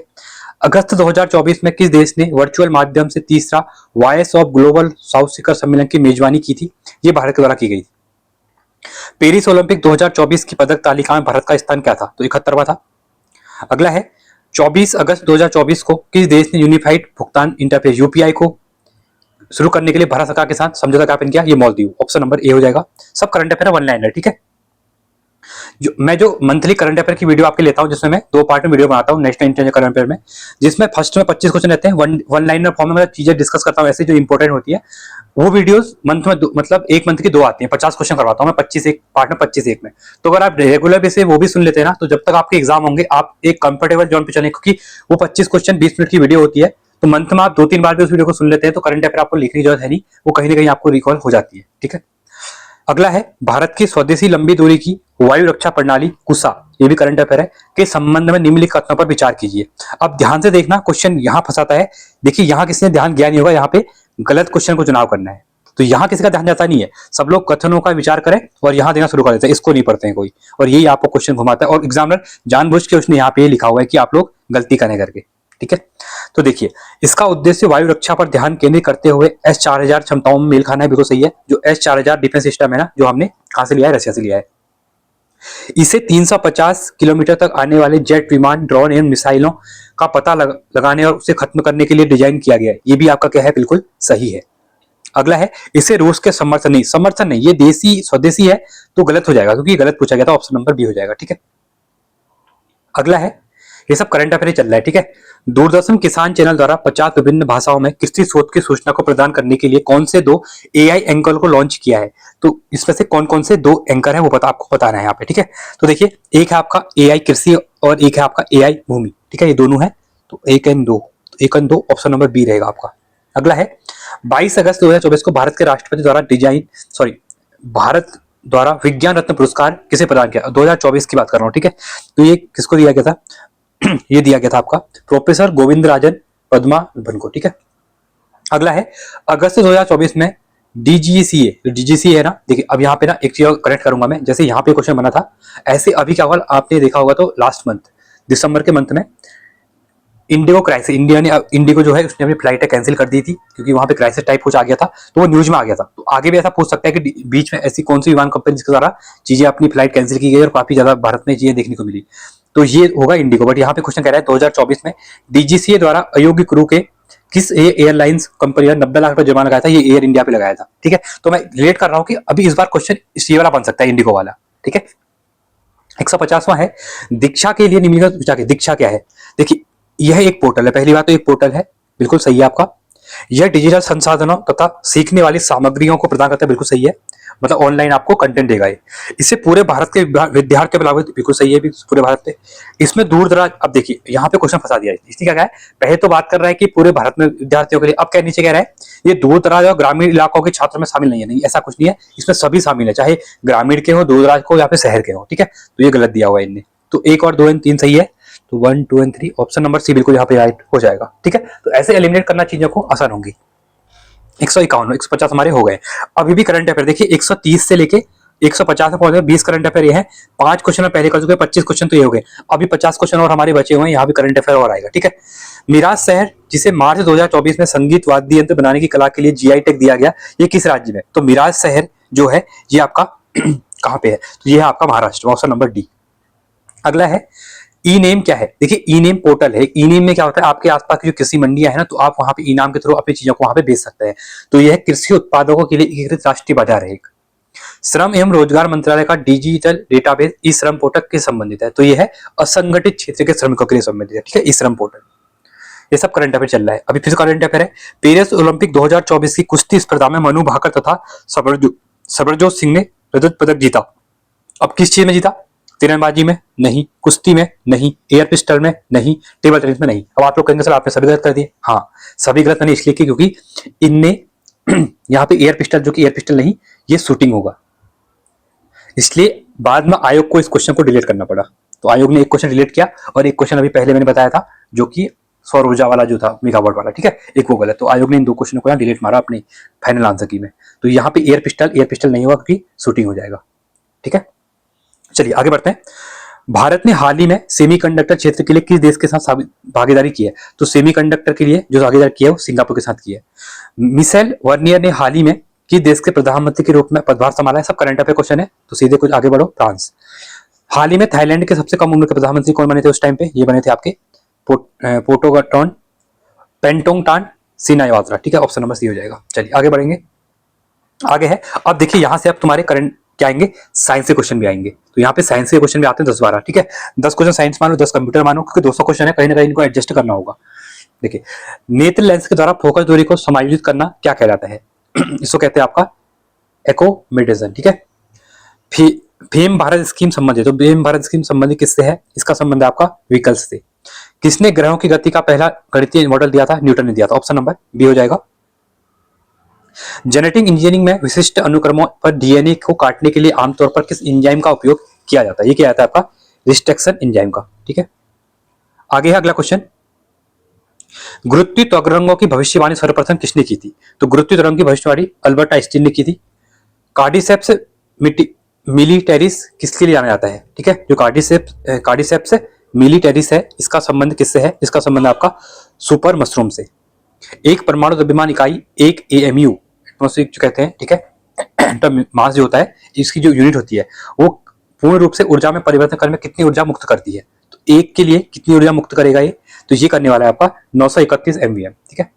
अगस्त 2024 में किस देश ने वर्चुअल माध्यम से तीसरा वॉइस ऑफ ग्लोबल साउथ शिखर सम्मेलन की मेजबानी की थी? ये भारत के द्वारा की गई थी। पेरिस ओलंपिक 2024 की पदक तालिका में भारत का स्थान क्या था? तो 71वां था। अगला है, 24 अगस्त 2024 को किस देश ने यूनिफाइड भुगतान इंटरफेस यूपीआई को शुरू करने के लिए भारत सरकार के साथ समझौता ज्ञापन किया? ये मालदीव। ऑप्शन नंबर ए हो जाएगा। सब करंट अफेयर वन लाइनर, ठीक है। मैं जो मंथली करंट अफेयर की वीडियो आपके लेता हूं, जिसमें मैं 2 पार्ट में वीडियो बनाता हूं नेशनल इंटरनेशनल करंट अफेयर में, जिसमें फर्स्ट में 25 क्वेश्चन रहते हैं, वन लाइनर फॉर्म में मैं चीजें डिस्कस करता हूं ऐसी जो इंपॉर्टेंट होती है। वो वीडियोस मंथ में मतलब एक मंथ की 2 आती हैं, 50 क्वेश्चन करवाता हूं मैं 25 एक पार्ट में, 25 एक में। तो अगर आप रेगुलर बेस पे वो भी सुन लेते हैं ना, तो जब तक आपके एग्जाम होंगे आप एक कंफर्टेबल जोन पे चलें, क्योंकि वो 25 क्वेश्चन 20 मिनट की वीडियो होती है। तो मंथ में आप 2-3 बार भी उस वीडियो को सुन लेते हैं तो करंट अफेयर आपको लिखने की जरूरत है नहीं, वो कहीं ना कहीं आपको रिकॉल हो जाती है, ठीक है। अगला है भारत की स्वदेशी लंबी दूरी की वायु रक्षा प्रणाली कुसा, ये भी करंट अफेयर है, के संबंध में निम्नलिखित कथनों पर विचार कीजिए। अब ध्यान से देखना, क्वेश्चन यहां फंसाता है। देखिए यहां किसी ने ध्यान दिया नहीं होगा, यहाँ पे गलत क्वेश्चन को चुनाव करना है, तो यहाँ किसी का ध्यान जाता नहीं है। सब लोग कथनों का विचार करें और यहाँ देना शुरू कर देते हैं, इसको नहीं पढ़ते हैं कोई, और यही आपको क्वेश्चन घुमाता है। और एग्जामिनर जानबूझ के उसने यहाँ पे लिखा हुआ है कि आप लोग गलती करें करके, ठीक है। तो देखिए इसका उद्देश्य वायु रक्षा पर ध्यान केंद्रित करते हुए S-4000 क्षमताओं में मेल खाना है, बिल्कुल सही है। जो S-4000 डिफेंस सिस्टम है ना, जो हमने कहां से लिया है? रशिया से लिया है। इसे 350 किलोमीटर तक आने वाले जेट विमान, ड्रोन एवं मिसाइलों का पता लगाने और उसे खत्म करने के लिए डिजाइन किया गया है। ये भी आपका क्या है? बिल्कुल सही है। अगला है इसे रूस के समर्थन नहीं, ये देसी स्वदेशी है, तो गलत हो जाएगा क्योंकि गलत पूछा गया था। ऑप्शन नंबर बी हो जाएगा, ठीक है। अगला है, ये सब करंट अफेयर चल रहा है, ठीक है। दूरदर्शन किसान चैनल द्वारा 50 विभिन्न भाषाओं में कृषि शोध की सूचना को प्रदान करने के लिए कौन से 2 एआई एंकर को लॉन्च किया है? तो इसमें से कौन कौन से 2 एंकर है वो आपको बताना है यहाँ पे, ठीक है। तो देखिए एक है आपका एआई कृषि और एक है आपका एआई भूमि, ठीक है। ये दोनों है, तो 1 एंड 2 ऑप्शन नंबर बी रहेगा आपका। अगला है 22 अगस्त 2024 को भारत के राष्ट्रपति द्वारा भारत द्वारा विज्ञान रत्न पुरस्कार किसे प्रदान किया? 2024 की बात कर रहा हूँ, ठीक है। तो ये किसको दिया गया था? ये दिया गया था आपका प्रोफेसर गोविंद राजन पद्मावन को, ठीक है। अगला है अगस्त 2024 में डीजीसीए है ना। देखिए अब यहाँ पे ना एक चीज करेक्ट करूंगा मैं, जैसे यहाँ पे क्वेश्चन बना था, ऐसे अभी क्या हुआ आपने देखा होगा तो लास्ट मंथ दिसंबर के मंथ में इंडिगो क्राइसिस, इंडिगो जो है उसने अपनी फ्लाइट कैंसिल कर दी थी क्योंकि वहां पे क्राइसिस टाइप कुछ आ गया था, तो वो न्यूज में आ गया था। तो आगे भी ऐसा पूछ सकता है कि बीच में ऐसी कौन सी विमान कंपनी जिसके द्वारा चीजें अपनी फ्लाइट कैंसिल की गई और काफी ज्यादा भारत में चीजें देखने को मिली, तो ये होगा इंडिगो। बट यहाँ पे क्वेश्चन कह रहा है 2024 में डीजीसीए द्वारा अयोग्य क्रू के किस एयरलाइंस कंपनी ने 90 लाख रुपए जुर्माना लगाया था? ये एयर इंडिया पे लगाया था, ठीक है। तो मैं रिलेट कर रहा हूँ कि अभी इस बार क्वेश्चन ये वाला बन सकता है, इंडिगो वाला, ठीक है। 150वां है दीक्षा के लिए निम्नलिखित दीक्षा क्या है? देखिए यह एक पोर्टल है, पहली बात तो एक पोर्टल है, बिल्कुल सही है आपका। यह डिजिटल संसाधनों तथा सीखने वाली सामग्रियों को प्रदान करता है, बिल्कुल सही है। मतलब ऑनलाइन आपको कंटेंट देगा ये। इससे पूरे भारत के विद्यार्थियों पे लागू, बिल्कुल सही है भी पूरे भारत पे। इसमें दूर दराज, अब देखिए यहाँ पे क्वेश्चन फंसा दिया है इसने, क्या कहा है? पहले तो बात कर रहा है कि पूरे भारत में विद्यार्थियों के लिए, अब क्या नीचे कह रहा है ये दूर दराज और ग्रामीण इलाकों के छात्रों में शामिल नहीं है। नहीं, ऐसा कुछ नहीं है, इसमें सभी शामिल है, चाहे ग्रामीण के हो, दूर दराज को, या फिर शहर के हो, ठीक है। तो ये गलत दिया हुआ है इनने। तो 1 और 2 एंड 3 सही है, तो 1, 2 एंड 3 ऑप्शन नंबर सी बिल्कुल यहाँ पे राइट हो जाएगा, ठीक है। तो ऐसे एलिमिनेट करना चीजों को आसान होंगी। 151 150 हमारे हो गए। अभी भी करंट अफेयर देखिए 130 से लेके 150 में पहुंचे, 20 करंट अफेयर ये है। 5 क्वेश्चन में पहले कर चुके, 25 क्वेश्चन तो ये हो गए। अभी 50 क्वेश्चन और हमारे बचे हुए हैं, यहाँ भी करंट अफेयर और आएगा, ठीक है। मिराज शहर जिसे मार्च 2024 में संगीत वाद्य यंत्र बनाने की कला के लिए जीआई टैग दिया गया, ये किस राज्य में? तो मिराज शहर जो है ये आपका कहाँ पे है? तो ये है आपका महाराष्ट्र, ऑप्शन नंबर डी। अगला है ई नेम क्या है? देखिए ई नेम पोर्टल है। ई नेम में क्या होता है, आपके आसपास की जो कृषि मंडियां है ना, तो आप वहां पे ई नाम के थ्रू अपनी चीजों को वहां पे बेच सकते हैं। तो यह कृषि उत्पादकों के लिए एकीकृत राष्ट्रीय बाजार है। श्रम एवं रोजगार मंत्रालय का डिजिटल डेटाबेस ई श्रम पोर्टल के संबंधित है, तो यह है असंगठित क्षेत्र के श्रमिकों के लिए संबंधित है, ठीक है, ई श्रम पोर्टल। ये सब करंट अफेयर चल रहा है। अभी फिर करंट अफेयर है, पेरिस ओलंपिक 2024 की कुश्ती स्पर्धा में मनु भाकर तथा सबरजोत सिंह ने रजत पदक जीता। अब किस चीज में जीता? तीरंदाजी में नहीं, कुश्ती में नहीं, एयर पिस्टल में नहीं, टेबल टेनिस में नहीं। अब आप लोग कहेंगे सर आपने सभी गलत कर दिए। हाँ, सभी गलत मैंने इसलिए की क्योंकि इनने यहाँ पे एयर पिस्टल, जो कि एयर पिस्टल नहीं, ये शूटिंग होगा, इसलिए बाद में आयोग को इस क्वेश्चन को डिलीट करना पड़ा। तो आयोग ने एक क्वेश्चन डिलीट किया और एक क्वेश्चन अभी पहले मैंने बताया था जो कि सौर ऊर्जा वाला जो था, मेगावाट वाला, ठीक है, एक वो गलत। तो आयोग ने इन 2 क्वेश्चन को यहाँ डिलीट मारा अपने फाइनल आंसर की में। तो यहाँ पे एयर पिस्टल नहीं होगा क्योंकि शूटिंग हो जाएगा, ठीक है। चलिए आगे बढ़ते हैं। भारत ने हाल ही में सेमीकंडक्टर क्षेत्र के लिए किस देश के साथ भागीदारी की है? तो सेमीकंडक्टर के लिए जो भागीदारी की है वो सिंगापुर के साथ की है। मिशेल वर्नियर ने हाल ही में किस देश के प्रधानमंत्री के रूप में पदभार संभाला है? सब करंट अफेयर क्वेश्चन है, तो सीधे कुछ आगे बढ़ो। फ्रांस। हाल ही में थाईलैंड के सबसे कम उम्र के प्रधानमंत्री कौन बने थे उस टाइम पे? ये बने थे आपके पोटोगाटॉन, पेंटोंगटान, सिनावात्रा। ठीक है, ऑप्शन नंबर सी हो जाएगा। चलिए आगे बढ़ेंगे। आगे है, अब देखिए यहाँ से अब तुम्हारे करंट क्या आएंगे, साइंस के क्वेश्चन भी आएंगे। तो यहाँ पे साइंस के क्वेश्चन भी आते हैं 10-12। ठीक है, 10 क्वेश्चन साइंस मानो, 10 कंप्यूटर मानो, क्योंकि 200 क्वेश्चन है, कहीं ना कहीं इनको एडजस्ट करना होगा। देखिए, नेत्र लेंस के द्वारा फोकस दूरी को समायोजित करना क्या कहलाता है? इसको कहते हैं आपका एकोमेडेजन। ठीक है, फेम भारत स्कीम संबंधित, तो फेम भारत स्कीम संबंधित किससे है? इसका संबंध है आपका व्हीकल से। किसने ग्रहों की गति का पहला गणितीय मॉडल दिया था? न्यूटन ने दिया था। ऑप्शन नंबर बी हो जाएगा। जेनेटिक इंजीनियरिंग में विशिष्ट अनुक्रमों पर डीएनए को काटने के लिए आमतौर पर किस एंजाइम का उपयोग किया जाता है? ये क्या आता है आपका? रिस्ट्रक्शन एंजाइम का। ठीक है, आगे है अगला क्वेश्चन। गुरुत्वीय त्वरंगों की भविष्यवाणी सर्वप्रथम किसने की थी? तो गुरुत्वीय त्वरंग की भविष्यवाणी अल्बर्ट आइंस्टीन ने की थी। कार्डिसेप्स मिलिटेरिस किसके लिए जाना जाता है? ठीक है, जो कार्डिसेप्स मिलिटेरिस है, इसका संबंध किससे है? इसका संबंध आपका सुपर मशरूम से। एक परमाणु द्रव्यमान इकाई, एक एएमयू एटमॉस्फेरिक जो कहते हैं, ठीक है, तो मास जो होता है, इसकी जो यूनिट होती है, वो पूर्ण रूप से ऊर्जा में परिवर्तन करने में कितनी ऊर्जा मुक्त करती है? तो एक के लिए कितनी ऊर्जा मुक्त करेगा ये? तो ये करने वाला है आपका 931 MVM। ठीक है,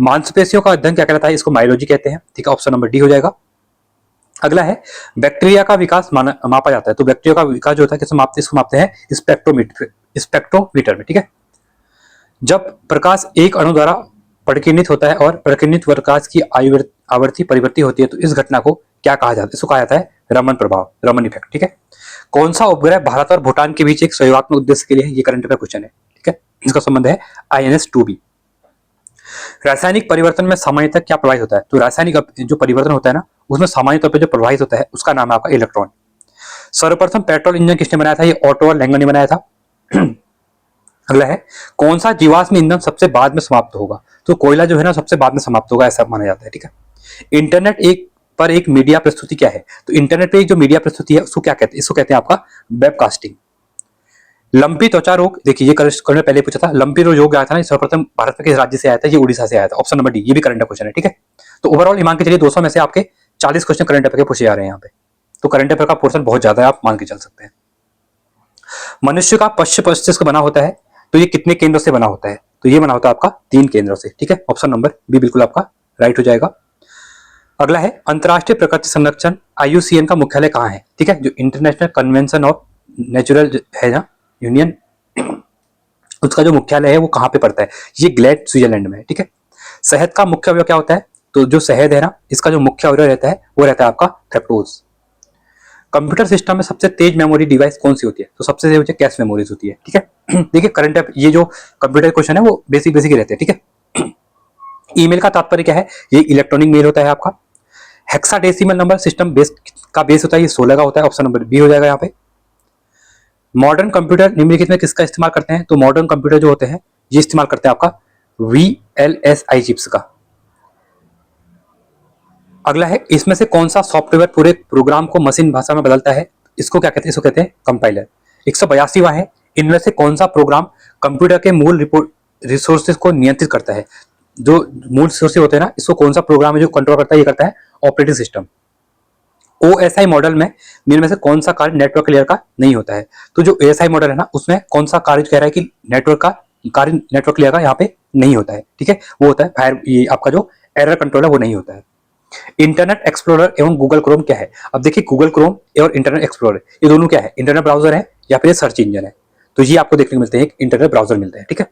मांसपेशियों का अध्ययन क्या कहलाता है? इसको माइलोजी कहते हैं। ठीक है, ऑप्शन नंबर डी हो जाएगा। अगला है, बैक्टीरिया का विकास मापा जाता है। तो बैक्टीरिया का विकास जो होता है किसमें मापते हैं? इसको मापते हैं स्पेक्ट्रोमीटर में। ठीक है, जब प्रकाश एक अणु द्वारा प्रकीर्णित होता है और प्रकीर्णित प्रकाश की आवर्ती परिवर्ती होती है, तो इस घटना को क्या कहा जाता है? इसको कहा जाता है रमन प्रभाव, रमन इफेक्ट। ठीक है, कौन सा उपग्रह भारत और भूटान के बीच एक सहयोगात्मक उद्देश्य के लिए है? ये करंट अफेयर क्वेश्चन है। ठीक है, इसका संबंध है INS-2B। रासायनिक परिवर्तन में सामान्यतः क्या प्रभावित होता है? तो रासायनिक जो परिवर्तन होता है ना, उसमें सामान्य तौर पर जो प्रभावित होता है उसका नाम है आपका इलेक्ट्रॉन। सर्वप्रथम पेट्रोल इंजन किसने बनाया था? ये ऑटो लैंगन ने बनाया था। अगला है, कौन सा जीवाश्म ईंधन सबसे बाद में समाप्त होगा? तो कोयला जो है ना सबसे बाद में समाप्त होगा, ऐसा माना जाता है। ठीक है, इंटरनेट एक मीडिया प्रस्तुति क्या है? तो इंटरनेट पे एक जो मीडिया प्रस्तुति है उसको क्या कहते हैं? इसको कहते हैं आपका वेबकास्टिंग। लंपी त्वचा रोग, देखिए ये करंट पहले पूछा था। लंपी रोग आया था ना, सर्वप्रथम भारत में किस राज्य से आया था? ये उड़ीसा से आया था। ऑप्शन नंबर डी, ये भी करंट क्वेश्चन है। ठीक है, तो ओवरऑल मान के चलिए 200 में से आपके 40 क्वेश्चन करंट अफेयर के पूछे जा रहे हैं यहाँ पे। तो करंट अफेयर का पोर्शन बहुत ज्यादा है, आप मान के चल सकते हैं। मनुष्य का पश्च मस्तिष्क बना होता है, तो ये कितने केंद्रों से बना होता है? तो ये बना होता है आपका 3 केंद्रों से। ठीक है, ऑप्शन नंबर बी बिल्कुल आपका राइट हो जाएगा। अगला है, अंतरराष्ट्रीय प्रकृति संरक्षण IUCN का मुख्यालय कहाँ है? ठीक है, जो इंटरनेशनल कन्वेंशन ऑफ नेचुरल है ना यूनियन, उसका जो मुख्यालय है वो कहाँ पे पड़ता है? ये ग्लेड स्विट्जरलैंड में है। ठीक है, शहद का मुख्य अवयव क्या होता है? तो जो शहद है ना, इसका जो मुख्य अवयव रहता है वो रहता है आपका फ्रक्टोज। कंप्यूटर सिस्टम में सबसे तेज मेमोरी डिवाइस कौन सी होती है? तो सबसे तेज कैश मेमोरीज होती है। ठीक है, देखिए करंट ये जो कंप्यूटर क्वेश्चन है वो बेसिक ही रहते हैं। ठीक है, ईमेल का तात्पर्य क्या है? ये इलेक्ट्रॉनिक मेल होता है आपका। हेक्साडेसिमल नंबर सिस्टम बेस का बेस होता है, ये 16 का होता है। ऑप्शन नंबर बी हो जाएगा यहाँ पे। मॉडर्न कंप्यूटर निम्नलिखित में किसका इस्तेमाल करते हैं? तो मॉडर्न कंप्यूटर जो होते हैं ये इस्तेमाल करते हैं आपका VLSI चिप्स का। अगला है, इसमें से कौन सा सॉफ्टवेयर पूरे प्रोग्राम को मशीन भाषा में बदलता है? इसको क्या कहते हैं? इसको कहते हैं कंपाइलर। 182वां है, इनमें से कौन सा प्रोग्राम कंप्यूटर के मूल रिसोर्सेज को नियंत्रित करता है? जो मूल रिसोर्सेज होते हैं ना, इसको कौन सा प्रोग्राम है जो कंट्रोल करता है? ये करता है ऑपरेटिंग सिस्टम। OSI मॉडल में इनमें से कौन सा कार्य नेटवर्क लेयर का नहीं होता है? तो जो ASI मॉडल है ना, उसमें कौन सा कार्य कह रहा है कि नेटवर्क का कार्य नेटवर्क लेयर का यहाँ पे नहीं होता है। ठीक है, वो होता है फायर, ये आपका जो एरर कंट्रोल है वो नहीं होता है। इंटरनेट एक्सप्लोरर एवं गूगल क्रोम क्या है? अब देखिए, गूगल क्रोम और इंटरनेट एक्सप्लोरर ये दोनों क्या है? इंटरनेट ब्राउजर है या फिर सर्च इंजन है? तो ये आपको देखने को मिलते हैं, एक इंटरनेट ब्राउजर मिलता है। ठीक है,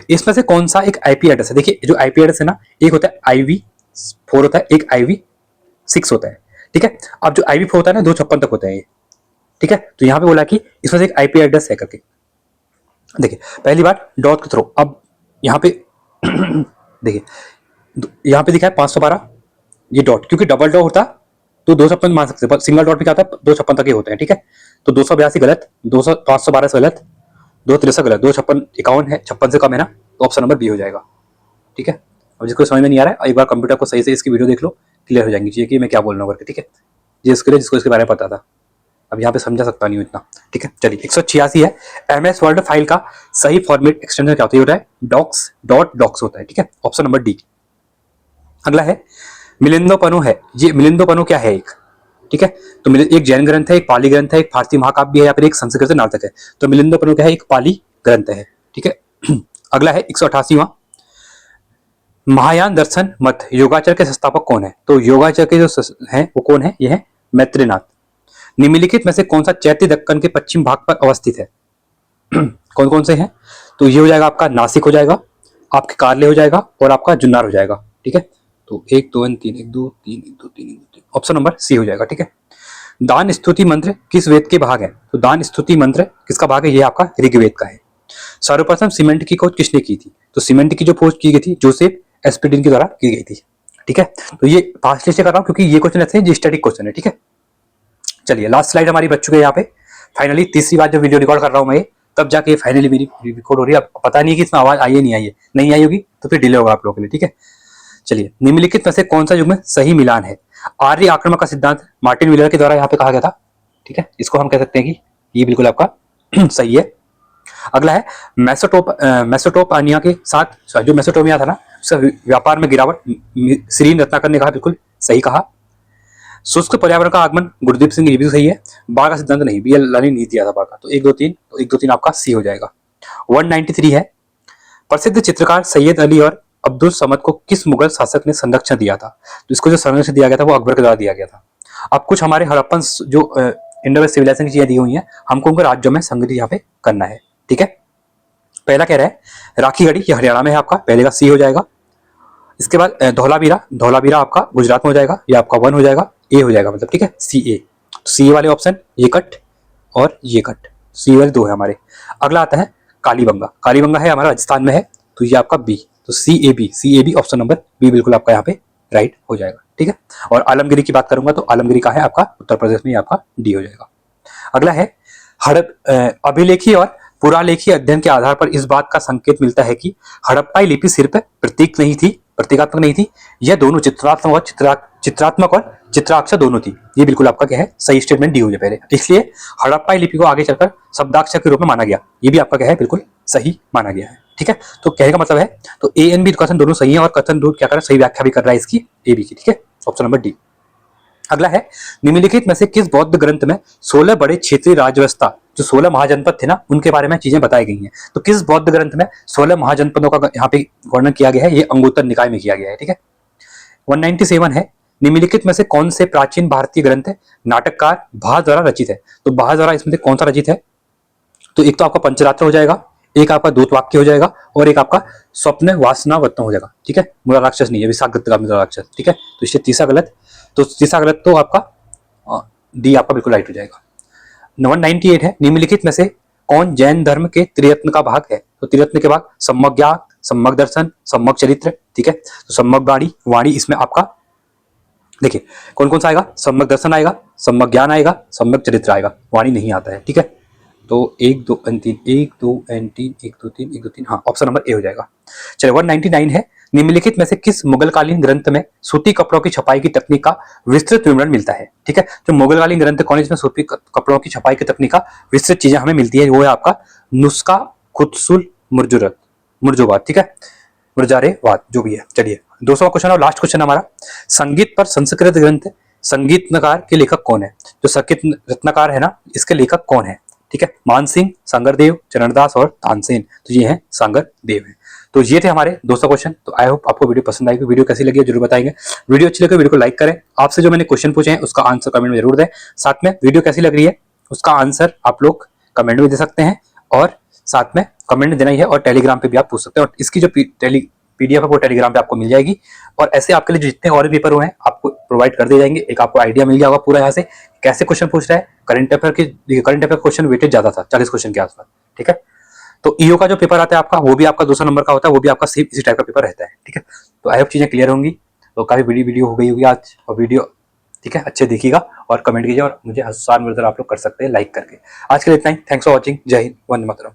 इसमें से कौन सा एक IP एड्रेस है? देखिए, जो IP एड्रेस है ना, एक होता है IV4 होता है, एक IV6 होता है। ठीक है, अब जो IV4 होता है ना 256 तक होता है ये। ठीक है, तो यहाँ पे बोला कि इसमें से एक IP एड्रेस है करके। देखिए, पहली बात डॉट के थ्रू। अब यहाँ पे देखिए, यहाँ पे दिखा है 512 ये डॉट, क्योंकि डबल डॉट होता तो 256 मान सकते हैं, सिंगल डॉट भी क्या होता है 256 तक ही होते हैं। ठीक है, तो 282 गलत, 512 गलत, 263 गलत, 256 51 है, 56 से कम है ना, तो ऑप्शन नंबर बी हो जाएगा। ठीक है, अब जिसको समझ में नहीं आ रहा है एक बार कंप्यूटर को सही से इसकी वीडियो देख लो, क्लियर हो जाएंगी चीजें कि मैं क्या बोल रहा हूँ करके। ठीक है, जिसके लिए जिसको इसके बारे में पता था, अब यहाँ पे समझा सकता नहीं हूँ इतना। ठीक है, चलिए 186 है, MS वर्ड फाइल का सही फॉर्मेट एक्सटेंशन क्या होता है? डॉक्स डॉट डॉक्स होता है। ठीक है, ऑप्शन नंबर डी। अगला है, मिलिंदोपनु है, ये मिलिंदोपनु क्या है? एक, ठीक है, तो एक जैन ग्रंथ है, एक पाली ग्रंथ है, एक फारसी महाकाव्य है या फिर एक संस्कृत नाटक है। तो मिलिंदोपनु क्या है? एक पाली ग्रंथ है। ठीक है। ठीक है। अगला है 188वां, महायान दर्शन मत योगाचर के संस्थापक कौन है? तो योगाचर के जो हैं वो कौन है? ये है मैत्रेयनाथ। निम्नलिखित में से कौन सा चैत्य दक्कन के पश्चिम भाग पर अवस्थित है? कौन कौन से हैं? तो ये हो जाएगा आपका नासिक हो जाएगा, आपके कार्ले हो जाएगा और आपका जुन्नार हो जाएगा। ठीक है, तो 1 2 3 1 2 3 1 2 3 1 2 3 ऑप्शन नंबर सी हो जाएगा। ठीक है। दान स्तुति मंत्र किस वेद के भाग है? तो दान स्तुति मंत्र किसका भाग है? ये आपका ऋग्वेद का है। सर्वप्रथम सीमेंट की खोज किसने की थी? तो सीमेंट की जो खोज की गई थी जोसेफ एस्पिडिन के द्वारा की गई थी। ठीक है, तो ये फास्ट से कर रहा हूं क्योंकि ये क्वेश्चन ऐसे हैं जो स्टैटिक क्वेश्चन है। ठीक है, चलिए लास्ट स्लाइड हमारी बच चुकी है यहाँ पे। फाइनली तीसरी बार जब वीडियो रिकॉर्ड कर रहा हूँ मैं, तब जाके फाइनली मेरी रिकॉर्ड हो रही है। अब पता नहीं कि इसमें आवाज आई है नहीं आई है, नहीं आई होगी तो फिर डिले होगा आप लोगों के लिए। ठीक है, चलिए निम्नलिखित में से कौन सा युग्म सही मिलान है? आर्य आक्रमण का सिद्धांत मार्टिन व्हीलर के द्वारा यहाँ पे कहा गया था। ठीक है, इसको हम कह सकते हैं कि ये बिल्कुल आपका सही है। अगला है मेसोटोपानिया के साथ जो मेसोटोमिया था ना, उसका व्यापार में गिरावट श्रीन रत्नाकर ने कहा, बिल्कुल सही कहा। शुष्क पर्यावरण का आगमन गुरदीप सिंह, ये भी सही है। बाढ़ का सिद्धांत नहीं, बी एल लानी नहीं दिया था बाढ़ का। तो 1 2 3, तो 1 2 3 आपका सी हो जाएगा। 193 है, प्रसिद्ध चित्रकार सैयद अली और अब्दुल समद को किस मुगल शासक ने संरक्षण दिया था? तो इसको जो संरक्षण दिया गया था वो अकबर के द्वारा दिया गया था। अब कुछ हमारे हड़प्पन जो इंडो सिविलाइजेशन की चीजें दी हुई हैं, हमको उनके राज्यों में संग्रह यहाँ पे करना है। ठीक है, पहला कह रहा है राखीगढ़ी, ये हरियाणा में है आपका, पहले का सी हो जाएगा। इसके बाद धौलावीरा आपका गुजरात में हो जाएगा, ये आपका 1 हो जाएगा, ए हो जाएगा मतलब। ठीक है, सी ए, तो सी वाले ऑप्शन ये कट और ये कट, सी वाले 2 है हमारे। अगला आता है कालीबंगा है हमारा राजस्थान में है, तो ये आपका बी, तो C A B option number B बिल्कुल आपका यहाँ पे राइट हो जाएगा। ठीक है, और आलमगिरी की बात करूंगा तो आलमगिरी का है आपका उत्तर प्रदेश में, आपका डी हो जाएगा। अगला है अभिलेखी और पुरालेखी अध्ययन के आधार पर इस बात का संकेत मिलता है कि हड़प्पाई लिपि सिर्फ प्रतीकात्मक नहीं थी, यह दोनों चित्रात्मक और चित्राक्षर दोनों थी। ये बिल्कुल आपका क्या है? सही स्टेटमेंट डी हो जाए पहले, इसलिए हड़प्पाई लिपि को आगे चलकर शब्दाक्षर के रूप में माना गया। ये भी आपका क्या है? बिल्कुल सही माना गया है। ठीक है, तो कहने का मतलब है, तो ए एंड बी कथन दोनों सही है और कथन दो क्या कर रहा है? सही व्याख्या भी कर रहा है इसकी, ए बी की। ठीक है, ऑप्शन नंबर डी। अगला है निम्नलिखित में से किस बौद्ध ग्रंथ में 16 बड़े क्षेत्रीय राज्यवस्था, जो 16 महाजनपद थे ना, उनके बारे में चीजें बताई गई हैं? तो किस बौद्ध ग्रंथ में 16 महाजनपदों का यहाँ पे वर्णन किया गया है? ये अंगुत्तर निकाय में किया गया है। ठीक है, 197 है, निम्नलिखित में से कौन से प्राचीन भारतीय ग्रंथ नाटककार भास द्वारा रचित है? तो भास द्वारा इसमें से कौन सा रचित है? तो एक तो आपका पंचरात्र हो जाएगा, एक आपका दूत वाक्य हो जाएगा और एक आपका स्वप्न वासनावत्तम हो जाएगा। ठीक है, मूला राक्षस नहीं है, विशाखदत्त का मूला राक्षस। ठीक है, तो इससे तीसरा गलत, तो आपका डी आपका बिल्कुल राइट हो जाएगा। 198 है, निम्नलिखित में से कौन जैन धर्म के त्रिरत्न का भाग है? तो त्रिरत्न के भाग सम्यक ज्ञान, सम्यक दर्शन, सम्यक चरित्र। ठीक है, तो सम्यक वाणी इसमें आपका देखिए कौन कौन सा आएगा? सम्यक दर्शन आएगा, सम्यक ज्ञान आएगा, सम्यक चरित्र आएगा, वाणी नहीं आता है। ठीक है, तो 1 2 3 1 2 3 1 2 3 1 2 3, हाँ ऑप्शन नंबर ए हो जाएगा। चलिए 199 है, निम्नलिखित में से किस मुगलकालीन ग्रंथ में सूती कपड़ों की छपाई की तकनीक का विस्तृत विवरण मिलता है? ठीक है, जो मुगलकालीन ग्रंथ कौन है जिसमें सूती कपड़ों की छपाई की तकनीक का विस्तृत चीजें हमें मिलती है? वो है आपका नुस्खा खुतसुल मुर्जुबात। ठीक है, मुर्जारेवाद जो भी है। चलिए 200वां क्वेश्चन और लास्ट क्वेश्चन हमारा, संगीत पर संस्कृत ग्रंथ संगीतनकार के लेखक कौन है? जो संगीत रत्नाकार है ना, इसके लेखक कौन है? ठीक है, मानसिंह, सांगरदेव, चरणदास और तानसेन, तो ये हैं सांगरदेव हैं। तो ये थे हमारे 200 क्वेश्चन। तो आई होप आपको वीडियो पसंद आएगी। वीडियो कैसी लगी है जरूर बताएंगे। वीडियो अच्छी लगे वीडियो को लाइक करें। आपसे जो मैंने क्वेश्चन पूछे हैं उसका आंसर कमेंट में जरूर दें। साथ में वीडियो कैसी लग रही है उसका आंसर आप लोग कमेंट में दे सकते हैं और साथ में कमेंट देना ही है, और टेलीग्राम पे भी आप पूछ सकते हैं। और इसकी जो पीडीएफ है वो टेलीग्राम पे आपको मिल जाएगी। और ऐसे आपके लिए जितने और भी पेपर हुए हैं आपको प्रोवाइड कर दिए जाएंगे। एक आपको आइडिया मिल गया होगा पूरा यहाँ से कैसे क्वेश्चन पूछ रहा है। करंट अफेयर क्वेश्चन वेटेज ज्यादा था, 40 क्वेश्चन के आसपास। ठीक है, तो ईओ का जो पेपर आता है आपका वो भी आपका 200 नंबर का होता है, वो भी आपका सेम इसी टाइप का पेपर रहता है। ठीक है, तो आई होप चीजें क्लियर होंगी। तो काफी बड़ी वीडियो हो गई होगी आज, और वीडियो ठीक है अच्छे देखिएगा और कमेंट कीजिए, और मुझे आसान आप लोग कर सकते हैं लाइक करके। आज के लिए इतना ही। Thanks for watching. जय हिंद, वंदे मातरम।